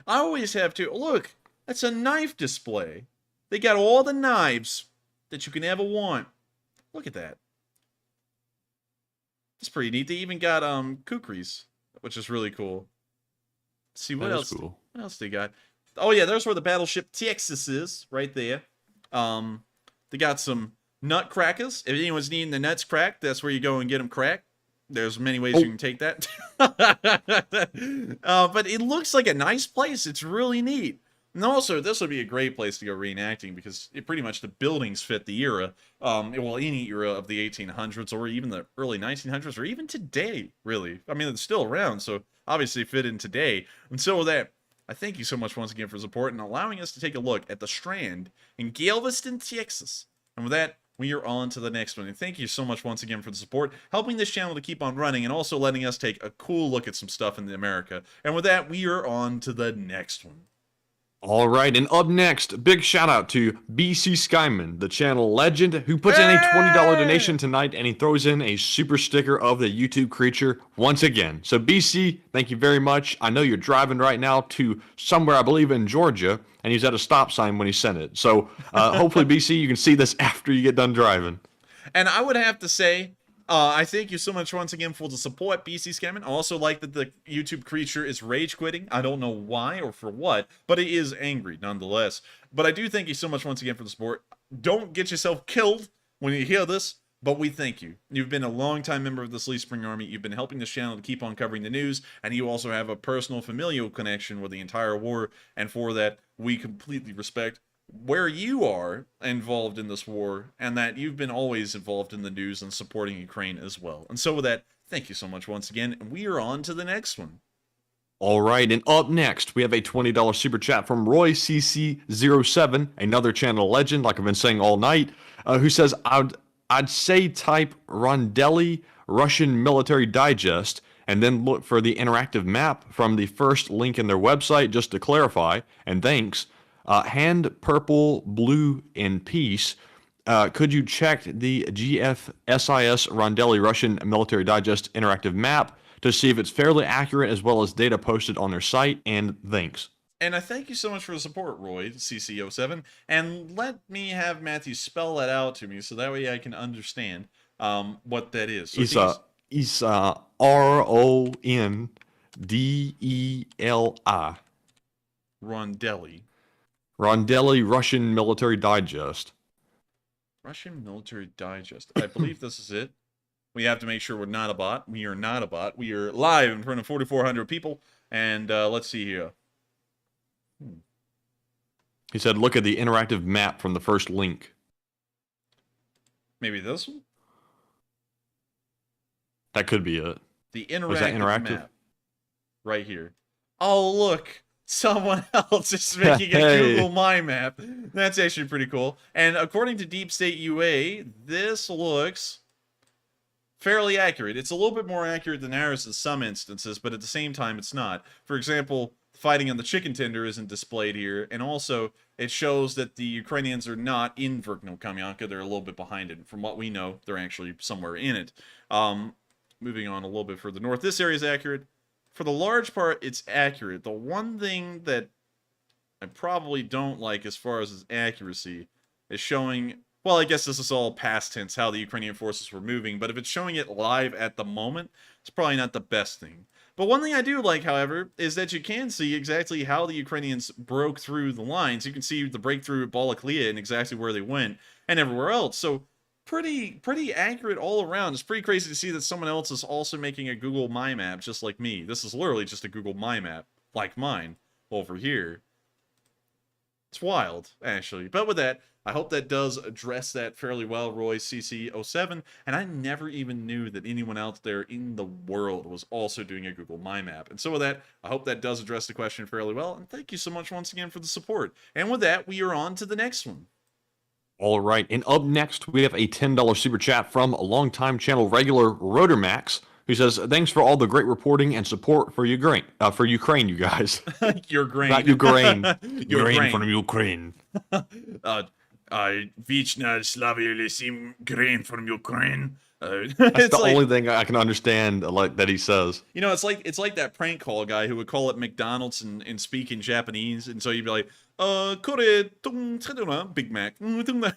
I always have to. Look, that's a knife display. They got all the knives that you can ever want. Look at that. That's pretty neat. They even got kukris, which is really cool. Let's see what else. Cool. What else they got? Oh yeah, there's where the battleship Texas is, right there. They got some nutcrackers. If anyone's needing the nuts cracked, that's where you go and get them cracked. There's many ways you can take that. But it looks like a nice place. It's really neat. And also, this would be a great place to go reenacting because pretty much the buildings fit the era. Well, any era of the 1800s or even the early 1900s or even today, really. I mean, it's still around, so obviously fit in today. And so with that, I thank you so much once again for support and allowing us to take a look at the Strand in Galveston, Texas. And with that, we are on to the next one. And thank you so much once again for the support, helping this channel to keep on running, and also letting us take a cool look at some stuff in America. And with that, we are on to the next one. All right, and up next, big shout out to BC Skyman, the channel legend, who puts in a $20 donation tonight, and he throws in a super sticker of the YouTube creature once again. So BC, thank you very much. I know you're driving right now to somewhere, I believe in Georgia, and he's at a stop sign when he sent it. So hopefully, BC, you can see this after you get done driving. And I would have to say, I thank you so much once again for the support, BC Scamming. I also like that the YouTube creature is rage quitting. I don't know why or for what, but it is angry nonetheless. But I do thank you so much once again for the support. Don't get yourself killed when you hear this, but we thank you. You've been a long-time member of the Late Spring Army. You've been helping this channel to keep on covering the news, and you also have a personal, familial connection with the entire war, and for that, we completely respect where you are involved in this war, and that you've been always involved in the news and supporting Ukraine as well. And so with that, thank you so much once again, and we are on to the next one. All right, and up next, we have a $20 super chat from Roy CC07, another channel legend, like I've been saying all night, who says, I'd say type Rondelli Russian Military Digest, and then look for the interactive map from the first link in their website, just to clarify, and thanks. Hand purple, blue, and peace. Could you check the GFSIS Rondelli Russian Military Digest interactive map to see if it's fairly accurate as well as data posted on their site? And thanks. And I thank you so much for the support, Roy, CC07. And let me have Matthew spell that out to me so that way I can understand what that is. So It's R-O-N Deli. Rondelli. Rondelli Russian Military Digest. Russian Military Digest. I believe this is it. We have to make sure we're not a bot. We are not a bot. We are live in front of 4,400 people. And let's see here. He said, look at the interactive map from the first link. Maybe this one? That could be it. The interactive map. Right here. Oh, look. Someone else is making a Google My Map. That's actually pretty cool. And according to Deep State UA, this looks fairly accurate. It's a little bit more accurate than ours in some instances, but at the same time, it's not. For example, fighting on the chicken tender isn't displayed here, and also it shows that the Ukrainians are not in Verkno-Kamyanka. They're a little bit behind it. From what we know, they're actually somewhere in it. Moving on a little bit further north, this area is accurate. For the large part, it's accurate. The one thing that I probably don't like as far as its accuracy is showing, well, I guess this is all past tense, how the Ukrainian forces were moving, but if it's showing it live at the moment, it's probably not the best thing. But one thing I do like, however, is that you can see exactly how the Ukrainians broke through the lines. You can see the breakthrough at Balaklia and exactly where they went and everywhere else. So pretty accurate all around. It's pretty crazy to see that someone else is also making a Google My Map just like me. This is literally just a Google My Map like mine over here. It's wild, actually. But with that, I hope that does address that fairly well, Roy CC07. And I never even knew that anyone out there in the world was also doing a Google My Map. And so with that, I hope that does address the question fairly well. And thank you so much once again for the support. And with that, we are on to the next one. All right, and up next, we have a $10 super chat from a longtime channel regular, Rotormax, who says, thanks for all the great reporting and support for Ukraine, you guys. Your grain. Not Ukraine. Your grain from Ukraine. Вічна слава всім grain from Ukraine. That's the only thing I can understand like that he says. You know, it's like that prank call guy who would call it McDonald's and speak in Japanese, and so you'd be like, Big Mac. You know,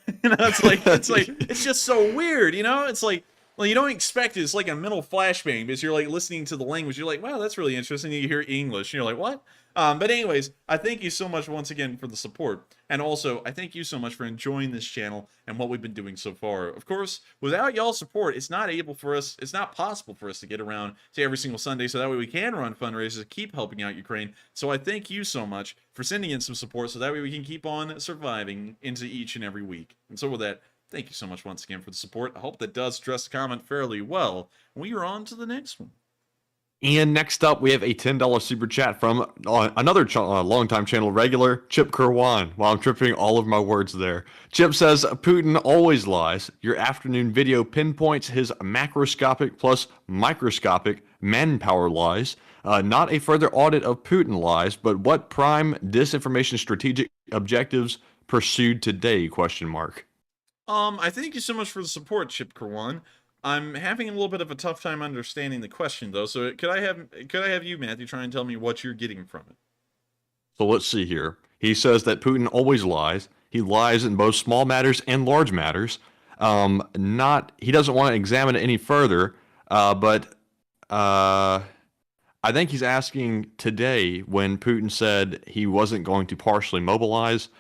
it's just so weird, you know? It's like, well, you don't expect it. It's like a mental flashbang because you're like listening to the language. You're like, wow, that's really interesting. And you hear English, and you're like, what? But anyways, I thank you so much once again for the support. And also, I thank you so much for enjoying this channel and what we've been doing so far. Of course, without y'all's support, it's not possible for us to get around to every single Sunday, so that way we can run fundraisers to keep helping out Ukraine. So I thank you so much for sending in some support, so that way we can keep on surviving into each and every week. And so with that, thank you so much once again for the support. I hope that does address the comment fairly well. We are on to the next one. And next up, we have a $10 super chat from another longtime channel regular, Chip Kerwan. Wow, I'm tripping all of my words there. Chip says, Putin always lies. Your afternoon video pinpoints his macroscopic plus microscopic manpower lies. Not a further audit of Putin lies, but what prime disinformation strategic objectives pursued today, ? I thank you so much for the support, Chip Kerwan. I'm having a little bit of a tough time understanding the question, though. So could I have you, Matthew, try and tell me what you're getting from it? So let's see here. He says that Putin always lies. He lies in both small matters and large matters. He doesn't want to examine it any further, but I think he's asking today, when Putin said he wasn't going to partially mobilize,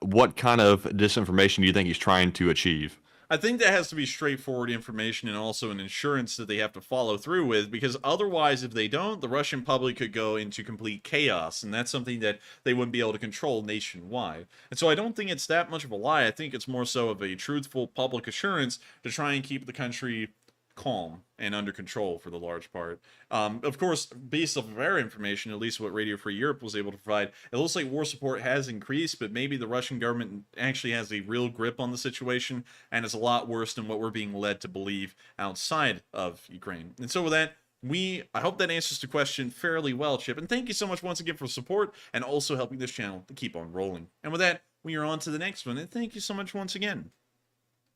what kind of disinformation do you think he's trying to achieve? I think that has to be straightforward information and also an insurance that they have to follow through with, because otherwise, if they don't, the Russian public could go into complete chaos, and that's something that they wouldn't be able to control nationwide. And so I don't think it's that much of a lie. I think it's more so of a truthful public assurance to try and keep the country calm and under control for the large part. Of course, based off of our information, at least what Radio Free Europe was able to provide, it looks like war support has increased, but maybe the Russian government actually has a real grip on the situation, and it's a lot worse than what we're being led to believe outside of Ukraine. And so with that, I hope that answers the question fairly well, Chip, and thank you so much once again for support and also helping this channel to keep on rolling. And with that, we are on to the next one, and thank you so much once again.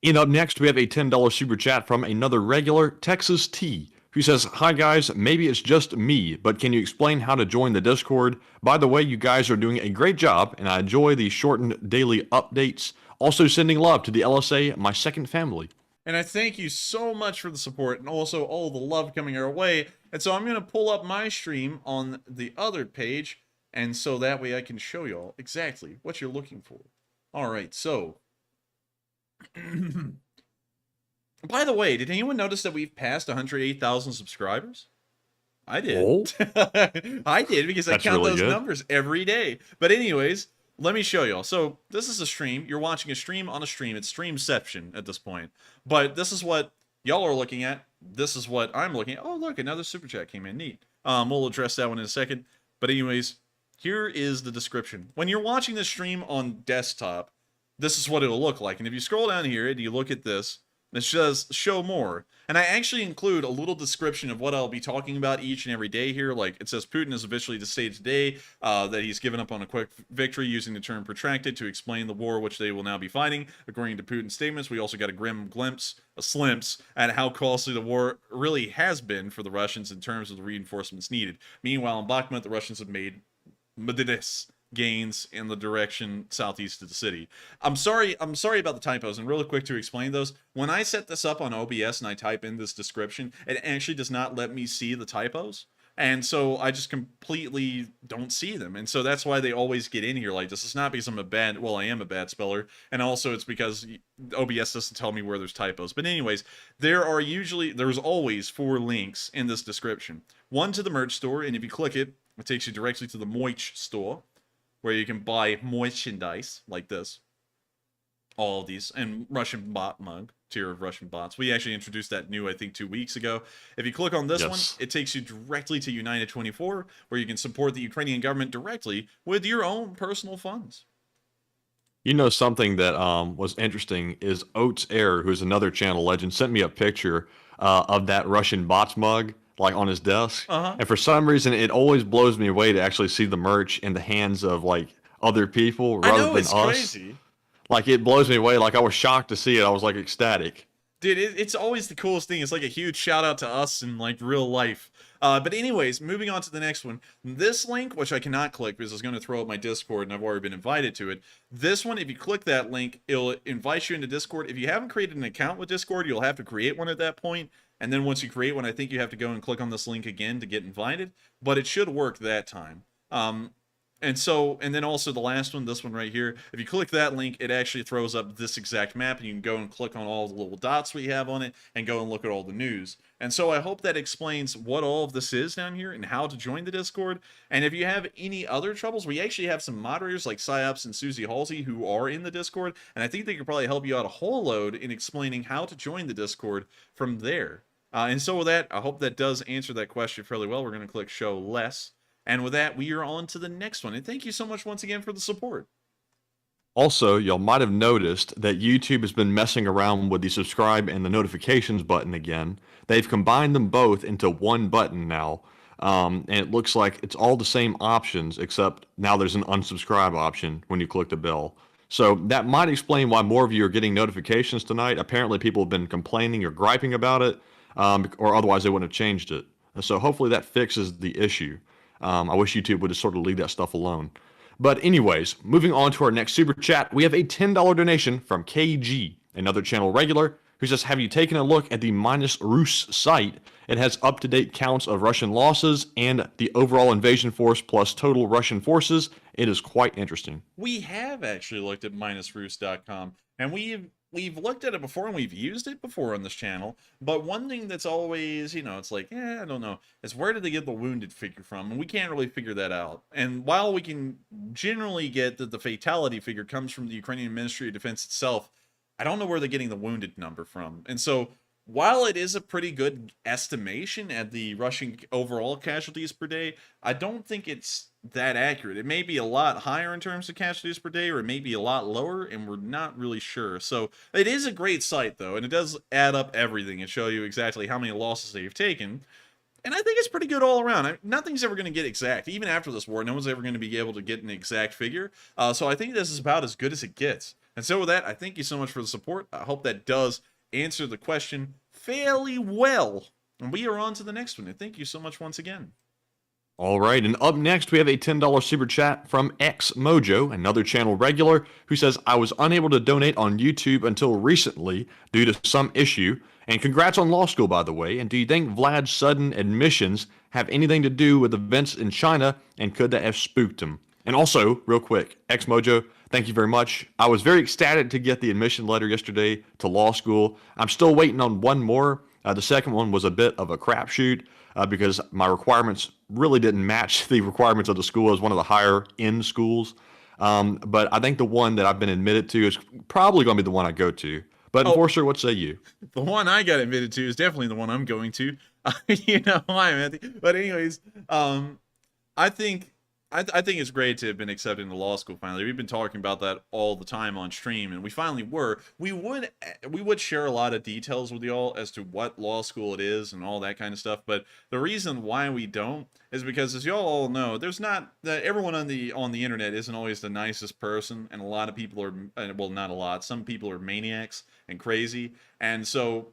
And up next, we have a $10 super chat from another regular, Texas T, who says, hi guys, maybe it's just me, but can you explain how to join the Discord? By the way, you guys are doing a great job, and I enjoy the shortened daily updates. Also sending love to the LSA, my second family. And I thank you so much for the support and also all the love coming our way. And so I'm going to pull up my stream on the other page, and so that way I can show y'all exactly what you're looking for. All right, so by the way, did anyone notice that we've passed 108,000 subscribers? I did. Oh. I did, because I That's count really those good. numbers every day. But anyways, let me show y'all. So this is a stream. You're watching a stream on a stream. It's streamception at this point. But this is what y'all are looking at. This is what I'm looking at. Oh, look, another super chat came in. Neat. We'll address that one in a second. But anyways, here is the description. When you're watching this stream on desktop, this is what it'll look like. And if you scroll down here and you look at this, it says show more. And I actually include a little description of what I'll be talking about each and every day here. Like, it says Putin has officially stated today that he's given up on a quick victory, using the term protracted to explain the war which they will now be fighting. According to Putin's statements, we also got a grim glimpse, a slimpse, at how costly the war really has been for the Russians in terms of the reinforcements needed. Meanwhile, in Bakhmut, the Russians have made mdoest gains in the direction southeast of the city. I'm sorry about the typos, and really quick to explain those. When I set this up on OBS and I type in this description, it actually does not let me see the typos. And so I just completely don't see them. And so that's why they always get in here like this. It's not because I'm a bad, well, I am a bad speller. And also it's because OBS doesn't tell me where there's typos. But anyways, there's always 4 links in this description. One to the merch store, and if you click it, it takes you directly to the Moich store, where you can buy merchandise like this. All of these. And Russian bot mug. Tier of Russian bots. We actually introduced that new, I think, 2 weeks ago. If you click on this one, it takes you directly to United 24, where you can support the Ukrainian government directly with your own personal funds. You know, something that was interesting is Oats Air, who's another channel legend, sent me a picture of that Russian bots mug, like on his desk. And for some reason, it always blows me away to actually see the merch in the hands of like other people rather than us. Crazy. Like, it blows me away. Like, I was shocked to see it. I was like ecstatic. Dude, it's always the coolest thing. It's like a huge shout out to us in like real life. But anyways, moving on to the next one. This link, which I cannot click because it's going to throw up my Discord and I've already been invited to it. This one, if you click that link, it'll invite you into Discord. If you haven't created an account with Discord, you'll have to create one at that point. And then once you create one, I think you have to go and click on this link again to get invited. But it should work that time. And then also the last one, this one right here, if you click that link, it actually throws up this exact map, and you can go and click on all the little dots we have on it and go and look at all the news. And so I hope that explains what all of this is down here and how to join the Discord. And if you have any other troubles, we actually have some moderators like Psyops and Susie Halsey who are in the Discord, and I think they could probably help you out a whole load in explaining how to join the Discord from there. And so with that, I hope that does answer that question fairly well. We're going to click show less. And with that, we are on to the next one. And thank you so much once again for the support. Also, y'all might have noticed that YouTube has been messing around with the subscribe and the notifications button again. They've combined them both into one button now. And it looks like it's all the same options, except now there's an unsubscribe option when you click the bell. So that might explain why more of you are getting notifications tonight. Apparently people have been complaining or griping about it, or otherwise they wouldn't have changed it. So hopefully that fixes the issue. I wish YouTube would just sort of leave that stuff alone. But anyways, moving on to our next super chat, we have a $10 donation from KG, another channel regular, who says, have you taken a look at the Rus site? It has up-to-date counts of Russian losses and the overall invasion force plus total Russian forces. It is quite interesting. We have actually looked at -rus.com, and we've looked at it before and we've used it before on this channel. But one thing that's always, it's like, I don't know, is where did they get the wounded figure from? And we can't really figure that out. And while we can generally get that the fatality figure comes from the Ukrainian Ministry of Defense itself, I don't know where they're getting the wounded number from. And so while it is a pretty good estimation at the Russian overall casualties per day, I don't think it's that accurate. It may be a lot higher in terms of casualties per day, or it may be a lot lower, and we're not really sure. So it is a great site, though, and it does add up everything and show you exactly how many losses they've taken. And I think it's pretty good all around. Nothing's ever going to get exact. Even after this war, no one's ever going to be able to get an exact figure. So I think this is about as good as it gets. And so with that, I thank you so much for the support. I hope that does answer the question fairly well. And we are on to the next one. And thank you so much once again. All right, and up next, we have a $10 super chat from XMojo, another channel regular, who says, I was unable to donate on YouTube until recently due to some issue, And congrats on law school, by the way. And do you think Vlad's sudden admissions have anything to do with events in China, and could that have spooked him? And also, real quick, Xmojo, thank you very much. I was very ecstatic to get the admission letter yesterday to law school. I'm still waiting on one more. The second one was a bit of a crapshoot because my requirements really didn't match the requirements of the school as one of the higher end schools. But I think the one that I've been admitted to is probably going to be the one I go to. But Enforcer, what say you? The one I got admitted to is definitely the one I'm going to. You know why, Matthew. But anyways, I think it's great to have been accepted into law school finally. We've been talking about that all the time on stream, and we finally were. We would share a lot of details with y'all as to what law school it is and all that kind of stuff. But the reason why we don't is because, as y'all all know, there's not everyone on the internet isn't always the nicest person, and a lot of people are, well, not a lot. Some people are maniacs and crazy, and so,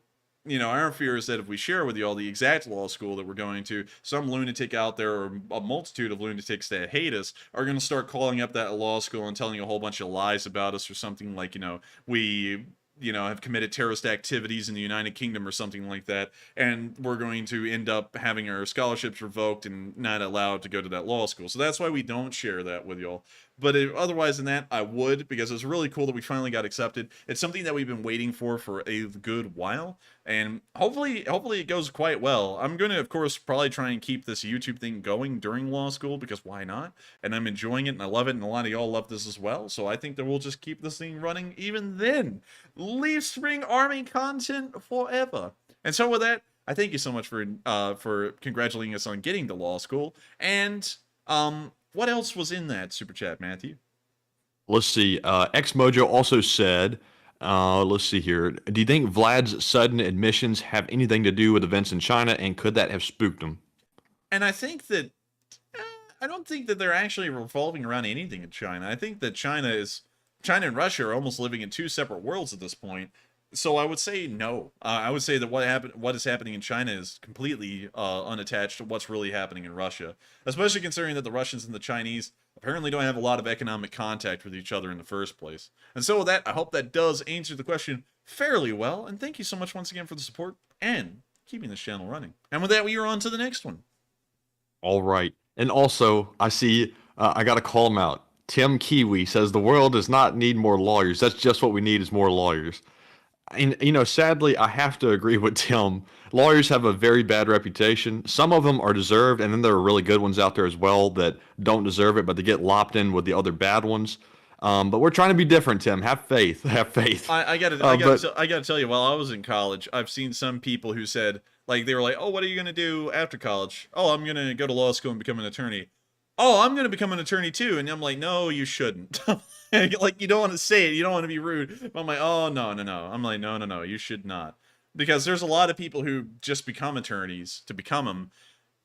you know, our fear is that if we share with you all the exact law school that we're going to, some lunatic out there, or a multitude of lunatics that hate us, are going to start calling up that law school and telling you a whole bunch of lies about us, or something like, you know, we, you know, have committed terrorist activities in the United Kingdom or something like that, and we're going to end up having our scholarships revoked and not allowed to go to that law school. So that's why we don't share that with y'all. But otherwise than that, I would, because it's really cool that we finally got accepted. It's something that we've been waiting for a good while, and hopefully it goes quite well. I'm going to, of course, probably try and keep this YouTube thing going during law school, because why not? And I'm enjoying it, and I love it, and a lot of y'all love this as well, so I think that we'll just keep this thing running even then. Leave Spring Army content forever. And so with that, I thank you so much for congratulating us on getting to law school, and what else was in that super chat, Matthew? Let's see. Xmojo also said, let's see here. Do you think Vlad's sudden admissions have anything to do with events in China, and could that have spooked him? And I think that, I don't think that they're actually revolving around anything in China. I think that China and Russia are almost living in two separate worlds at this point. So I would say no. I would say that what is happening in China is completely unattached to what's really happening in Russia, especially considering that the Russians and the Chinese apparently don't have a lot of economic contact with each other in the first place. And so with that, I hope that does answer the question fairly well, and thank you so much once again for the support and keeping this channel running. And with that, we are on to the next one. All right. And also, I see, I got to call him out. Tim Kiwi says the world does not need more lawyers. That's just what we need, is more lawyers. And, you know, sadly, I have to agree with Tim. Lawyers have a very bad reputation. Some of them are deserved, and then there are really good ones out there as well that don't deserve it, but they get lopped in with the other bad ones. But we're trying to be different, Tim. Have faith. Have faith. I gotta tell you, while I was in college, I've seen some people who said, like, they were like, oh, what are you gonna do after college? Oh, I'm gonna go to law school and become an attorney. Oh, I'm gonna become an attorney too. And I'm like, no, you shouldn't. Like, you don't want to say it, you don't want to be rude. But I'm like, oh, no. I'm like, no, you should not. Because there's a lot of people who just become attorneys to become them,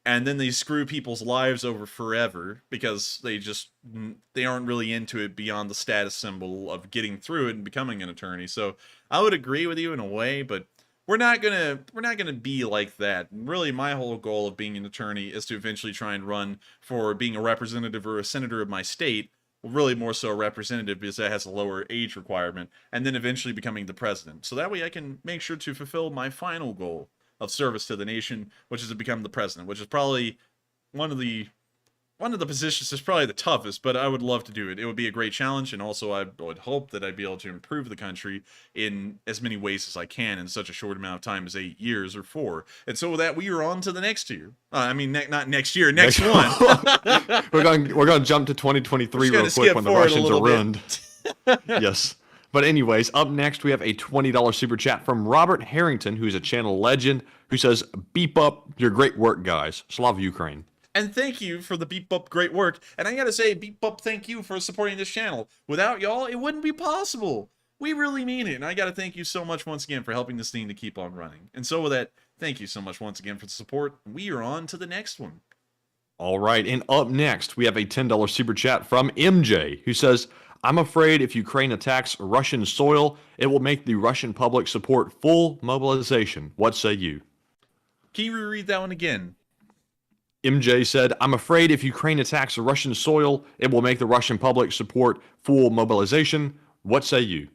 and then they screw people's lives over forever because they aren't really into it beyond the status symbol of getting through it and becoming an attorney. So I would agree with you in a way, but we're not gonna be like that. Really, my whole goal of being an attorney is to eventually try and run for being a representative or a senator of my state. Really more so a representative, because that has a lower age requirement, and then eventually becoming the president. So that way I can make sure to fulfill my final goal of service to the nation, which is to become the president, which is probably one of the positions that's probably the toughest, but I would love to do it. It would be a great challenge, and also I would hope that I'd be able to improve the country in as many ways as I can in such a short amount of time as 8 years or 4. And so with that, we are on to the next year. Not next year, next one. We're going to jump to 2023 real quick when the Russians are ruined. Yes. But anyways, up next, we have a $20 super chat from Robert Harrington, who's a channel legend, who says, beep up your great work, guys. Slava Ukraine. And thank you for the beep up great work. And I gotta say, beep up, thank you for supporting this channel. Without y'all, it wouldn't be possible. We really mean it. And I gotta thank you so much once again for helping this thing to keep on running. And so with that, thank you so much once again for the support. We are on to the next one. All right. And up next, we have a $10 super chat from MJ, who says, I'm afraid if Ukraine attacks Russian soil, it will make the Russian public support full mobilization. What say you? Can you reread that one again? MJ said, I'm afraid if Ukraine attacks Russian soil, it will make the Russian public support full mobilization. What say you?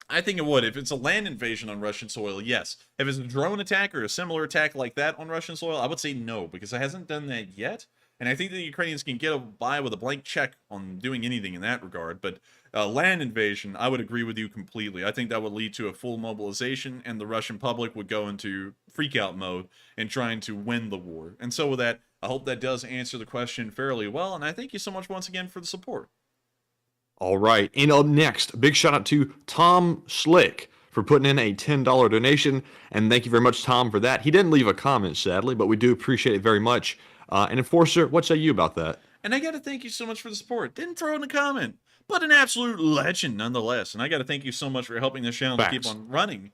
I think it would. If it's a land invasion on Russian soil, yes. If it's a drone attack or a similar attack like that on Russian soil, I would say no, because it hasn't done that yet. And I think the Ukrainians can get by with a blank check on doing anything in that regard. But land invasion, I would agree with you completely. I think that would lead to a full mobilization, and the Russian public would go into freak-out mode in trying to win the war. And so with that, I hope that does answer the question fairly well, and I thank you so much once again for the support. All right, and up next, big shout out to Tom Slick for putting in a $10 donation, and thank you very much, Tom, for that. He didn't leave a comment, sadly, but we do appreciate it very much. And Enforcer, what say you about that? And I got to thank you so much for the support. Didn't throw in a comment, but an absolute legend nonetheless. And I got to thank you so much for helping this channel to keep on running.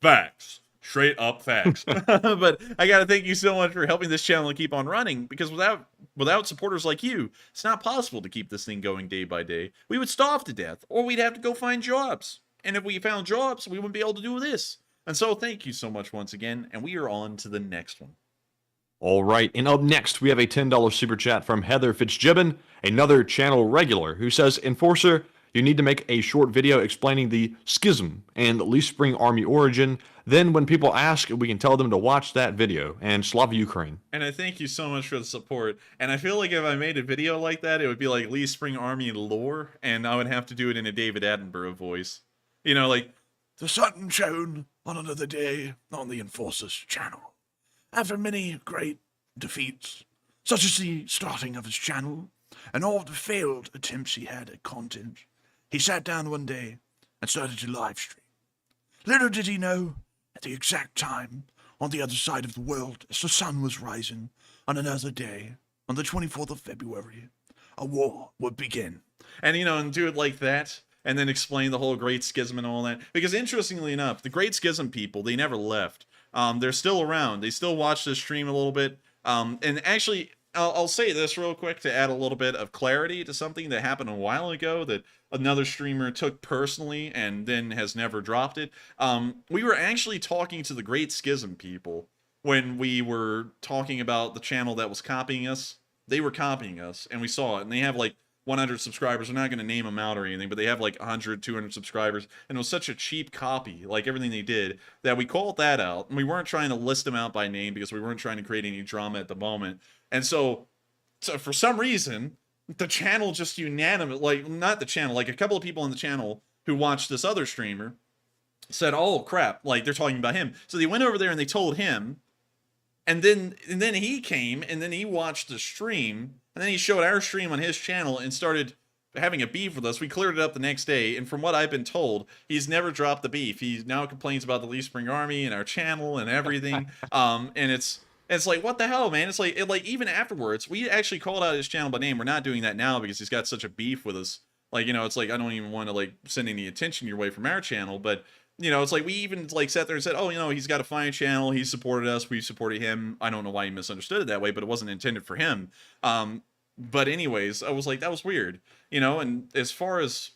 Facts. Straight up facts. But I got to thank you so much for helping this channel to keep on running, because without supporters like you, it's not possible to keep this thing going day by day. We would starve to death, or we'd have to go find jobs. And if we found jobs, we wouldn't be able to do this. And so thank you so much once again, and we are on to the next one. All right, and up next, we have a $10 super chat from Heather Fitzgibbon, another channel regular, who says, Enforcer, you need to make a short video explaining the schism and Leaf Spring Army origin. Then when people ask, we can tell them to watch that video. And Slava Ukraine. And I thank you so much for the support. And I feel like if I made a video like that, it would be like Leaf Spring Army lore, and I would have to do it in a David Attenborough voice. You know, like, the sun shone on another day on the Enforcer's channel. After many great defeats, such as the starting of his channel, and all the failed attempts he had at content, he sat down one day and started to live stream. Little did he know, at the exact time, on the other side of the world, as the sun was rising, on another day, on the 24th of February, a war would begin. And, you know, and do it like that, and then explain the whole Great Schism and all that. Because interestingly enough, the Great Schism people, they never left. They're still around. They still watch this stream a little bit. And actually, I'll say this real quick to add a little bit of clarity to something that happened a while ago that another streamer took personally and then has never dropped it. We were actually talking to the Great Schism people when we were talking about the channel that was copying us. They were copying us, and we saw it. And they have like 100 subscribers. We're not going to name them out or anything, but they have like 100, 200 subscribers. And it was such a cheap copy, like everything they did, that we called that out. And we weren't trying to list them out by name because we weren't trying to create any drama at the moment. And so for some reason, the channel just unanimous, like not the channel, like a couple of people on the channel who watched this other streamer said, oh crap, like they're talking about him. So they went over there and they told him. And then he came and then he watched the stream. And then he showed our stream on his channel and started having a beef with us. We cleared it up the next day, and from what I've been told, he's never dropped the beef. He now complains about the Leaf Spring Army and our channel and everything. And it's like, what the hell, man? It's like even afterwards, we actually called out his channel by name. We're not doing that now because he's got such a beef with us. Like, you know, it's like I don't even want to like send any attention your way from our channel, but you know, it's like we even like sat there and said, oh, you know, he's got a fine channel. He supported us. We supported him. I don't know why he misunderstood it that way, but it wasn't intended for him. But anyways, I was like, that was weird, you know, and as far as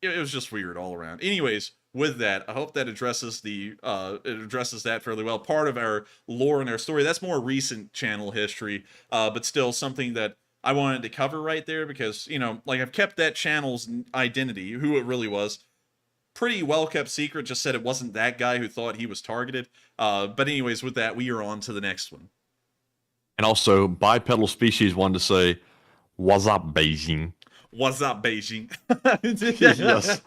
it was just weird all around. Anyways, with that, I hope that addresses that fairly well. Part of our lore and our story, that's more recent channel history, but still something that I wanted to cover right there because, you know, like I've kept that channel's identity, who it really was, pretty well kept secret. Just said it wasn't that guy who thought he was targeted. But anyways, with that, we are on to the next one. And also, Bipedal Species wanted to say, what's up, Beijing? What's up, Beijing? Yes.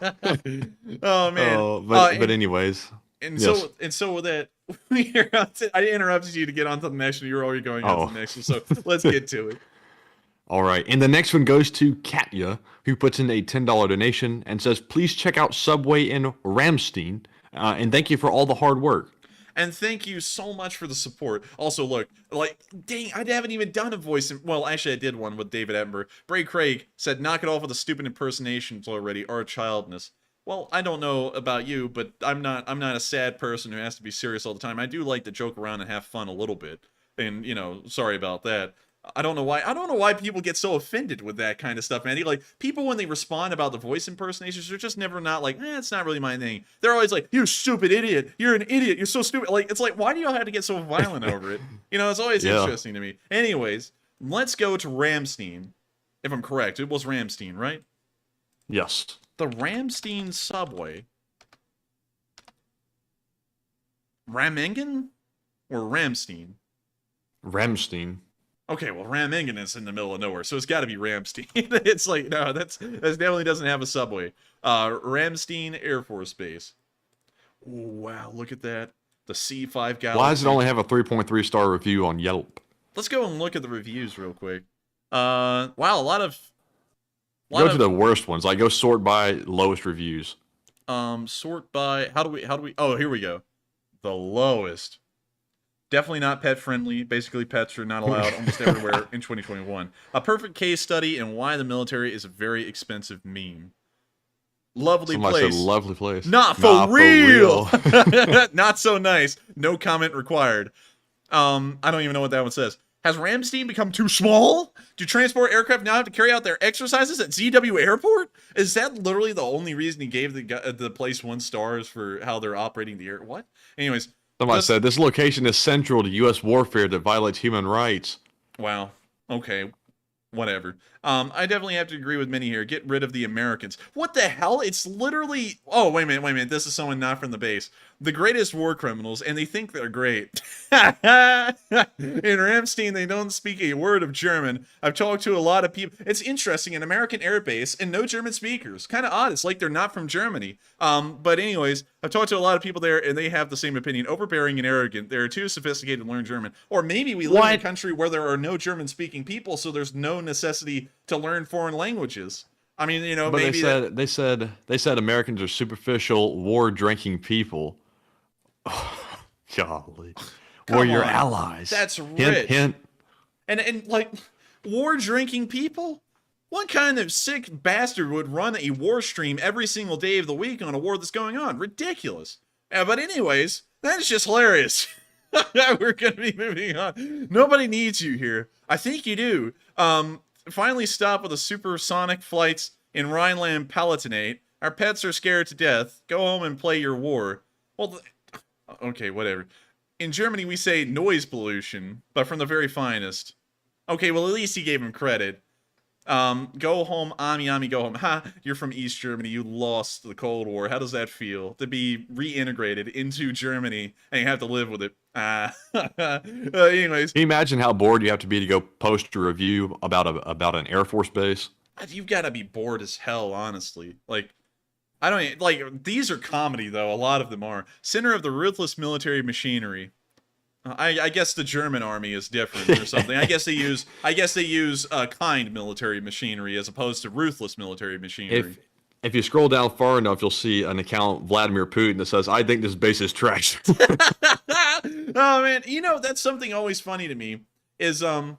Oh, man. But anyways. And yes. so with that, I interrupted you to get on to the next one. You were already going on to the next one. So let's get to it. All right, and the next one goes to Katya, who puts in a $10 donation and says, please check out Subway in Ramstein, and thank you for all the hard work. And thank you so much for the support. Also, look, like, dang, I haven't even done a voice. Well, actually, I did one with David Attenborough. Bray Craig said, knock it off with the stupid impersonations already, our childness. Well, I don't know about you, but I'm not a sad person who has to be serious all the time. I do like to joke around and have fun a little bit. And, you know, sorry about that. I don't know why people get so offended with that kind of stuff, man. Like, people, when they respond about the voice impersonations, they're just never not like, it's not really my thing. They're always like, you stupid idiot. You're an idiot. You're so stupid. Like, it's like, why do y'all have to get so violent over it? You know, it's always interesting to me. Anyways, let's go to Ramstein. If I'm correct, it was Ramstein, right? Yes. The Ramstein subway Ramingen or Ramstein? Ramstein. Okay, well, Ramingen is in the middle of nowhere, so it's got to be Ramstein. It's like, no, that definitely doesn't have a subway. Ramstein Air Force Base. Ooh, wow, look at that. The C5 Galaxy. Why does it only have a 3.3 star review on Yelp? Let's go and look at the reviews real quick. Wow, a lot of... Go to the worst ones. Like, go sort by lowest reviews. Sort by... How do we... Oh, here we go. The lowest. Definitely not pet friendly. Basically, pets are not allowed almost everywhere in 2021. A perfect case study in why the military is a very expensive meme. Lovely Somebody place. said lovely place. Not for real. Not so nice. No comment required. I don't even know what that one says. Has Ramstein become too small? Do transport aircraft now have to carry out their exercises at ZW Airport? Is that literally the only reason he gave the place 1 star is for how they're operating the air? What? Anyways. Somebody said, this location is central to U.S. warfare that violates human rights. Wow. Okay. Whatever. I definitely have to agree with Minnie here. Get rid of the Americans. What the hell? It's literally... Oh, wait a minute. This is someone not from the base. The greatest war criminals, and they think they're great. In Ramstein, they don't speak a word of German. I've talked to a lot of people. It's interesting, an American air base and no German speakers. Kind of odd. It's like they're not from Germany. But anyways, I've talked to a lot of people there, and they have the same opinion. Overbearing and arrogant. They're too sophisticated to learn German. Or maybe we live in a country where there are no German-speaking people, so there's no necessity to learn foreign languages. I mean, you know, but maybe they said Americans are superficial, war-drinking people. Golly. We're your allies. That's hint, rich. Hint. And like, war-drinking people? What kind of sick bastard would run a war stream every single day of the week on a war that's going on? Ridiculous. But anyways, that is just hilarious. We're going to be moving on. Nobody needs you here. I think you do. Finally stop with the supersonic flights in Rhineland-Palatinate. Our pets are scared to death. Go home and play your war. Well, okay, whatever. In Germany, we say noise pollution, but from the very finest. Okay, well, at least he gave him credit. Go home, Ami, go home. Ha, you're from East Germany. You lost the Cold War. How does that feel? To be reintegrated into Germany and you have to live with it. Anyways. Can you imagine how bored you have to be to go post a review about an Air Force base? You've got to be bored as hell, honestly. Like, I don't like, these are comedy though. A lot of them are. Center of the ruthless military machinery. I guess the German army is different or something. I guess they use kind military machinery as opposed to ruthless military machinery. If you scroll down far enough, you'll see an account Vladimir Putin that says, "I think this base is trash." Oh man, you know that's something always funny to me is wait,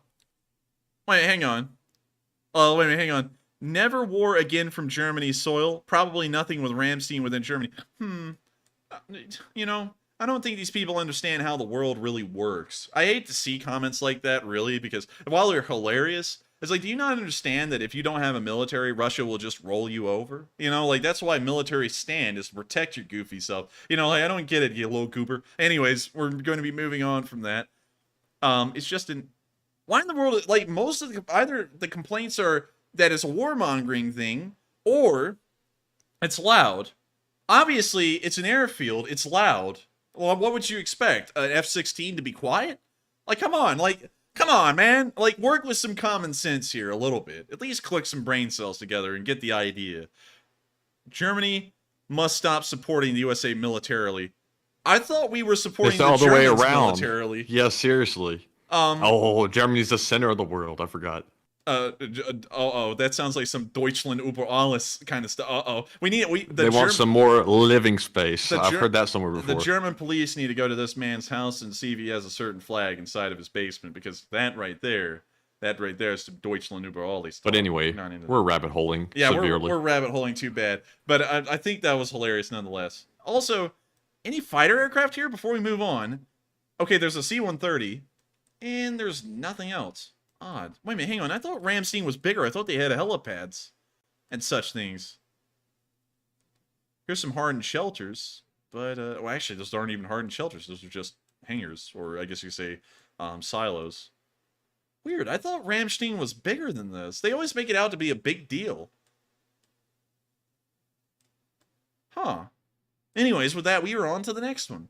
hang on. Oh, wait a minute, hang on. Never war again from Germany's soil. Probably nothing with Ramstein within Germany. You know, I don't think these people understand how the world really works. I hate to see comments like that, really, because while they're hilarious, it's like, do you not understand that if you don't have a military, Russia will just roll you over? You know, like, that's why military stand is to protect your goofy self. You know, like, I don't get it, you little goober. Anyways, we're going to be moving on from that. It's just why in the world, like, most of either the complaints are that it's a warmongering thing, or it's loud. Obviously, it's an airfield, it's loud. Well, what would you expect? An F-16 to be quiet? Like, come on, man. Like, work with some common sense here a little bit. At least click some brain cells together and get the idea. Germany must stop supporting the USA militarily. I thought we were supporting the Germans militarily. Yeah, seriously. Germany's the center of the world. I forgot. That sounds like some Deutschland über alles kind of stuff. They want some more living space. I've heard that somewhere before. The German police need to go to this man's house and see if he has a certain flag inside of his basement, because that right there is some Deutschland über alles stuff. But anyway, we're rabbit holing severely. We're rabbit holing too bad. But I think that was hilarious nonetheless. Also, any fighter aircraft here before we move on? Okay, there's a C-130, and there's nothing else. Odd. Wait a minute, hang on. I thought Ramstein was bigger. I thought they had helipads and such things. Here's some hardened shelters, but well, actually, those aren't even hardened shelters. Those are just hangars, or I guess you could say silos. Weird. I thought Ramstein was bigger than this. They always make it out to be a big deal. Huh. Anyways, with that, we are on to the next one.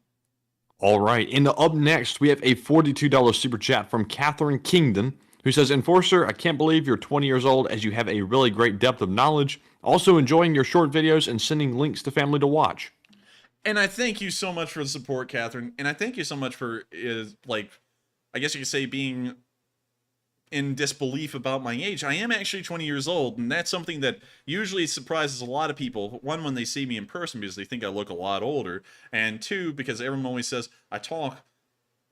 All right. And up next, we have a $42 super chat from Catherine Kingdon, who says, Enforcer, I can't believe you're 20 years old as you have a really great depth of knowledge. Also enjoying your short videos and sending links to family to watch. And I thank you so much for the support, Catherine. And I thank you so much for, I guess you could say, being in disbelief about my age. I am actually 20 years old, and that's something that usually surprises a lot of people. One, when they see me in person, because they think I look a lot older, and two, because everyone always says I talk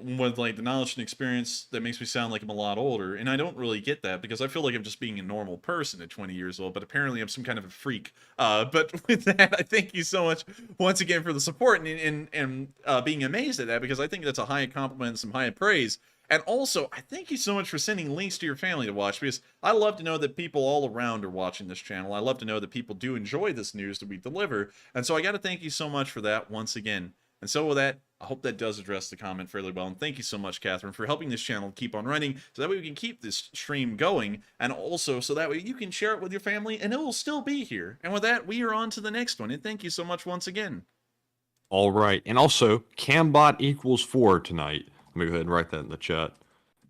with like the knowledge and experience that makes me sound like I'm a lot older, and I don't really get that because I feel like I'm just being a normal person at 20 years old, but apparently I'm some kind of a freak. But with that, I thank you so much once again for the support and being amazed at that, because I think that's a high compliment and some high praise. And also, I thank you so much for sending links to your family to watch, because I love to know that people all around are watching this channel. I love to know that people do enjoy this news that we deliver. And so I got to thank you so much for that once again. And so with that, I hope that does address the comment fairly well. And thank you so much, Catherine, for helping this channel keep on running, so that way we can keep this stream going. And also, so that way you can share it with your family and it will still be here. And with that, we are on to the next one. And thank you so much once again. All right. And also, Cambot equals 4 tonight. Let me go ahead and write that in the chat.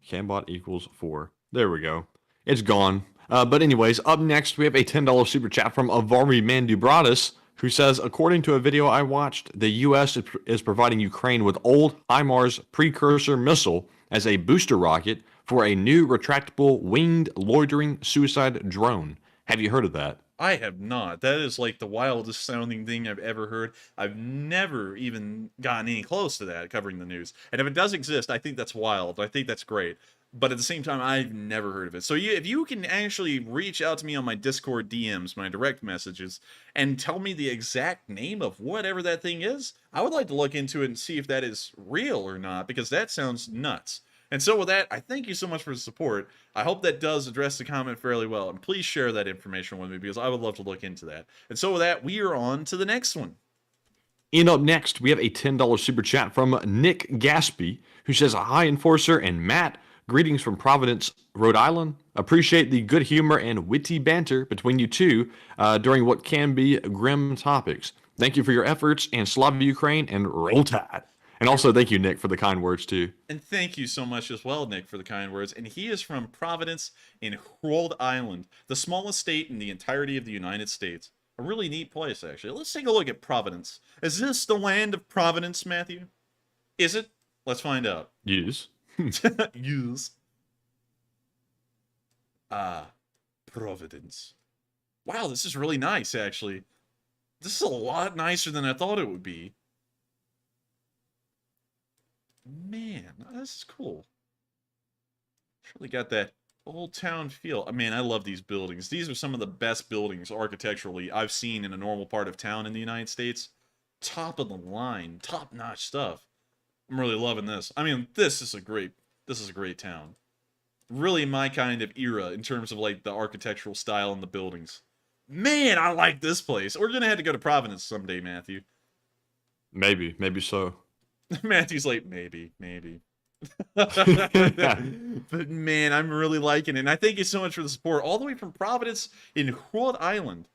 Cambot equals 4. There we go. It's gone. But anyways, up next, we have a $10 super chat from Avari Mandubratis, who says, according to a video I watched, the U.S. is providing Ukraine with old HIMARS precursor missile as a booster rocket for a new retractable winged loitering suicide drone. Have you heard of that? I have not. That is like the wildest sounding thing I've ever heard. I've never even gotten any close to that covering the news. And if it does exist, I think that's wild. I think that's great. But at the same time, I've never heard of it. So if you can actually reach out to me on my Discord DMs, my direct messages, and tell me the exact name of whatever that thing is, I would like to look into it and see if that is real or not, because that sounds nuts. And so with that, I thank you so much for the support. I hope that does address the comment fairly well. And please share that information with me, because I would love to look into that. And so with that, we are on to the next one. And up next, we have a $10 super chat from Nick Gaspy, who says, hi, Enforcer and Matt. Greetings from Providence, Rhode Island. Appreciate the good humor and witty banter between you two during what can be grim topics. Thank you for your efforts, and Slava Ukraine, and roll tide. And also, thank you, Nick, for the kind words, too. And thank you so much as well, Nick, for the kind words. And he is from Providence in Rhode Island, the smallest state in the entirety of the United States. A really neat place, actually. Let's take a look at Providence. Is this the land of Providence, Matthew? Is it? Let's find out. Yes. Yes. Providence. Wow, this is really nice, actually. This is a lot nicer than I thought it would be. Man, this is cool. Really got that old town feel. Man, I love these buildings. These are some of the best buildings architecturally I've seen in a normal part of town in the United States. Top of the line, top-notch stuff. I'm really loving this. I mean, this is a great town. Really my kind of era in terms of like the architectural style and the buildings. Man, I like this place. We're gonna have to go to Providence someday, Matthew. Maybe so. Matthew's like, maybe. But man, I'm really liking it. And I thank you so much for the support. All the way from Providence in Rhode Island.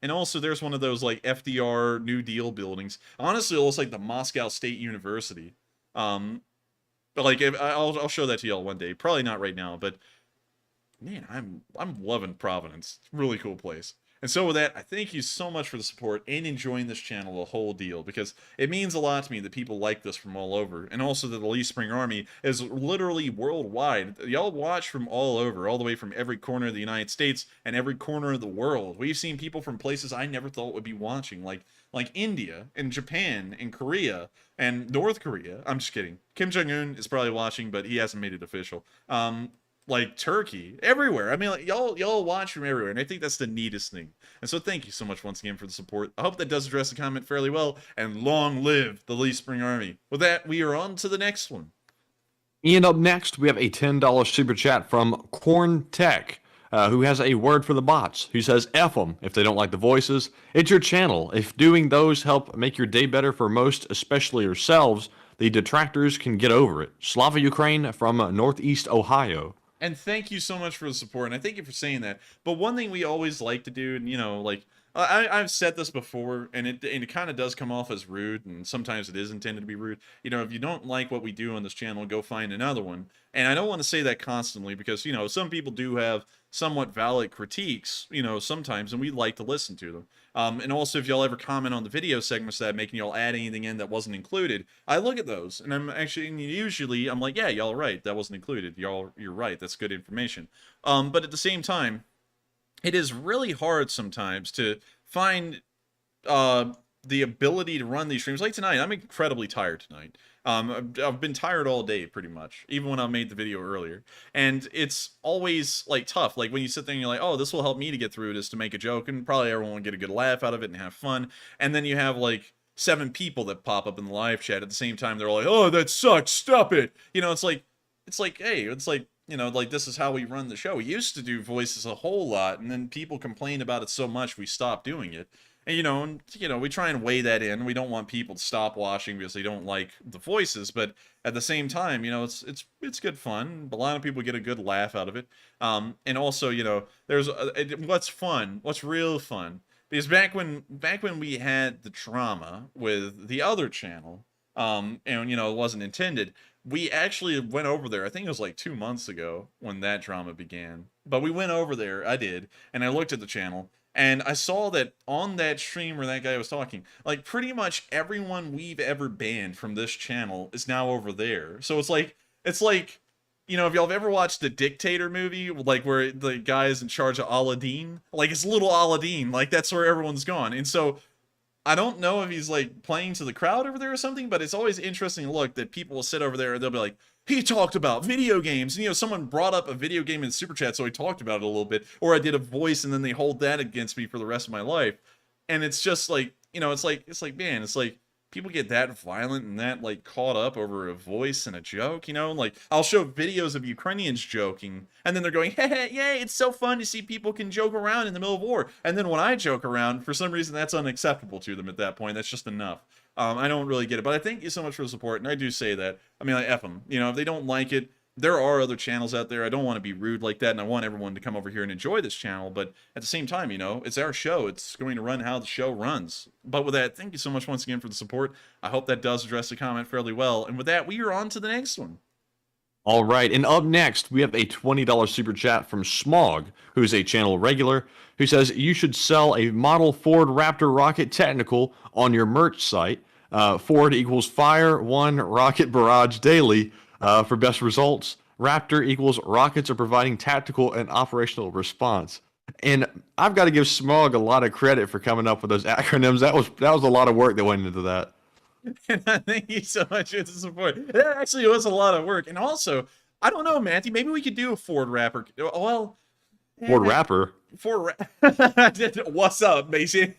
And also, there's one of those like FDR New Deal buildings. Honestly, it looks like the Moscow State University. But like, I'll show that to y'all one day. Probably not right now, but man, I'm loving Providence. It's a really cool place. And so with that, I thank you so much for the support and enjoying this channel, the whole deal, because it means a lot to me that people like this from all over, and also that the Lee Spring Army is literally worldwide. Y'all watch from all over, all the way from every corner of the United States and every corner of the world. We've seen people from places I never thought would be watching, like India and Japan and Korea and North Korea. I'm just kidding. Kim Jong-un is probably watching, but he hasn't made it official. Like Turkey, everywhere. I mean, like, y'all watch from everywhere, and I think that's the neatest thing. And so thank you so much once again for the support. I hope that does address the comment fairly well, and long live the Lee Spring Army. With that, we are on to the next one. And up next, we have a $10 super chat from Corn Tech, who has a word for the bots, who says, F them if they don't like the voices. It's your channel. If doing those help make your day better for most, especially yourselves, the detractors can get over it. Slava Ukraine from Northeast Ohio. And thank you so much for the support, and I thank you for saying that. But one thing we always like to do, and like I've said this before, and it kind of does come off as rude, and sometimes it is intended to be rude. If you don't like what we do on this channel, go find another one. And I don't want to say that constantly because some people do have somewhat valid critiques, sometimes, and we like to listen to them. And also, if y'all ever comment on the video segments that making y'all add anything in that wasn't included, I look at those, and usually I'm like, yeah, y'all are right, that wasn't included. You're right, that's good information. But at the same time, it is really hard sometimes to find the ability to run these streams. Like tonight, I'm incredibly tired tonight. I've been tired all day, pretty much, even when I made the video earlier. And it's always, tough. Like, when you sit there and you're like, oh, this will help me to get through this, to make a joke, and probably everyone will get a good laugh out of it and have fun. And then you have, 7 people that pop up in the live chat at the same time. They're like, oh, that sucks, stop it! It's like, hey, this is how we run the show. We used to do voices a whole lot, and then people complained about it so much we stopped doing it. And, we try and weigh that in. We don't want people to stop watching because they don't like the voices, but at the same time, it's good fun. A lot of people get a good laugh out of it. And also, there's what's real fun, because back when we had the drama with the other channel, and it wasn't intended, we actually went over there. I think it was 2 months ago when that drama began. But we went over there, I did, and I looked at the channel, and I saw that on that stream where that guy was talking, pretty much everyone we've ever banned from this channel is now over there. So it's like, if y'all have ever watched the Dictator movie, where the guy is in charge of Aladdin, it's little Aladdin, that's where everyone's gone. And so I don't know if he's playing to the crowd over there or something, but it's always interesting to look that people will sit over there and they'll be like, he talked about video games. And, someone brought up a video game in Super Chat, so he talked about it a little bit. Or I did a voice, and then they hold that against me for the rest of my life. And it's just man, it's like people get that violent and that caught up over a voice and a joke, I'll show videos of Ukrainians joking, and then they're going, hey, yay, it's so fun to see people can joke around in the middle of war. And then when I joke around, for some reason, that's unacceptable to them at that point. That's just enough. I don't really get it, but I thank you so much for the support, and I do say that. F them. If they don't like it, there are other channels out there. I don't want to be rude like that, and I want everyone to come over here and enjoy this channel, but at the same time, it's our show. It's going to run how the show runs. But with that, thank you so much once again for the support. I hope that does address the comment fairly well, and with that, we are on to the next one. All right, and up next, we have a $20 super chat from Smog, who's a channel regular, who says, you should sell a model Ford Raptor rocket technical on your merch site. Ford equals fire, 1 rocket barrage daily for best results. Raptor equals rockets are providing tactical and operational response. And I've got to give Smog a lot of credit for coming up with those acronyms. That was a lot of work that went into that. And thank you so much for the support. That actually was a lot of work. And also, I don't know, Matthew, maybe we could do a Ford Rapper. Well, Ford Rapper? What's up, Mason?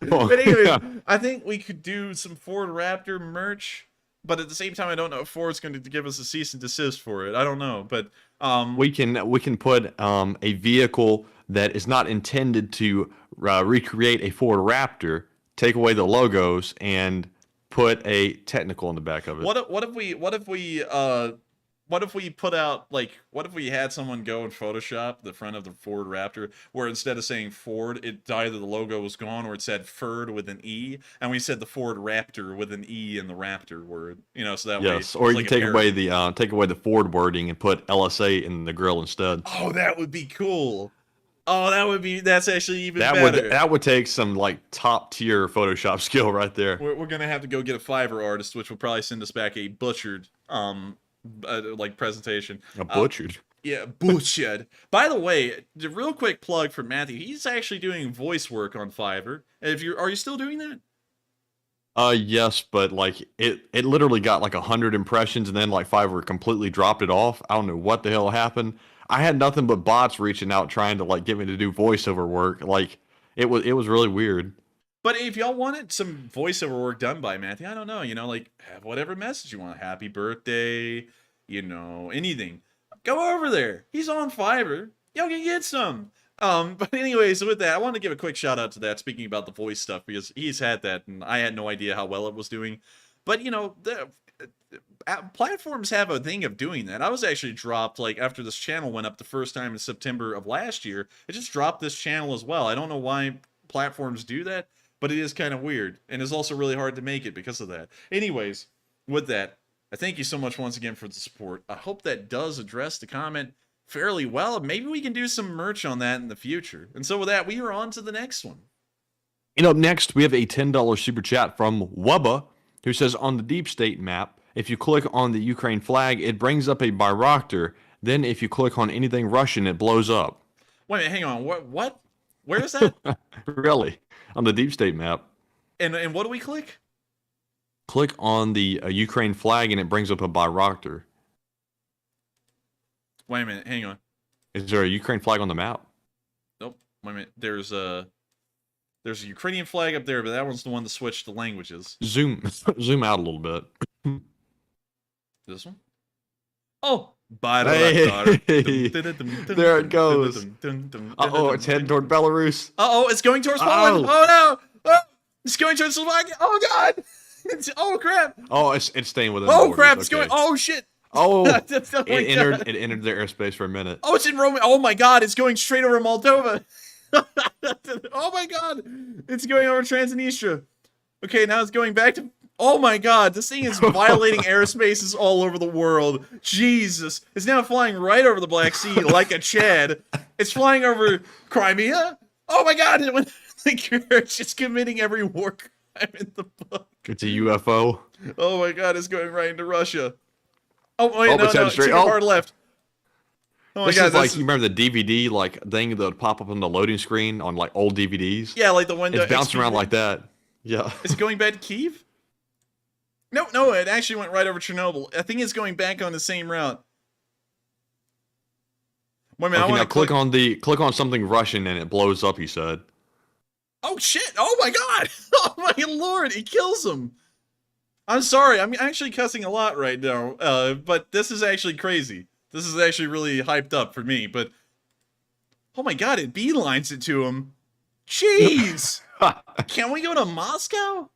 But anyways, I think we could do some Ford Raptor merch, but at the same time, I don't know if Ford's going to give us a cease and desist for it. I don't know, but we can put a vehicle that is not intended to recreate a Ford Raptor, take away the logos, and put a technical in the back of it. What if we put out, what if we had someone go and Photoshop the front of the Ford Raptor, where instead of saying Ford, either the logo was gone or it said Ford with an E, and we said the Ford Raptor with an E in the Raptor word, so that way. Yes, or you take away the Ford wording and put LSA in the grill instead. Oh, that would be cool. Oh, that's actually even better. That would take some top tier Photoshop skill right there. We're gonna have to go get a Fiverr artist, which will probably send us back a butchered presentation. Butchered. Yeah, butchered. By the way, the real quick plug for Matthew. He's actually doing voice work on Fiverr. Are you still doing that? Yes, but it literally got 100 impressions, and then Fiverr completely dropped it off. I don't know what the hell happened. I had nothing but bots reaching out trying to get me to do voiceover work. It was really weird. But if y'all wanted some voiceover work done by Matthew, I don't know, have whatever message you want. Happy birthday, anything. Go over there. He's on Fiverr. Y'all can get some. But anyways, with that, I want to give a quick shout out to that, speaking about the voice stuff, because he's had that, and I had no idea how well it was doing. But, platforms have a thing of doing that. I was actually dropped, like, after this channel went up the first time in September of last year. It just dropped this channel as well. I don't know why platforms do that, but it is kind of weird. And it's also really hard to make it because of that. Anyways, with that, I thank you so much once again for the support. I hope that does address the comment fairly well. Maybe we can do some merch on that in the future. And so with that, we are on to the next one. And up next, we have a $10 super chat from Wubba, who says, on the deep state map, if you click on the Ukraine flag, it brings up a Bayraktar. Then if you click on anything Russian, it blows up. Wait a minute, hang on. What? Where is that? Really? On the deep state map. And what do we click? Click on the Ukraine flag, and it brings up a Bayraktar. Wait a minute, hang on. Is there a Ukraine flag on the map? Nope. Wait a minute. There's a Ukrainian flag up there, but that one's the one to switch the languages. Zoom out a little bit. This one? Oh! Bayraktar. Hey. There it goes. Uh-oh, it's heading toward Belarus. Uh-oh, it's going towards Poland. Oh, no! Oh, it's going towards Slovakia. Oh, God! Oh, crap! Oh, it's staying within Oh, borders. crap! It's Okay. going... Oh, shit! Oh, Oh it entered their airspace for a minute. Oh, it's in Rome. Oh, my God! It's going straight over Moldova. Oh, my God! It's going over Transnistria. Okay, now it's going back to... Oh my God, this thing is violating airspaces all over the world. Jesus. It's now flying right over the Black Sea like a Chad. It's flying over Crimea. Oh my God, it went like it's just committing every war crime in the book. It's a UFO. Oh my God, it's going right into Russia. Oh, wait, it's no, straight. too far left. Oh my This God, is like, you remember the DVD like thing that would pop up on the loading screen on like old DVDs? Yeah, like the window. It's bouncing around like that. Yeah. Is it going back to Kyiv? No, it actually went right over Chernobyl. I think it's going back on the same route. Wait a minute, Okay, I want now to click on something Russian and it blows up, he said. Oh shit! Oh my God! Oh my Lord! It kills him. I'm sorry. I'm actually cussing a lot right now. But this is actually crazy. This is actually really hyped up for me. But oh my God! It beelines it to him. Jeez! Can we go to Moscow?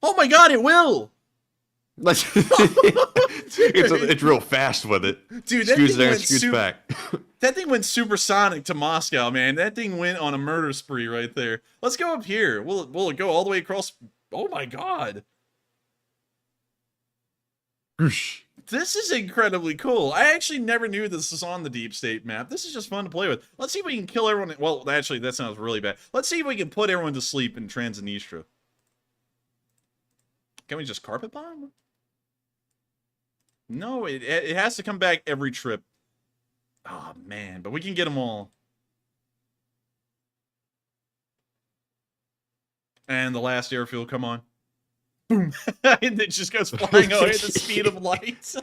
Oh my God! It will. It's real fast with it. Dude, that scoots thing there and went scoots back. That thing went supersonic to Moscow, man. That thing went on a murder spree right there. Let's go up here. We'll go all the way across. Oh my God. This is incredibly cool. I actually never knew this was on the deep state map. This is just fun to play with. Let's see if we can kill everyone. Well, actually, that sounds really bad. Let's see if we can put everyone to sleep in Transnistria. Can we just carpet bomb? No, it has to come back every trip. Oh, man. But we can get them all. And the last airfield, come on. Boom. And it just goes flying away at the speed of light.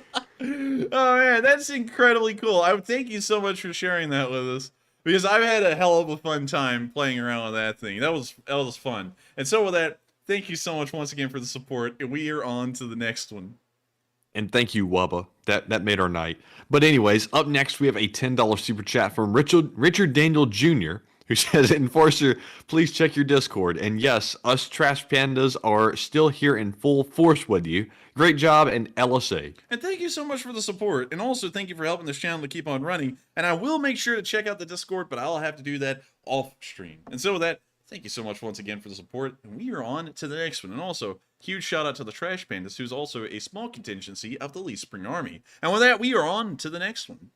Oh, man. That's incredibly cool. I thank you so much for sharing that with us. Because I've had a hell of a fun time playing around with that thing. That was fun. And so with that, thank you so much once again for the support. And we are on to the next one. And thank you, Wubba. That made our night. But anyways, up next we have a $10 super chat from Richard Daniel Jr., who says, Enforcer, please check your Discord. And yes, us trash pandas are still here in full force with you. Great job, and LSA. And thank you so much for the support. And also thank you for helping this channel to keep on running. And I will make sure to check out the Discord, but I'll have to do that off stream. And so with that, thank you so much once again for the support. And we are on to the next one. And also, huge shout out to the Trash Pandas, who's also a small contingency of the Lee Spring Army. And with that, we are on to the next one.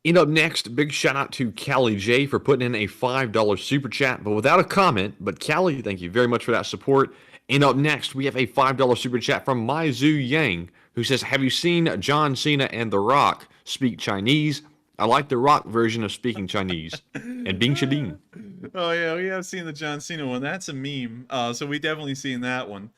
And up next, big shout out to Callie J for putting in a $5 super chat, but without a comment. But Callie, thank you very much for that support. And up next, we have a $5 super chat from Mai Zhu Yang, who says, have you seen John Cena and The Rock speak Chinese? I like The Rock version of speaking Chinese. And Bing Shading. Oh yeah, we have seen the John Cena one. That's a meme. So we definitely seen that one.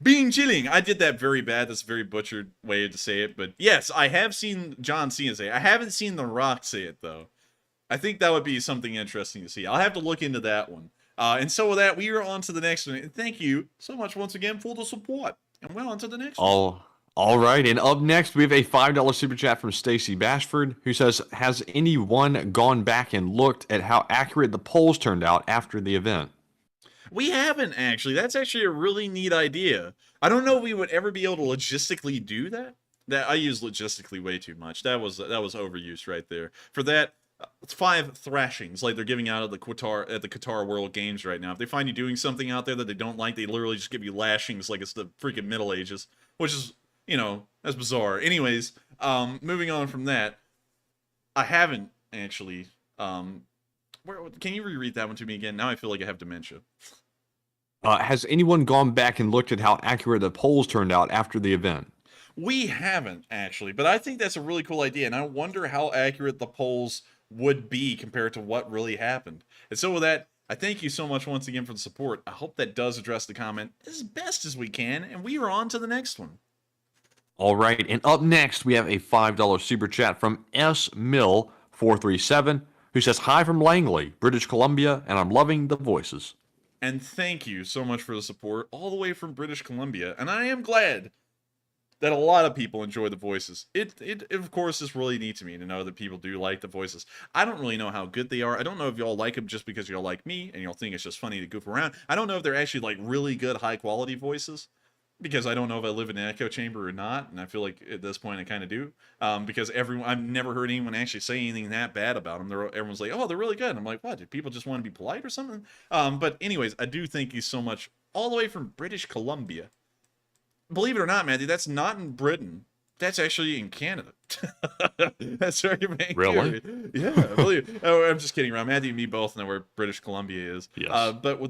Being chilling. I did that very bad. That's a very butchered way to say it. But yes, I have seen John Cena say it. I haven't seen The Rock say it, though. I think that would be something interesting to see. I'll have to look into that one. And so with that, we are on to the next one. And thank you so much once again for the support. And we're on to the next one. All right. And up next, we have a $5 super chat from Stacy Bashford, who says, has anyone gone back and looked at how accurate the polls turned out after the event? We haven't, actually. That's actually a really neat idea. I don't know if we would ever be able to logistically do that. That I use logistically way too much. That was overused right there. For that, it's 5 thrashings like they're giving out at the Qatar World Games right now. If they find you doing something out there that they don't like, they literally just give you lashings like it's the freaking Middle Ages, which is, that's bizarre. Anyways, moving on from that, I haven't actually. Can you reread that one to me again? Now I feel like I have dementia. Has anyone gone back and looked at how accurate the polls turned out after the event? We haven't, actually, but I think that's a really cool idea, and I wonder how accurate the polls would be compared to what really happened. And so with that, I thank you so much once again for the support. I hope that does address the comment as best as we can, and we are on to the next one. All right, and up next, we have a $5 super chat from SMill437, who says, "Hi from Langley, British Columbia, and I'm loving the voices." And thank you so much for the support, all the way from British Columbia, and I am glad that a lot of people enjoy the voices. It of course is really neat to me to know that people do like the voices. I don't really know how good they are. I don't know if y'all like them just because y'all like me and y'all think it's just funny to goof around. I don't know if they're actually like really good high quality voices, because I don't know if I live in an echo chamber or not, and I feel like at this point I kind of do, because I've never heard anyone actually say anything that bad about them. Everyone's like, oh, they're really good. And I'm like, what? Did people just want to be polite or something? But anyways, I do thank you so much, all the way from British Columbia. Believe it or not, Matthew, that's not in Britain. That's actually in Canada. That's very Vancouver. Really? Yeah, I believe. Oh, I'm just kidding around. Matthew and me both know where British Columbia is. Yes. But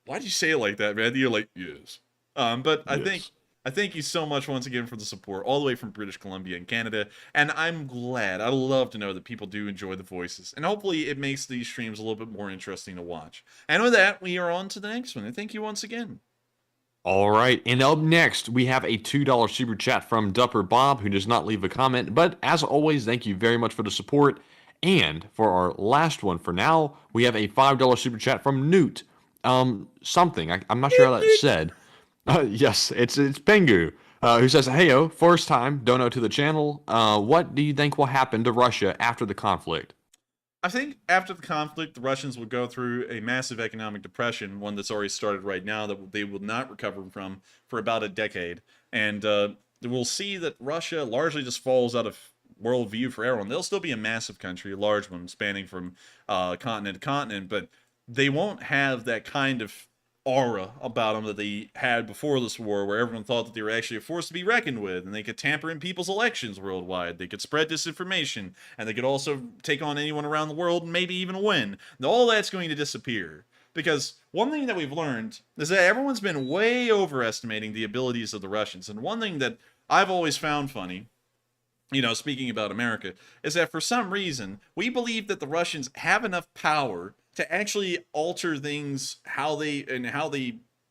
why do you say it like that, Matthew? You're like, yes. But Yes. I thank you so much once again for the support, all the way from British Columbia and Canada. And I'm glad. I love to know that people do enjoy the voices, and hopefully it makes these streams a little bit more interesting to watch. And with that, we are on to the next one. And thank you once again. All right, and up next, we have a $2 super chat from Dupper Bob, who does not leave a comment. But as always, thank you very much for the support. And for our last one for now, we have a $5 super chat from Newt. Something. I'm not sure how that's said. Yes, it's Pengu, who says, "Heyo, first time dono to the channel. What do you think will happen to Russia after the conflict?" I think after the conflict, the Russians would go through a massive economic depression, one that's already started right now, that they will not recover from for about a decade. And we'll see that Russia largely just falls out of worldview for everyone. They'll still be a massive country, a large one, spanning from continent to continent, but they won't have that kind of aura about them that they had before this war, where everyone thought that they were actually a force to be reckoned with, and they could tamper in people's elections worldwide, they could spread disinformation, and they could also take on anyone around the world and maybe even win. All that's going to disappear, because one thing that we've learned is that everyone's been way overestimating the abilities of the Russians. And one thing that I've always found funny, speaking about America, is that for some reason we believe that the Russians have enough power to actually alter things how they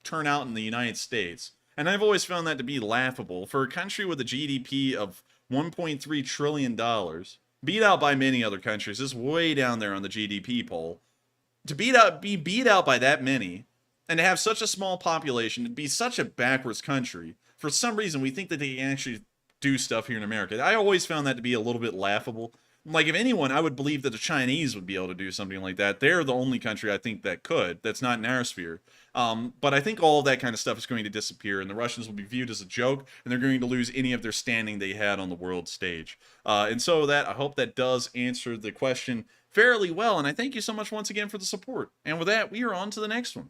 turn out in the United States. And I've always found that to be laughable. For a country with a GDP of $1.3 trillion, beat out by many other countries, is way down there on the GDP poll, to be beat out by that many, and to have such a small population, to be such a backwards country, for some reason we think that they can actually do stuff here in America. I always found that to be a little bit laughable. Like, if anyone, I would believe that the Chinese would be able to do something like that. They're the only country I think that could. That's not in our sphere. But I think all of that kind of stuff is going to disappear, and the Russians will be viewed as a joke, and they're going to lose any of their standing they had on the world stage. And so I hope that does answer the question fairly well, and I thank you so much once again for the support. And with that, we are on to the next one.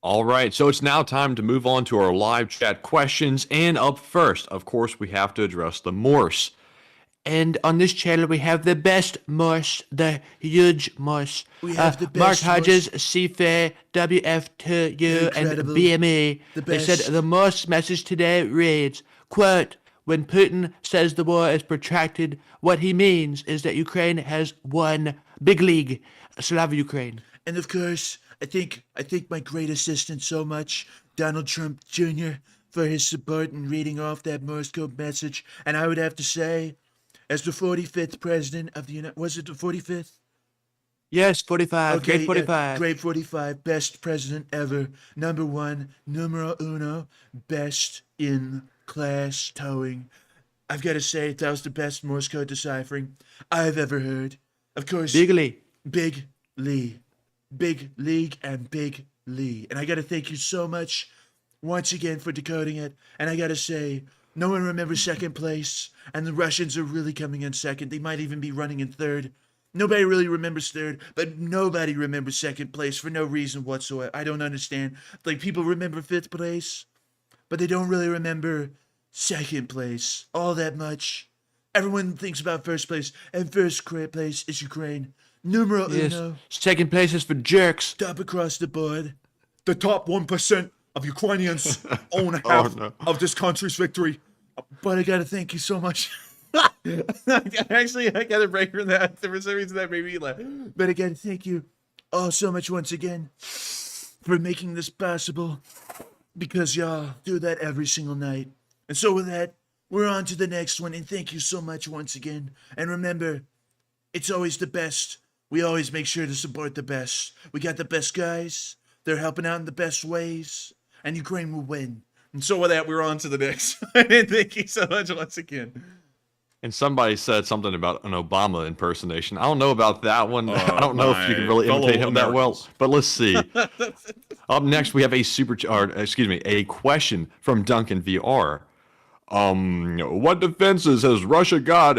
All right, so it's now time to move on to our live chat questions. And up first, of course, we have to address the Morse. And on this channel, we have the best Morse, the huge Morse. We have the best Mark Hodges, Morse. Seafair, WF2U, and Incredible. BME. The They said best. the Morse message today reads, quote, "When Putin says the war is protracted, what he means is that Ukraine has won. Big league. Slava Ukraine." And of course, I thank my great assistant so much, Donald Trump Jr., for his support in reading off that Morse code message. And I would have to say, as the 45th president of the was it the 45th? Yes, 45. Okay, Grade 45. grade 45, best president ever. Number one, numero uno, best in class towing. I've got to say, that was the best Morse code deciphering I've ever heard. Of course, Big Lee. Big Lee. Big League and Big Lee. And I got to thank you so much once again for decoding it. And I got to say, no one remembers second place, and the Russians are really coming in second. They might even be running in third. Nobody really remembers third, but nobody remembers second place for no reason whatsoever. I don't understand. Like, people remember fifth place, but they don't really remember second place all that much. Everyone thinks about first place, and first place is Ukraine. Numero uno. Second place is for jerks. Top across the board. The top 1% of Ukrainians own half of this country's victory. But I gotta thank you so much. Actually, I gotta break for that. For some reason, that made me laugh. But I gotta thank you all so much once again for making this possible. Because y'all do that every single night. And so with that, we're on to the next one. And thank you so much once again. And remember, it's always the best. We always make sure to support the best. We got the best guys. They're helping out in the best ways. And Ukraine will win. And so with that, we're on to the next one. And thank you so much once again. And somebody said something about an Obama impersonation. I don't know about that one. I don't know if you can really imitate him that well. But let's see. Up next, we have a question from Duncan VR. What defenses has Russia got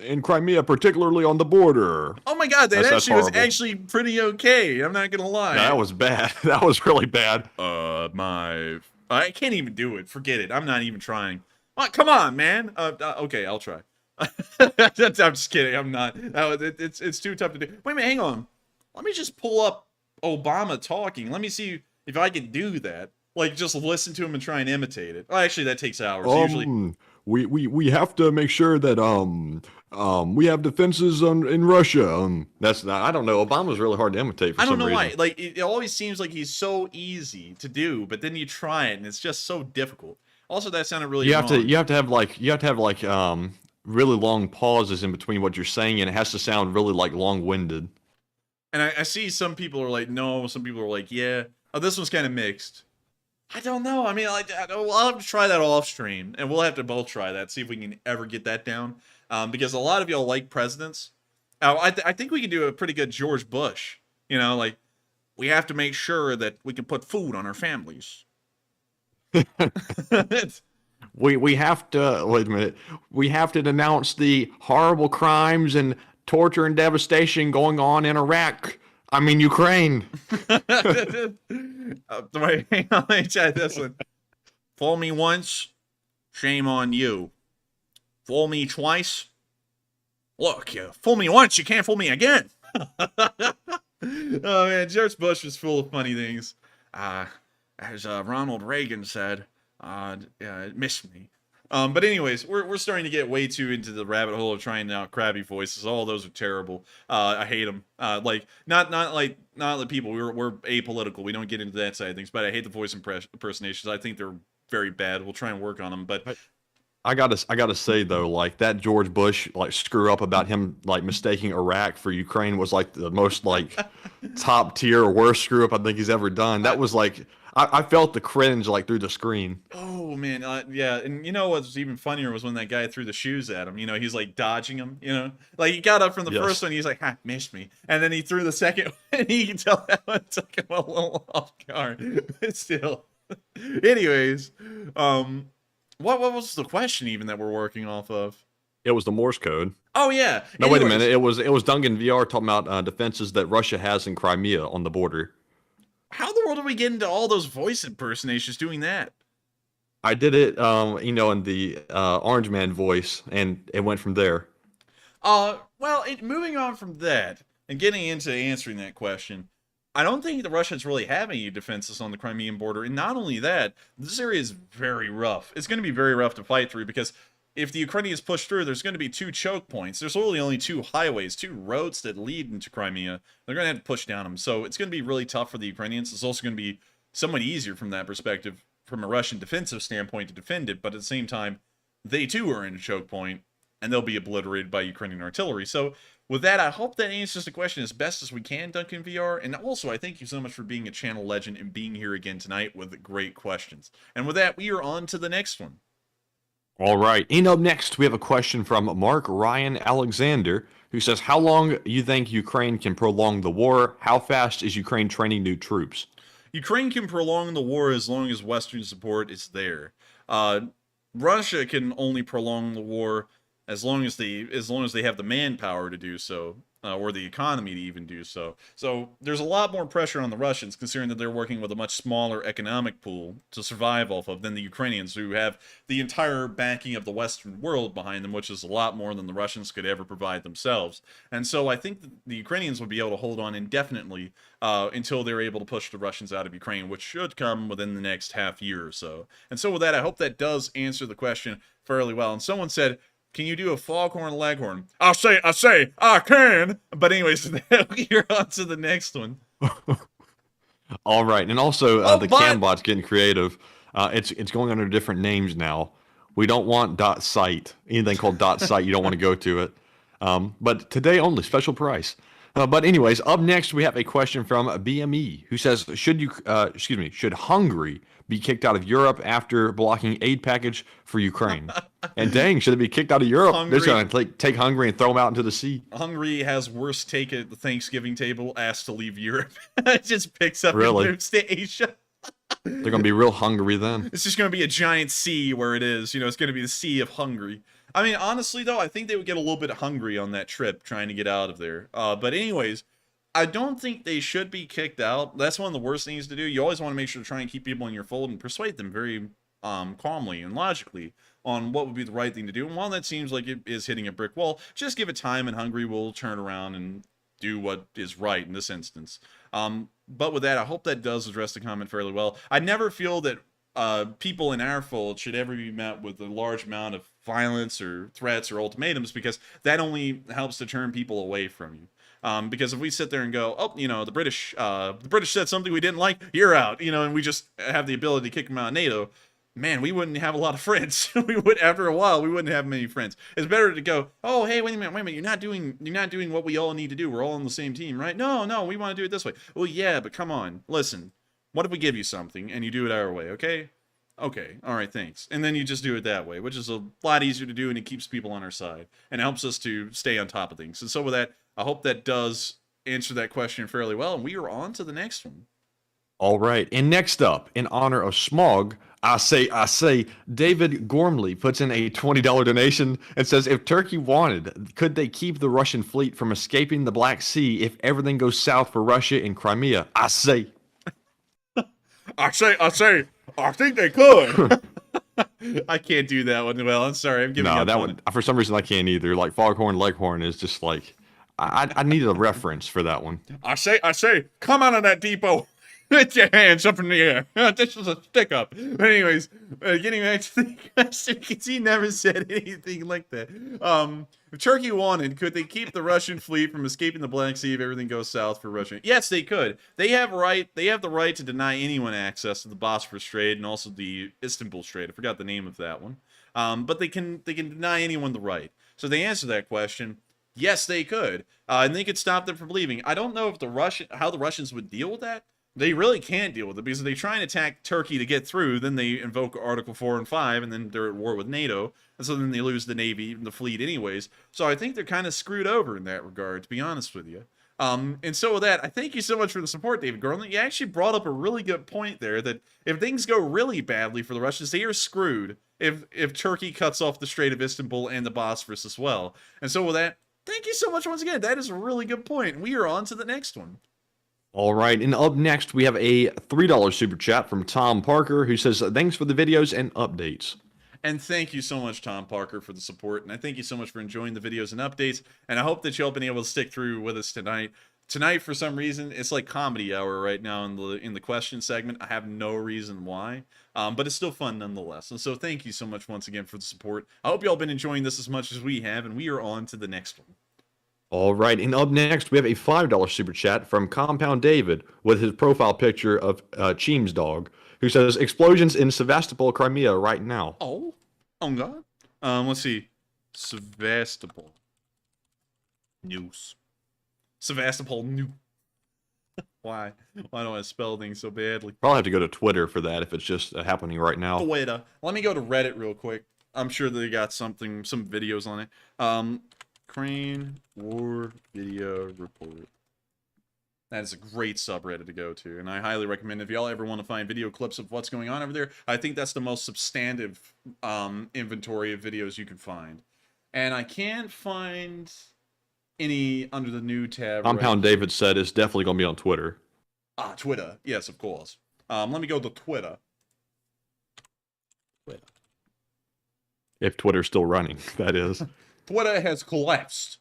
in Crimea, particularly on the border? Oh my God, that actually was actually pretty okay. I'm not gonna lie. That was bad. That was really bad. I can't even do it. Forget it. I'm not even trying. Oh, come on, man. Okay, I'll try. I'm just kidding. I'm not. It's too tough to do. Wait a minute, hang on. Let me just pull up Obama talking. Let me see if I can do that. Like, just listen to him and try and imitate it. Oh, actually, that takes hours. Usually, we have to make sure that we have defenses in Russia. That's not. I don't know. Obama's really hard to imitate for some reason. I don't know why. Like, it always seems like he's so easy to do, but then you try it and it's just so difficult. Also, that sounded really wrong. You have to have like really long pauses in between what you're saying, and it has to sound really like long-winded. And I see some people are like, no. Some people are like, yeah. Oh, this one's kind of mixed. I don't know. I mean, I'll have to try that off stream, and we'll have to both try that, see if we can ever get that down. Because a lot of y'all like presidents. I think we can do a pretty good George Bush. You know, like, we have to make sure that we can put food on our families. we have to wait a minute. We have to denounce the horrible crimes and torture and devastation going on in Iraq. I mean, Ukraine. Wait, hang on, let me try this one. Fool me once, shame on you. Fool me twice. Look, you fool me once, you can't fool me again. Oh man, George Bush was full of funny things. As Ronald Reagan said, it missed me. But anyways, we're starting to get way too into the rabbit hole of trying out crabby voices. All those are terrible. I hate them. Like not the people. We're apolitical. We don't get into that side of things. But I hate the voice impersonations. I think they're very bad. We'll try and work on them. But I gotta say though, like that George Bush like screw up about him like mistaking Iraq for Ukraine was like the most like top tier worst screw up I think he's ever done. That was like. I felt the cringe like through the screen. Oh man, yeah, and you know what's even funnier was when that guy threw the shoes at him. You know, he's like dodging him. You know, like he got up from the first one, he's like, "Ha, missed me," and then he threw the second one, and he can tell that one took him a little off guard. But still, anyways, what was the question even that we're working off of? It was the Morse code. Oh yeah. No, wait a minute. It was Duncan VR talking about defenses that Russia has in Crimea on the border. How in the world did we get into all those voice impersonations doing that? I did it, in the Orange Man voice, and it went from there. Well, moving on from that, and getting into answering that question, I don't think the Russians really have any defenses on the Crimean border, and not only that, this area is very rough. It's going to be very rough to fight through, because if the Ukrainians push through, there's going to be 2 choke points. There's really only 2 highways, 2 roads that lead into Crimea. They're going to have to push down them. So it's going to be really tough for the Ukrainians. It's also going to be somewhat easier from that perspective, from a Russian defensive standpoint, to defend it. But at the same time, they too are in a choke point, and they'll be obliterated by Ukrainian artillery. So with that, I hope that answers the question as best as we can, Duncan VR. And also, I thank you so much for being a channel legend and being here again tonight with great questions. And with that, we are on to the next one. All right. And up next, we have a question from Mark Ryan Alexander, who says, how long you think Ukraine can prolong the war? How fast is Ukraine training new troops? Ukraine can prolong the war as long as Western support is there. Russia can only prolong the war as long as they have the manpower to do so, or the economy to even do so. So there's a lot more pressure on the Russians, considering that they're working with a much smaller economic pool to survive off of than the Ukrainians, who have the entire backing of the Western world behind them, which is a lot more than the Russians could ever provide themselves. And so I think the Ukrainians will be able to hold on indefinitely until they're able to push the Russians out of Ukraine, which should come within the next half year or so. And so with that, I hope that does answer the question fairly well. And someone said, can you do a foghorn leghorn? I say, I can. But anyways, you're on to the next one. All right, and also the CanBot's getting creative. It's going under different names now. We don't want .site. Anything called .site, you don't want to go to it. But today only, special price. But anyways, up next we have a question from BME, who says, should Hungary be kicked out of Europe after blocking aid package for Ukraine? And dang, should it be kicked out of Europe? They're going to take Hungary and throw them out into the sea. Hungary has worst take at the Thanksgiving table, asked to leave Europe. It just picks up and moves to Asia. They're going to be real hungry then. It's just going to be a giant sea where it is. You know, it's going to be the Sea of Hungary. I mean, honestly, though, I think they would get a little bit hungry on that trip trying to get out of there. But anyways, I don't think they should be kicked out. That's one of the worst things to do. You always want to make sure to try and keep people in your fold and persuade them very calmly and logically on what would be the right thing to do. And while that seems like it is hitting a brick wall, just give it time and Hungary will turn around and do what is right in this instance. But with that, I hope that does address the comment fairly well. I never feel that people in our fold should ever be met with a large amount of violence or threats or ultimatums, because that only helps to turn people away from you. Because if we sit there and go, oh, you know, the British said something we didn't like, you're out, you know, and we just have the ability to kick them out of NATO, man, we wouldn't have a lot of friends. After a while, we wouldn't have many friends. It's better to go, oh, hey, wait a minute, you're not doing what we all need to do. We're all on the same team, right? No, we want to do it this way. Well, yeah, but come on, listen. What if we give you something and you do it our way, okay? Okay, all right, thanks. And then you just do it that way, which is a lot easier to do, and it keeps people on our side and helps us to stay on top of things. And so with that, I hope that does answer that question fairly well, and we are on to the next one. All right, and next up, in honor of Smog, I say, David Gormley puts in a $20 donation and says, if Turkey wanted, could they keep the Russian fleet from escaping the Black Sea if everything goes south for Russia in Crimea? I say, I think they could. I can't do that one well. I'm sorry. I'm giving up that on one. it. For some reason, I can't either. Like Foghorn Leghorn is just like, I needed a reference for that one. I say, come out of that depot. Put your hands up in the air. This is a stick up. But anyways, getting back to the question, because he never said anything like that. If Turkey wanted, could they keep the Russian fleet from escaping the Black Sea if everything goes south for Russia? Yes, they could. They have the right to deny anyone access to the Bosphorus Strait and also the Istanbul Strait. I forgot the name of that one. But they can deny anyone the right. So they answer that question. Yes, they could. And they could stop them from leaving. I don't know if how the Russians would deal with that. They really can't deal with it, because if they try and attack Turkey to get through, then they invoke Article 4 and 5, and then they're at war with NATO, and so then they lose the Navy and the fleet anyways. So I think they're kind of screwed over in that regard, to be honest with you. And so with that, I thank you so much for the support, David Garland. You actually brought up a really good point there, that if things go really badly for the Russians, they are screwed if Turkey cuts off the Strait of Istanbul and the Bosphorus as well. And so with that, thank you so much once again. That is a really good point. We are on to the next one. All right, and up next, we have a $3 super chat from Tom Parker, who says, thanks for the videos and updates. And thank you so much, Tom Parker, for the support. And I thank you so much for enjoying the videos and updates. And I hope that you'll been able to stick through with us tonight. Tonight, for some reason, it's like comedy hour right now in the question segment. I have no reason why, but it's still fun nonetheless. And so thank you so much once again for the support. I hope y'all been enjoying this as much as we have, and we are on to the next one. All right, and up next, we have a $5 super chat from Compound David with his profile picture of Cheem's dog, who says, explosions in Sevastopol, Crimea right now. Oh God. Let's see. Sevastopol news. Sevastopol news. Why? Why do I spell things so badly? Probably have to go to Twitter for that if it's just happening right now. Twitter. Let me go to Reddit real quick. I'm sure they got some videos on it. Ukraine War Video Report. That is a great subreddit to go to, and I highly recommend if y'all ever want to find video clips of what's going on over there. I think that's the most substantive inventory of videos you can find. And I can't find any under the new tab. Compound David said it's definitely going to be on Twitter. Twitter. Yes, of course. Let me go to Twitter. If Twitter's still running, that is. Twitter has collapsed.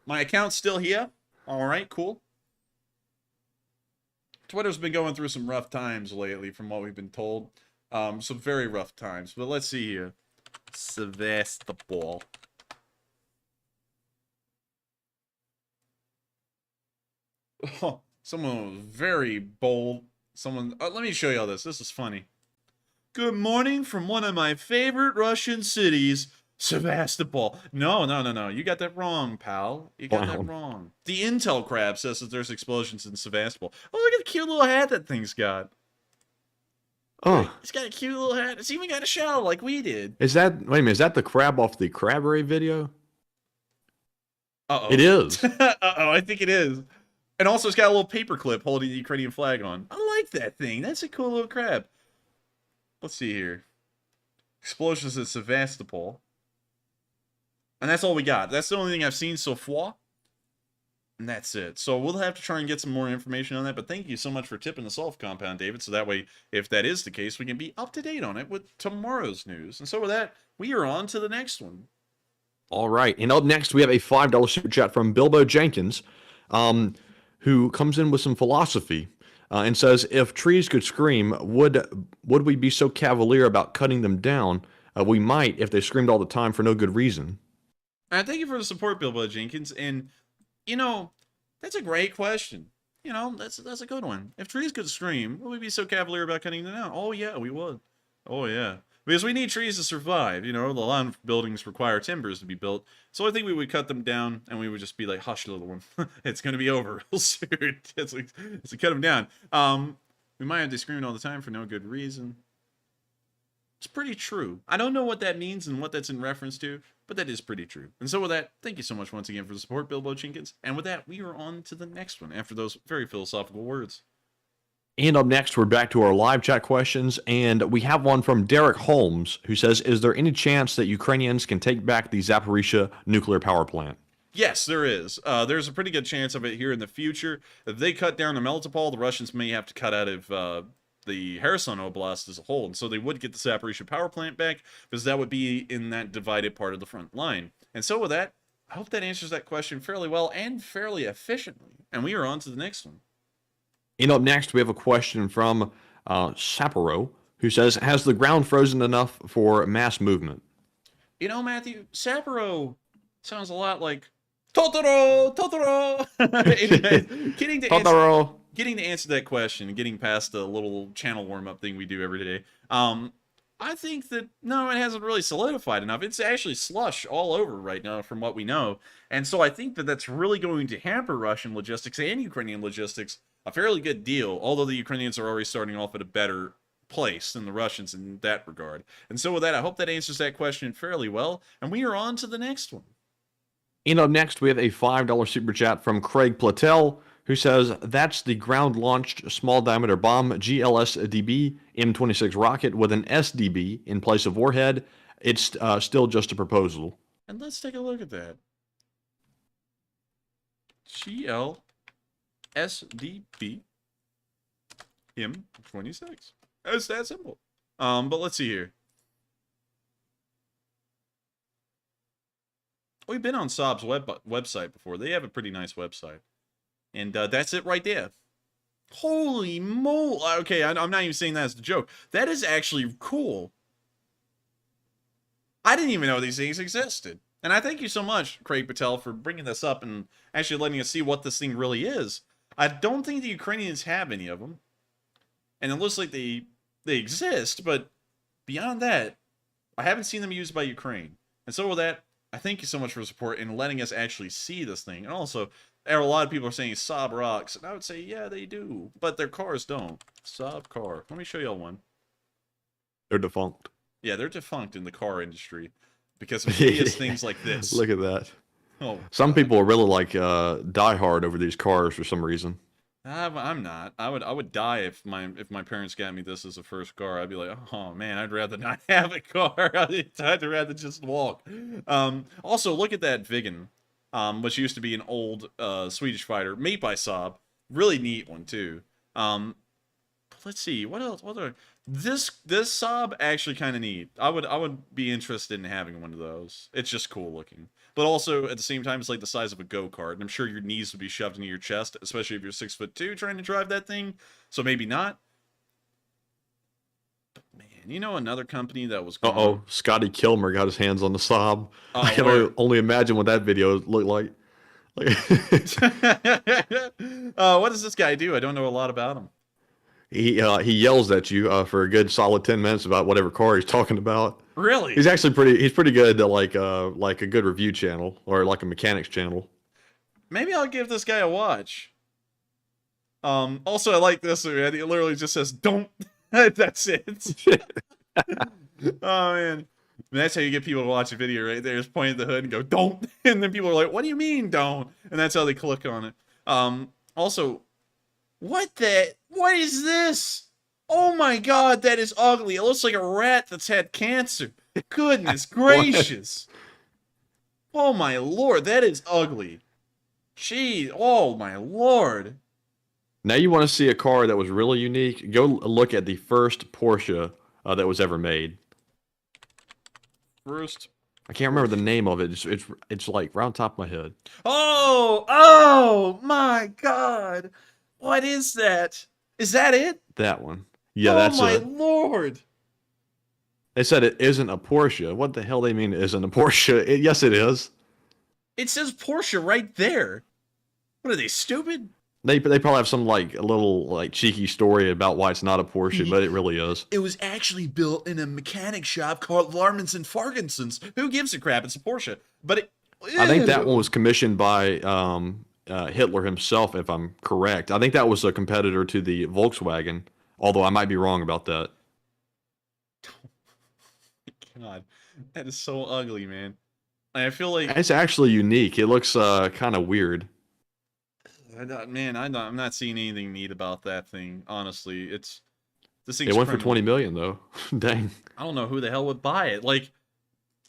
My account's still here. All right, cool. Twitter's been going through some rough times lately, from what we've been told. Some very rough times. But let's see here. Sevastopol. Oh, someone was very bold. Let me show y'all this. This is funny. Good morning from one of my favorite Russian cities, Sevastopol. No. You got that wrong, pal. You got that wrong. The Intel crab says that there's explosions in Sevastopol. Oh, look at the cute little hat that thing's got. Oh. It's got a cute little hat. It's even got a shell like we did. Wait a minute, is that the crab off the Crabbery video? Uh-oh. It is. Uh-oh, I think it is. And also it's got a little paperclip holding the Ukrainian flag on. I like that thing. That's a cool little crab. Let's see here. Explosions at Sevastopol. And that's all we got. That's the only thing I've seen so far. And that's it. So we'll have to try and get some more information on that. But thank you so much for tipping us off, Compound David. So that way, if that is the case, we can be up to date on it with tomorrow's news. And so with that, we are on to the next one. All right. And up next, we have a $5 super chat from Bilbo Jenkins, who comes in with some philosophy. And says, if trees could scream, would we be so cavalier about cutting them down? We might if they screamed all the time for no good reason. Thank you for the support, Bilbo Jenkins. And, you know, that's a great question. You know, that's a good one. If trees could scream, would we be so cavalier about cutting them down? Oh, yeah, we would. Oh, yeah. Because we need trees to survive. You know, a lot of buildings require timbers to be built. So I think we would cut them down and we would just be like, hush, little one. It's going to be over real soon. It's like cut them down. We might have to scream all the time for no good reason. It's pretty true. I don't know what that means and what that's in reference to, but that is pretty true. And so with that, thank you so much once again for the support, Bilbo Jenkins. And with that, we are on to the next one after those very philosophical words. And up next, we're back to our live chat questions, and we have one from Derek Holmes, who says, is there any chance that Ukrainians can take back the Zaporizhzhia nuclear power plant? Yes, there is. There's a pretty good chance of it here in the future. If they cut down to Melitopol, the Russians may have to cut out of the Kherson Oblast as a whole, and so they would get the Zaporizhzhia power plant back, because that would be in that divided part of the front line. And so with that, I hope that answers that question fairly well and fairly efficiently. And we are on to the next one. And up next, we have a question from Sapporo, who says, has the ground frozen enough for mass movement? You know, Matthew, Sapporo sounds a lot like Totoro! Getting to answer that question and getting past the little channel warm-up thing we do every day, I think that, no, it hasn't really solidified enough. It's actually slush all over right now from what we know. And so I think that that's really going to hamper Russian logistics and Ukrainian logistics a fairly good deal, although the Ukrainians are already starting off at a better place than the Russians in that regard. And so with that, I hope that answers that question fairly well, and we are on to the next one. And up next, we have a $5 super chat from Craig Platel, who says, that's the ground-launched small-diameter bomb GLSDB M26 rocket with an SDB in place of warhead. It's still just a proposal. And let's take a look at that. GLSDB M26. It's that simple. But let's see here. We've been on Saab's website before. They have a pretty nice website. And that's it right there. Holy moly. Okay, I'm not even saying that as a joke. That is actually cool. I didn't even know these things existed. And I thank you so much, Craig Patel, for bringing this up and actually letting us see what this thing really is. I don't think the Ukrainians have any of them. And it looks like they exist, but beyond that, I haven't seen them used by Ukraine. And so with that, I thank you so much for the support and letting us actually see this thing. And also, a lot of people are saying Saab rocks, and I would say, yeah, they do. But their cars don't. Saab car. Let me show y'all one. They're defunct. Yeah, they're defunct in the car industry because of hideous things like this. Look at that. Oh, some people are really like die hard over these cars for some reason. I'm not. I would die if my parents got me this as a first car. I'd be like, oh man, I'd rather not have a car. I'd rather just walk. Also, look at that Viggen, which used to be an old Swedish fighter made by Saab. Really neat one too. Let's see what else. This Saab actually kind of neat. I would be interested in having one of those. It's just cool looking. But also, at the same time, it's like the size of a go-kart. And I'm sure your knees would be shoved into your chest, especially if you're 6'2" trying to drive that thing. So maybe not. But man, you know another company that was... Uh-oh, Scotty Kilmer got his hands on the Saab. Oh, I can only imagine what that video looked like. What does this guy do? I don't know a lot about him. He yells at you for a good solid 10 minutes about whatever car he's talking about. Really? He's actually pretty good at like a good review channel or like a mechanics channel. Maybe I'll give this guy a watch. Also, I like this, man. It literally just says, don't. That's it. Oh, man. That's how you get people to watch a video right there. Just point at the hood and go, don't. And then people are like, what do you mean, don't? And that's how they click on it. Also, what is this? Oh my god, that is ugly. It looks like a rat that's had cancer. Goodness gracious. Oh my lord, that is ugly. Gee, oh my lord. Now you want to see a car that was really unique? Go look at the first Porsche that was ever made. I can't remember the name of it. It's like right on top of my head. Oh my god. What is that? Is that it? That one. Yeah, that's it. Oh my lord. They said it isn't a Porsche. What the hell they mean it isn't a Porsche? Yes, it is. It says Porsche right there. What are they, stupid? They probably have some like a little like cheeky story about why it's not a Porsche, but it really is. It was actually built in a mechanic shop called Larmans and Fargensons. Who gives a crap? It's a Porsche. But I think that one was commissioned by Hitler himself, if I'm correct. I think that was a competitor to the Volkswagen, although I might be wrong about that. God, that is so ugly, man. I feel like it's actually unique. It looks kind of weird. Man, I'm not seeing anything neat about that thing. Honestly, this thing's it went for $20 million though. Dang. I don't know who the hell would buy it. Like,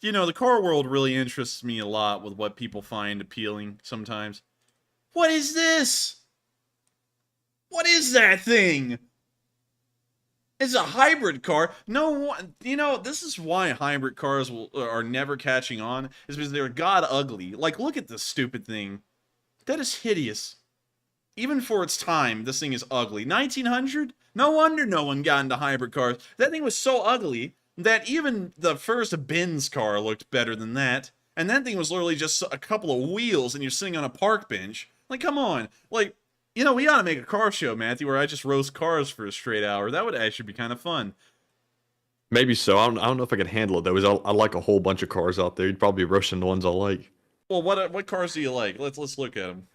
you know, the car world really interests me a lot with what people find appealing sometimes. What is this? What is that thing? It's a hybrid car. No, you know, this is why hybrid cars are never catching on, is because they're god ugly. Like, look at this stupid thing. That is hideous. Even for its time, this thing is ugly. 1900? No wonder no one got into hybrid cars. That thing was so ugly that even the first Benz car looked better than that. And that thing was literally just a couple of wheels and you're sitting on a park bench. Like, come on. Like, you know, we ought to make a car show, Matthew, where I just roast cars for a straight hour. That would actually be kind of fun. Maybe so. I don't know if I could handle it, though. I like a whole bunch of cars out there. You'd probably be roasting the ones I like. Well, what cars do you like? Let's look at them.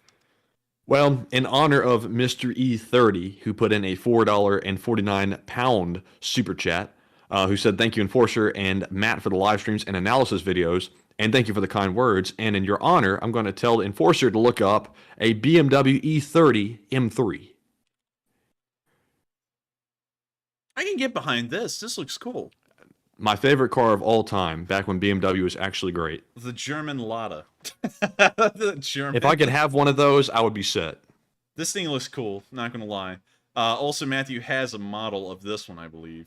Well, in honor of Mr. E30, who put in a $4.49 super chat, who said thank you, Enforcer and Matt, for the live streams and analysis videos, and thank you for the kind words. And in your honor, I'm going to tell the Enforcer to look up a BMW E30 M3. I can get behind this. This looks cool. My favorite car of all time, back when BMW was actually great. The German Lada. If I could have one of those, I would be set. This thing looks cool, not gonna lie. Also, Matthew has a model of this one, I believe.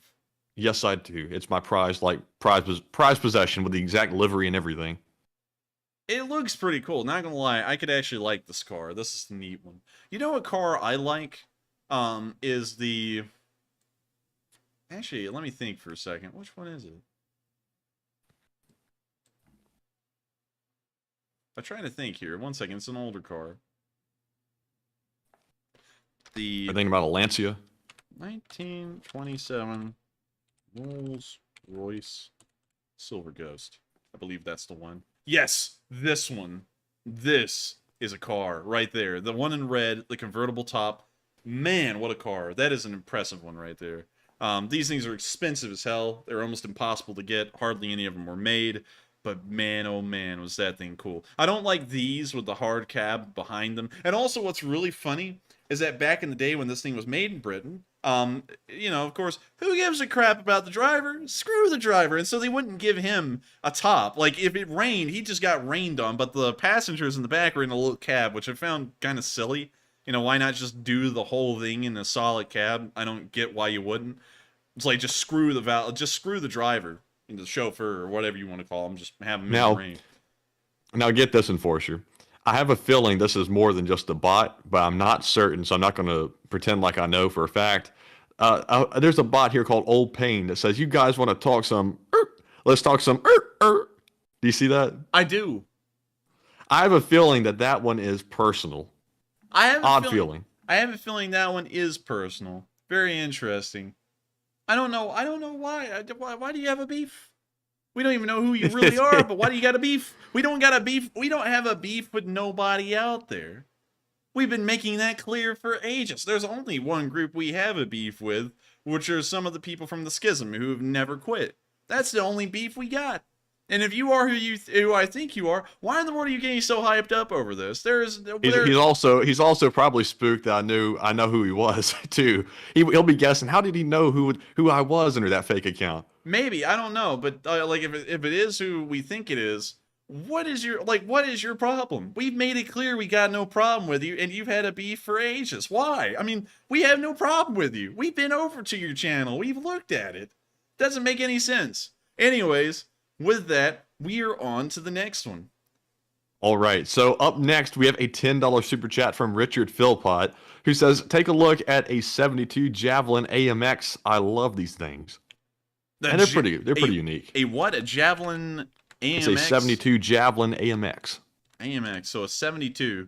Yes, I do. It's my prized possession with the exact livery and everything. It looks pretty cool, not gonna lie. I could actually like this car. This is the neat one. You know what car I like? Is the... Actually, let me think for a second. Which one is it? I'm trying to think here. 1 second. It's an older car. I think about a Lancia. 1927 Rolls Royce Silver Ghost. I believe that's the one. Yes, this one. This is a car right there. The one in red, the convertible top. Man, what a car. That is an impressive one right there. These things are expensive as hell. They're almost impossible to get. Hardly any of them were made. But man, oh man, was that thing cool. I don't like these with the hard cab behind them. And also what's really funny, is that back in the day when this thing was made in Britain, you know, of course, who gives a crap about the driver? Screw the driver. And so they wouldn't give him a top. Like, if it rained, he just got rained on, but the passengers in the back were in a little cab, which I found kind of silly. You know, why not just do the whole thing in a solid cab? I don't get why you wouldn't. It's like, just screw the driver, the chauffeur, or whatever you want to call him. Just have him in the rain. Now get this, Enforcer. I have a feeling this is more than just a bot, but I'm not certain, so I'm not going to pretend like I know for a fact. There's a bot here called Old Pain that says, you guys want to talk some, let's talk some, Do you see that? I do. I have a feeling that one is personal. I have Odd feeling. I have a feeling that one is personal. Very interesting. I don't know why. Why do you have a beef? We don't even know who you really are, but why do you got a beef? We don't got a beef. We don't have a beef with nobody out there. We've been making that clear for ages. There's only one group we have a beef with, which are some of the people from the schism who have never quit. That's the only beef we got. And if you are who I think you are, why in the world are you getting so hyped up over this? He's also probably spooked that I know who he was too. He'll be guessing, how did he know who I was under that fake account? Maybe, I don't know, but like if it is who we think it is, what is your problem? We've made it clear we got no problem with you, and you've had a beef for ages. Why? I mean, we have no problem with you. We've been over to your channel. We've looked at it. Doesn't make any sense. Anyways, with that, we are on to the next one. All right, so up next, we have a $10 super chat from Richard Philpott, who says, take a look at a 72 Javelin AMX. I love these things. And they're pretty unique. A what? A Javelin AMX? It's a 72 Javelin AMX. AMX, so a 72.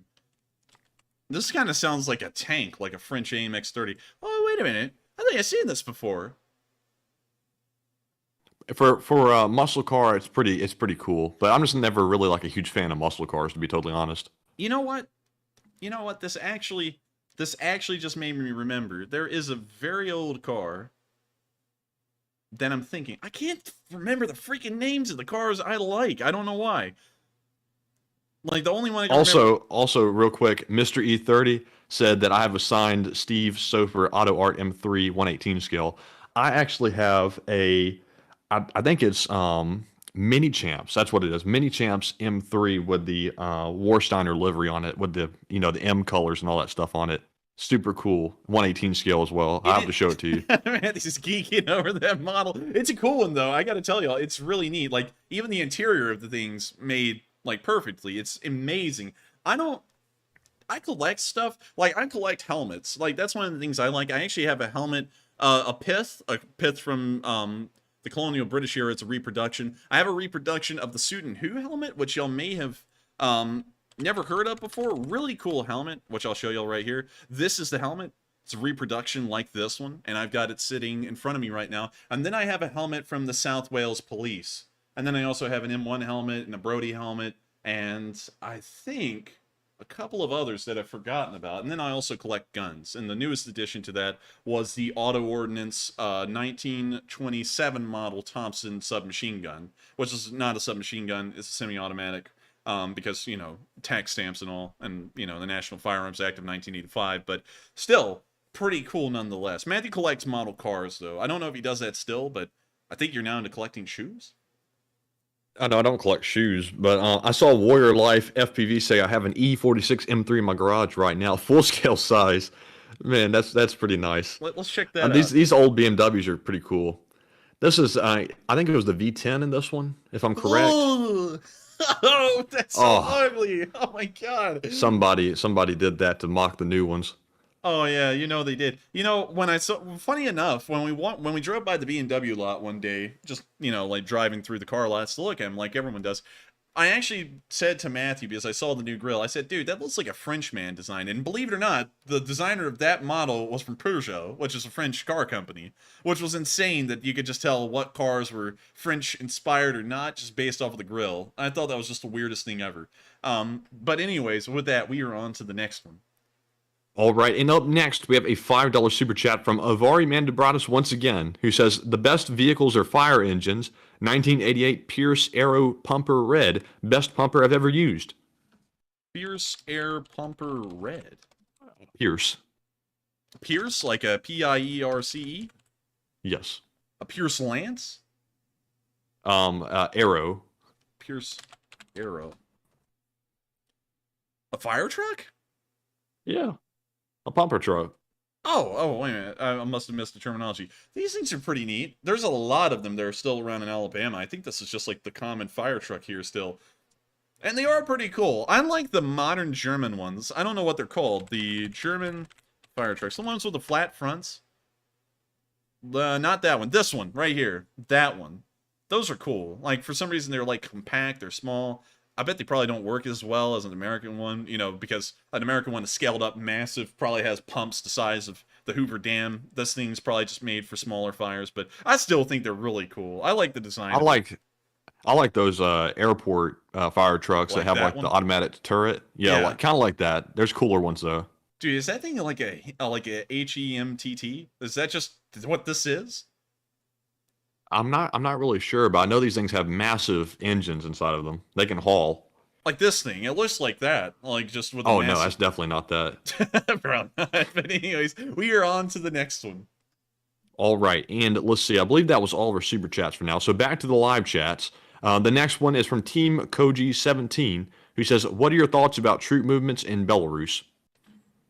This kind of sounds like a tank, like a French AMX 30. Oh, wait a minute. I think I've seen this before. For a muscle car, it's pretty cool. But I'm just never really like a huge fan of muscle cars, to be totally honest. You know what? This actually just made me remember. There is a very old car. Then I'm thinking, I can't remember the freaking names of the cars I like. I don't know why. Like, the only one I can remember... Also, real quick, Mr. E30 said that I have a signed Steve Soper Auto Art M3 118 scale. I actually have I think it's Mini Champs. That's what it is. Mini Champs M3 with the Warsteiner livery on it, with the the M colors and all that stuff on it. Super cool. 118 scale as well. I'll have to show it to you. Man, he's just geeking over that model. It's a cool one, though. I got to tell you, it's really neat. Like, even the interior of the thing's made, like, perfectly. It's amazing. I I collect stuff. Like, I collect helmets. Like, that's one of the things I like. I actually have a helmet, a pith from the colonial British era. It's a reproduction. I have a reproduction of the Suit and Who helmet, which y'all may have never heard of before. Really cool helmet, which I'll show y'all right here. This is the helmet. It's a reproduction like this one, and I've got it sitting in front of me right now. And then I have a helmet from the South Wales Police. And then I also have an M1 helmet and a Brodie helmet, and I think a couple of others that I've forgotten about. And then I also collect guns. And the newest addition to that was the Auto Ordnance 1927 model Thompson submachine gun, which is not a submachine gun, it's a semi-automatic. Because, tax stamps and all, and, the National Firearms Act of 1985, but still, pretty cool nonetheless. Matthew collects model cars, though. I don't know if he does that still, but I think you're now into collecting shoes? I know I don't collect shoes, but I saw Warrior Life FPV say I have an E46 M3 in my garage right now, full-scale size. Man, that's pretty nice. Let's check that out. These old BMWs are pretty cool. This is, I think it was the V10 in this one, if I'm correct. Ooh. Oh, that's so ugly. Oh my god. Somebody did that to mock the new ones. Oh yeah, they did. When I saw, funny enough, when we drove by the BMW lot one day, just like driving through the car lots to look at them like everyone does, I actually said to Matthew, because I saw the new grill, I said, dude, that looks like a Frenchman designed. And believe it or not, the designer of that model was from Peugeot, which is a French car company, which was insane that you could just tell what cars were French inspired or not just based off of the grill. I thought that was just the weirdest thing ever. But anyways, with that, we are on to the next one. All right, and up next, we have a $5 super chat from Avari Mandabratis once again, who says, the best vehicles are fire engines, 1988 Pierce Aero Pumper Red, best pumper I've ever used. Pierce Air Pumper Red? Pierce. Pierce, like a Pierce? Yes. A Pierce Lance? Arrow. Pierce Arrow. A fire truck? Yeah. A pumper truck. Oh, wait a minute. I must have missed the terminology. These things are pretty neat. There's a lot of them that are still around in Alabama. I think this is just like the common fire truck here still. And they are pretty cool. I like the modern German ones. I don't know what they're called. The German fire trucks. The ones with the flat fronts. Not that one. This one, right here. That one. Those are cool. Like, for some reason, they're, like, compact. They're small. I bet they probably don't work as well as an American one, you know, because an American one is scaled up massive, probably has pumps the size of the Hoover Dam. This thing's probably just made for smaller fires, but I still think they're really cool. I like the design. I like those airport fire trucks that have like one? the automatic turret. Yeah, Yeah. like kind of like that. There's cooler ones though. Dude, is that thing like a HEMTT? Is that just what this is? I'm not really sure, but I know these things have massive engines inside of them. They can haul. Like this thing. It looks like that. Like just with Oh a no, massive... that's definitely not that. Bro, but anyways, we are on to the next one. All right, and let's see. I believe that was all of our super chats for now. So back to the live chats. The next one is from Team Koji17, who says, "What are your thoughts about troop movements in Belarus?"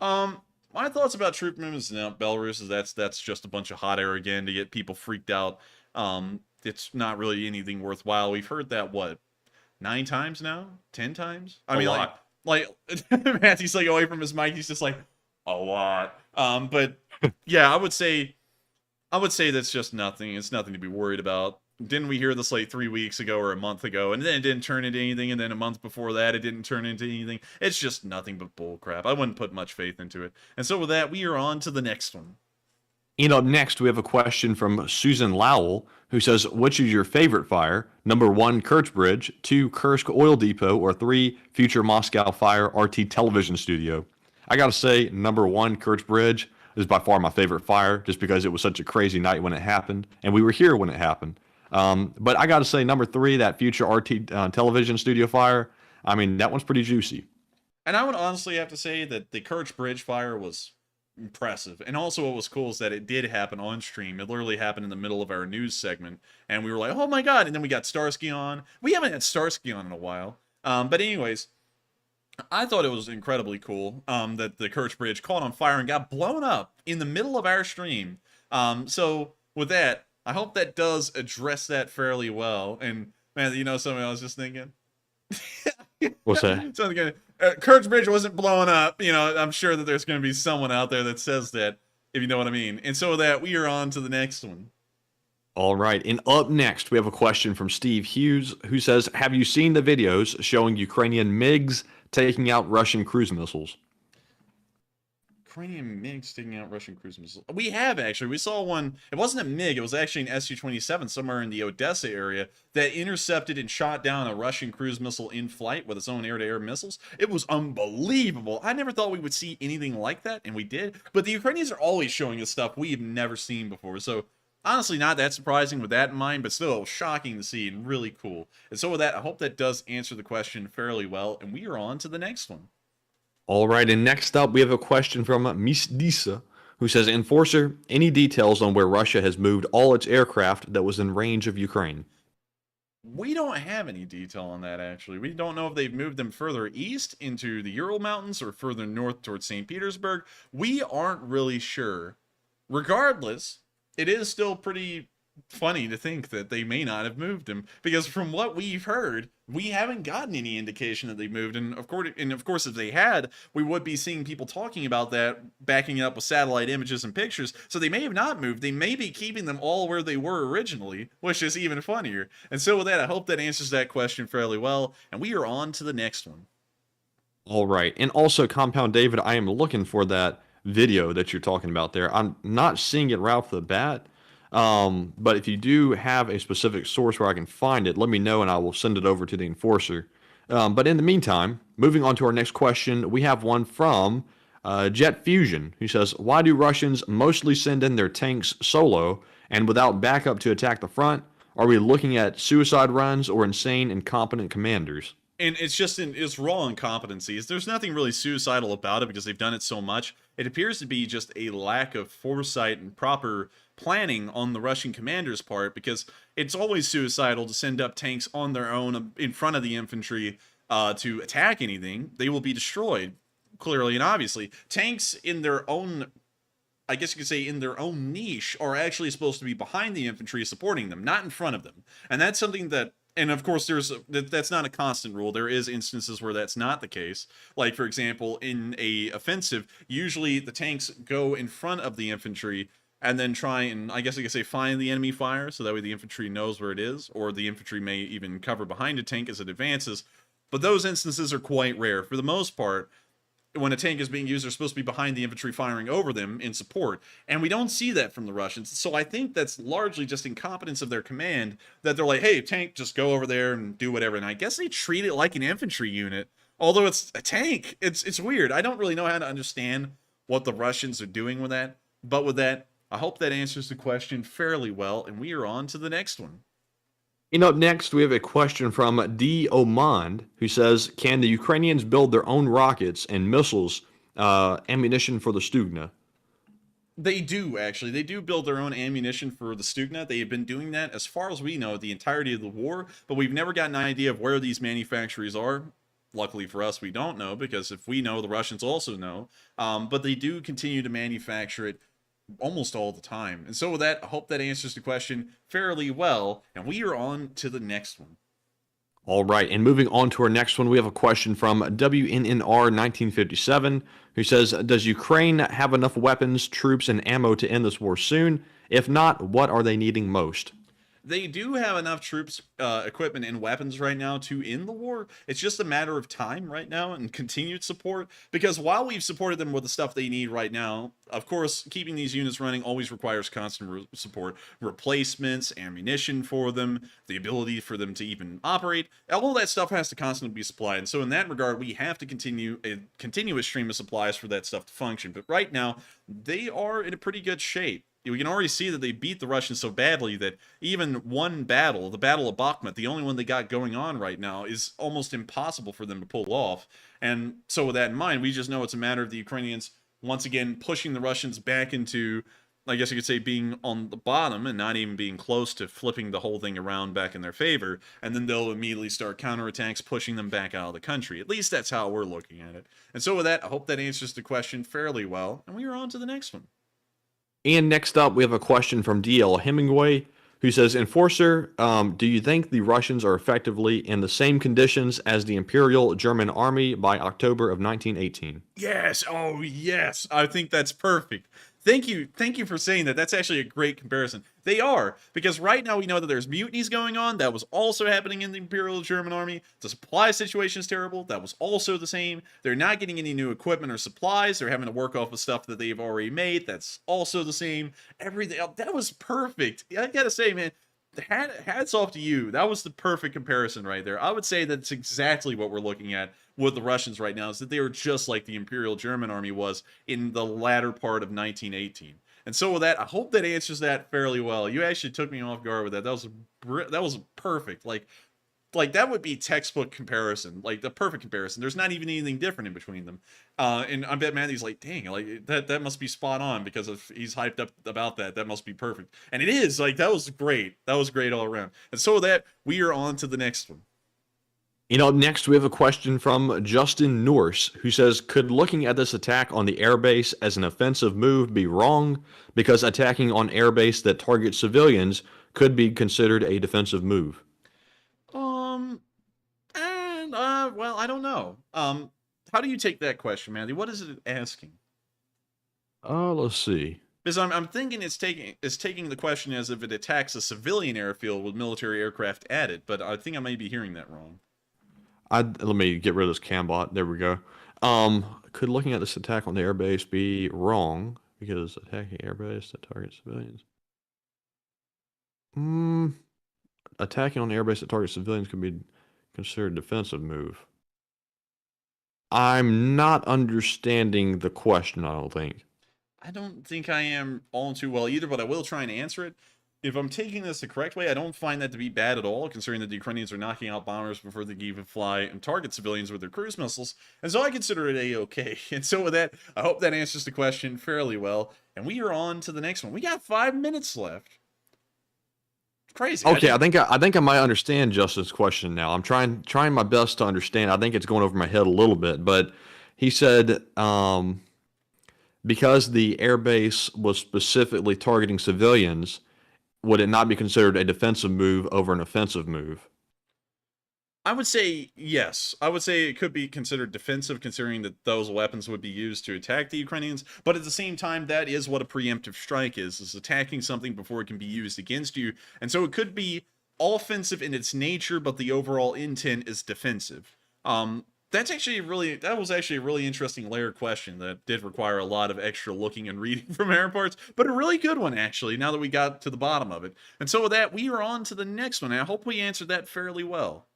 My thoughts about troop movements in Belarus is that's just a bunch of hot air again to get people freaked out. It's not really anything worthwhile. We've heard that, what, 9 times now? 10 times? I mean, like Matthew's like away from his mic. He's just like, a lot. But yeah, I would say that's just nothing. It's nothing to be worried about. Didn't we hear this like 3 weeks ago or a month ago, and then it didn't turn into anything, and then a month before that it didn't turn into anything? It's just nothing but bull crap. I wouldn't put much faith into it. And so with that, we are on to the next one. And up next, we have a question from Susan Lowell, who says, "Which is your favorite fire? Number 1, Kerch Bridge, 2, Kursk Oil Depot, or 3, future Moscow Fire RT television studio?" I gotta say, number 1, Kerch Bridge, is by far my favorite fire, just because it was such a crazy night when it happened, and we were here when it happened. But I gotta say, number 3, that future RT television studio fire, I mean, that one's pretty juicy. And I would honestly have to say that the Kerch Bridge fire was impressive. And also what was cool is that it did happen on stream. It literally happened in the middle of our news segment. And we were like, oh my god. And then we got Starsky on. We haven't had Starsky on in a while. But anyways, I thought it was incredibly cool that the Kerch Bridge caught on fire and got blown up in the middle of our stream. So with that, I hope that does address that fairly well. And man, you know something I was just thinking? What's that? Something Kerch Bridge wasn't blowing up. You know, I'm sure that there's going to be someone out there that says that, if you know what I mean. And so with that, we are on to the next one. All right, and up next, we have a question from Steve Hughes, who says, "Have you seen the videos showing Ukrainian MiGs taking out Russian cruise missiles?" Ukrainian MiGs taking out Russian cruise missiles. We have, actually. We saw one. It wasn't a MiG. It was actually an Su-27 somewhere in the Odessa area that intercepted and shot down a Russian cruise missile in flight with its own air-to-air missiles. It was unbelievable. I never thought we would see anything like that, and we did. But the Ukrainians are always showing us stuff we've never seen before. So honestly, not that surprising with that in mind, but still shocking to see and really cool. And so with that, I hope that does answer the question fairly well, and we are on to the next one. All right, and next up, we have a question from Miss Disa, who says, "Enforcer, any details on where Russia has moved all its aircraft that was in range of Ukraine?" We don't have any detail on that, actually. We don't know if they've moved them further east into the Ural Mountains or further north towards St. Petersburg. We aren't really sure. Regardless, it is still pretty funny to think that they may not have moved them, because from what we've heard, we haven't gotten any indication that they moved. And of course, if they had, we would be seeing people talking about that, backing it up with satellite images and pictures. So they may have not moved. They may be keeping them all where they were originally, which is even funnier. And so with that, I hope that answers that question fairly well. And we are on to the next one. All right, and also, Compound David, I am looking for that video that you're talking about there. I'm not seeing it right off the bat. But if you do have a specific source where I can find it, let me know and I will send it over to the enforcer. But in the meantime, moving on to our next question, we have one from Jet Fusion, who says, "Why do Russians mostly send in their tanks solo and without backup to attack the front? Are we looking at suicide runs or insane, incompetent commanders?" And it's raw incompetencies. There's nothing really suicidal about it because they've done it so much. It appears to be just a lack of foresight and proper planning on the Russian commander's part, because it's always suicidal to send up tanks on their own in front of the infantry to attack anything. They will be destroyed, clearly and obviously. Tanks in their own, I guess you could say, in their own niche, are actually supposed to be behind the infantry supporting them, not in front of them. And that's something that, and of course, that's not a constant rule. There is instances where that's not the case. Like, for example, in a offensive, usually the tanks go in front of the infantry and then try and, I guess you could say, find the enemy fire, so that way the infantry knows where it is, or the infantry may even cover behind a tank as it advances. But those instances are quite rare. For the most part, when a tank is being used, they're supposed to be behind the infantry firing over them in support. And we don't see that from the Russians. So I think that's largely just incompetence of their command, that they're like, hey, tank, just go over there and do whatever. And I guess they treat it like an infantry unit, although it's a tank. It's weird. I don't really know how to understand what the Russians are doing with that. But with that, I hope that answers the question fairly well. And we are on to the next one. And up next, we have a question from D. Omand, who says, can the Ukrainians build their own rockets and missiles, ammunition for the Stugna? They do, actually. They do build their own ammunition for the Stugna. They have been doing that, as far as we know, the entirety of the war, but we've never gotten an idea of where these manufacturers are. Luckily for us, we don't know, because if we know, the Russians also know. But they do continue to manufacture it almost all the time. And so with that, I hope that answers the question fairly well, and we are on to the next one. All right, and moving on to our next one, we have a question from WNNR 1957, who says, does Ukraine have enough weapons, troops, and ammo to end this war soon? If not, what are they needing most? They do have enough troops, equipment, and weapons right now to end the war. It's just a matter of time right now and continued support, because while we've supported them with the stuff they need right now, of course, keeping these units running always requires constant support, replacements, ammunition for them, the ability for them to even operate. All that stuff has to constantly be supplied. And so in that regard, we have to continue a continuous stream of supplies for that stuff to function. But right now, they are in a pretty good shape. We can already see that they beat the Russians so badly that even one battle, the Battle of Bakhmut, the only one they got going on right now, is almost impossible for them to pull off. And so with that in mind, we just know it's a matter of the Ukrainians once again pushing the Russians back into, I guess you could say, being on the bottom and not even being close to flipping the whole thing around back in their favor. And then they'll immediately start counterattacks, pushing them back out of the country. At least that's how we're looking at it. And so with that, I hope that answers the question fairly well. And we are on to the next one. And next up, we have a question from DL Hemingway, who says, Enforcer, do you think the Russians are effectively in the same conditions as the Imperial German Army by October of 1918? Yes. Oh, yes. I think that's perfect. Thank you for saying that. That's actually a great comparison. They are, because right now we know that there's mutinies going on. That was also happening in the Imperial German Army. The supply situation is terrible. That was also the same. They're not getting any new equipment or supplies. They're having to work off of stuff that they've already made. That's also the same. Everything. That was perfect. I gotta say, man, hats off to you. That was the perfect comparison right there. I would say that's exactly what we're looking at with the Russians right now, is that they are just like the Imperial German Army was in the latter part of 1918. And so with that, I hope that answers that fairly well. You actually took me off guard with that. That was perfect. Like that would be textbook comparison, like the perfect comparison. There's not even anything different in between them. And I bet Matthew's like, dang, like that must be spot on, because if he's hyped up about that, that must be perfect. And it is. Like, that was great. That was great all around. And so with that, we are on to the next one. Next we have a question from Justin Norse, who says, could looking at this attack on the airbase as an offensive move be wrong? Because attacking on airbase that targets civilians could be considered a defensive move. Well, I don't know. How do you take that question, Matthew? What is it asking? Let's see. Because I'm thinking it's taking the question as if it attacks a civilian airfield with military aircraft added, but I think I may be hearing that wrong. Let me get rid of this cambot. There we go. Could looking at this attack on the airbase be wrong? Because attacking airbase that targets civilians. Attacking on the airbase that targets civilians could be considered a defensive move. I'm not understanding the question, I don't think. I don't think I am all too well either, but I will try and answer it. if I'm taking this the correct way, I don't find that to be bad at all, considering that the Ukrainians are knocking out bombers before they can even fly and target civilians with their cruise missiles, and so I consider it a-okay. And so with that, I hope that answers the question fairly well, and we are on to the next one. We got 5 minutes left. Crazy. Okay, I think I might understand Justin's question now. I'm trying my best to understand. I think it's going over my head a little bit, but he said because the airbase was specifically targeting civilians, would it not be considered a defensive move over an offensive move? I would say yes. I would say it could be considered defensive, considering that those weapons would be used to attack the Ukrainians. But at the same time, that is what a preemptive strike is attacking something before it can be used against you. And so it could be offensive in its nature, but the overall intent is defensive. That was actually a really interesting layer question that did require a lot of extra looking and reading from our parts, but a really good one, actually, now that we got to the bottom of it. And so with that, we are on to the next one, and I hope we answered that fairly well.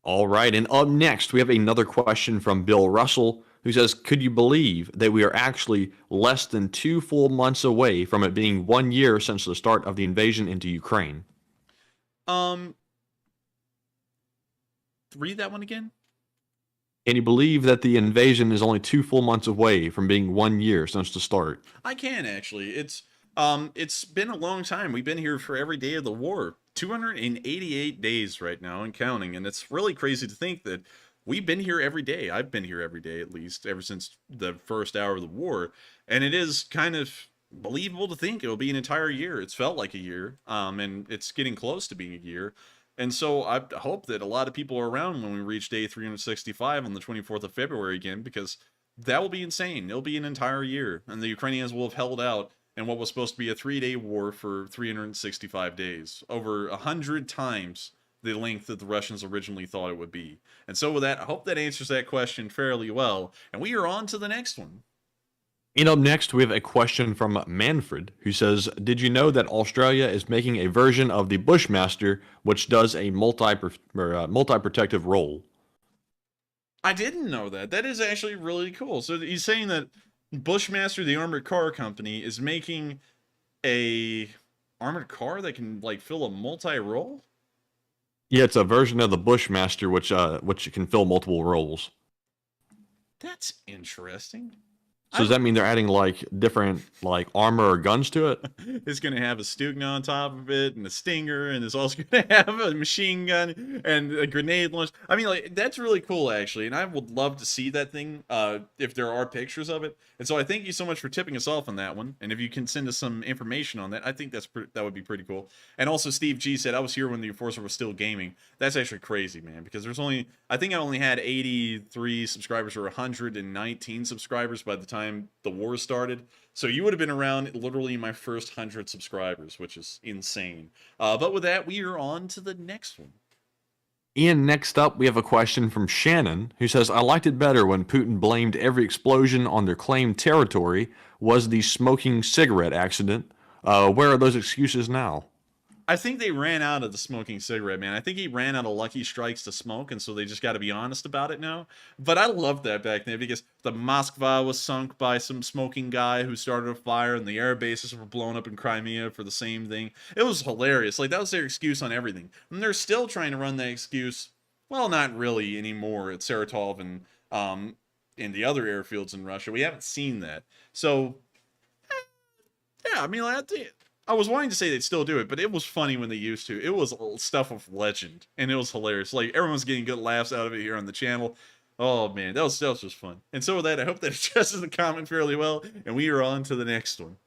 All right, and up next, we have another question from Bill Russell, who says, could you believe that we are actually less than 2 full months away from it being 1 year since the start of the invasion into Ukraine? Read that one again? Can you believe that the invasion is only 2 full months away from being 1 year since the start? I can, actually. It's been a long time. We've been here for every day of the war. 288 days right now and counting, and it's really crazy to think that we've been here every day. I've been here every day, at least, ever since the first hour of the war, and it is kind of believable to think it'll be an entire year. It's felt like a year, and it's getting close to being a year. And so I hope that a lot of people are around when we reach day 365 on the 24th of February again, because that will be insane. It'll be an entire year, and the Ukrainians will have held out in what was supposed to be a 3-day war for 365 days, over 100 times the length that the Russians originally thought it would be. And so with that, I hope that answers that question fairly well, and we are on to the next one. And up next, we have a question from Manfred, who says, did you know that Australia is making a version of the Bushmaster, which does a multi-protective role? I didn't know that. That is actually really cool. So he's saying that Bushmaster, the armored car company, is making a armored car that can, like, fill a multi-role? Yeah, it's a version of the Bushmaster, which can fill multiple roles. That's interesting. So does that mean they're adding, like, different, like, armor or guns to it? It's going to have a Stugna on top of it, and a Stinger, and it's also going to have a machine gun and a grenade launch. I mean, like, that's really cool, actually, and I would love to see that thing if there are pictures of it. And so I thank you so much for tipping us off on that one, and if you can send us some information on that, I think that would be pretty cool. And also, Steve G said, I was here when the Enforcer was still gaming. That's actually crazy, man, because I think I only had 83 subscribers or 119 subscribers by the time the war started, so you would have been around literally my first 100 subscribers, which is insane. But with that, we are on to the next one. Ian, next up, we have a question from Shannon, who says, I liked it better when Putin blamed every explosion on their claimed territory was the smoking cigarette accident. Where are those excuses now? I think they ran out of the smoking cigarette, man. I think he ran out of lucky strikes to smoke, and so they just got to be honest about it now. But I loved that back then, because the Moskva was sunk by some smoking guy who started a fire, and the air bases were blown up in Crimea for the same thing. It was hilarious. Like, that was their excuse on everything. And they're still trying to run that excuse, well, not really anymore, at Saratov and in the other airfields in Russia. We haven't seen that. So, yeah, I mean, I was wanting to say they'd still do it, but it was funny when they used to. It was stuff of legend, and it was hilarious. Like, everyone's getting good laughs out of it here on the channel. Oh, man, that was just fun. And so with that, I hope that addresses the comment fairly well, and we are on to the next one.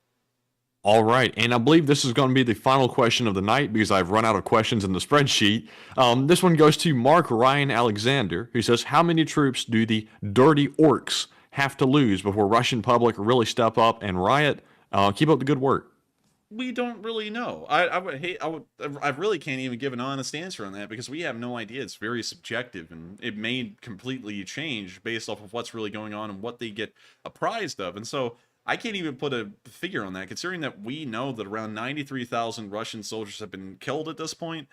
All right, and I believe this is going to be the final question of the night because I've run out of questions in the spreadsheet. This one goes to Mark Ryan Alexander, who says, how many troops do the dirty orcs have to lose before Russian public really step up and riot? Keep up the good work. We don't really know. I really can't even give an honest answer on that because we have no idea. It's very subjective, and it may completely change based off of what's really going on and what they get apprised of. And so I can't even put a figure on that, considering that we know that around 93,000 Russian soldiers have been killed at this point.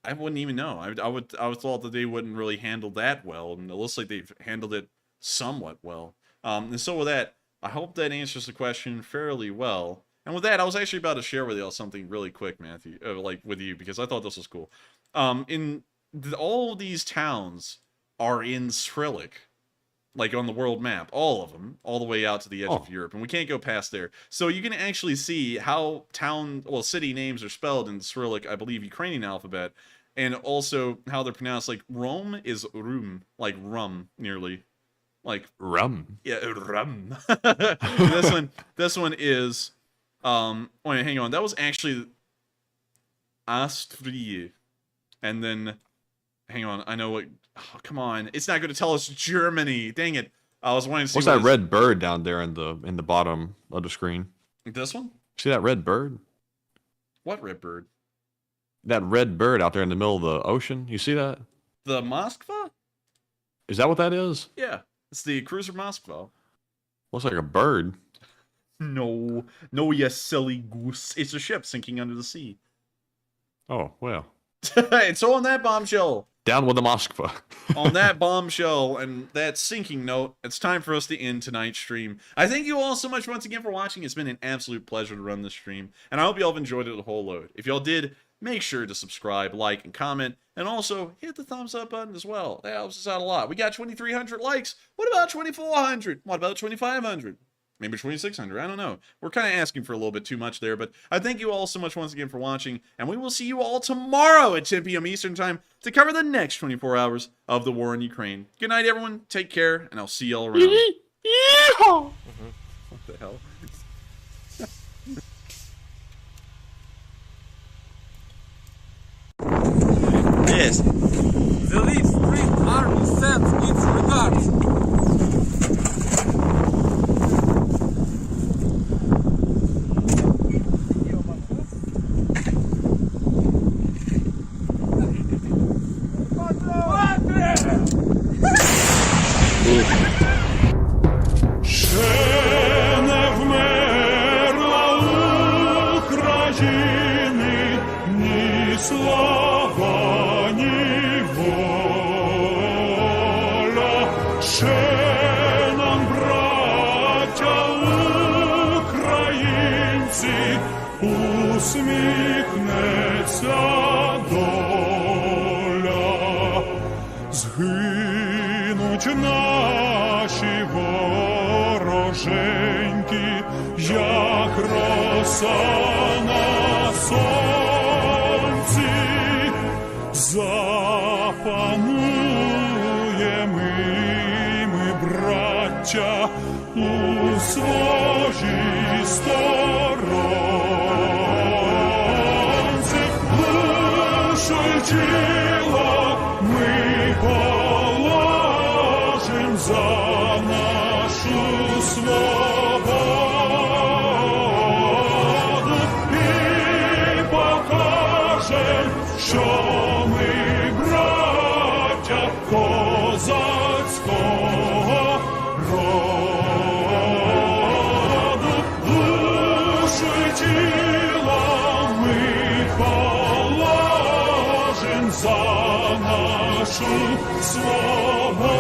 I wouldn't even know. I would thought that they wouldn't really handle that well, and it looks like they've handled it somewhat well. And so with that, I hope that answers the question fairly well. And with that, I was actually about to share with y'all something really quick, Matthew, like with you, because I thought this was cool. All these towns are in Cyrillic, like on the world map, all of them, all the way out to the edge of Europe, and we can't go past there. So you can actually see how city names are spelled in the Cyrillic, I believe, Ukrainian alphabet, and also how they're pronounced. Like Rome is rum, like rum, nearly, like rum. Yeah, rum. this one is. Wait, hang on. That was actually Astrie, and then. Hang on, I know what. Oh, come on, it's not going to tell us Germany. Dang it! I was wanting to see. What's that red bird down there in the bottom of the screen? This one? See that red bird? What red bird? That red bird out there in the middle of the ocean. You see that? The Moskva? Is that what that is? Yeah, it's the cruiser Moskva. Looks like a bird. No, you silly goose! It's a ship sinking under the sea. Oh well. And so on that bombshell. Down with the Moskva. On that bombshell and that sinking note, it's time for us to end tonight's stream. I thank you all so much once again for watching. It's been an absolute pleasure to run this stream, and I hope y'all have enjoyed it a whole load. If y'all did, make sure to subscribe, like, and comment, and also hit the thumbs up button as well. That helps us out a lot. We got 2,300 likes. What about 2,400? What about 2,500? Maybe 2,600. I don't know. We're kind of asking for a little bit too much there, but I thank you all so much once again for watching, and we will see you all tomorrow at 10 p.m. Eastern Time to cover the next 24 hours of the war in Ukraine. Good night, everyone. Take care, and I'll see y'all around. What the hell? Yes. The Lviv Street Army sends its regards. Ще не вмерла України ні слава, ні воля. Ще нам, браття українці, усміхнеться доля. Згинуть наші вороженьки, як роса на сонці. Запануємо ми, браття, у своїй сторонці. Душу й тіло ми положим за нашу свободу і покажем, що ми браття козацького роду. Душу й тіло ми положим за нашу свободу.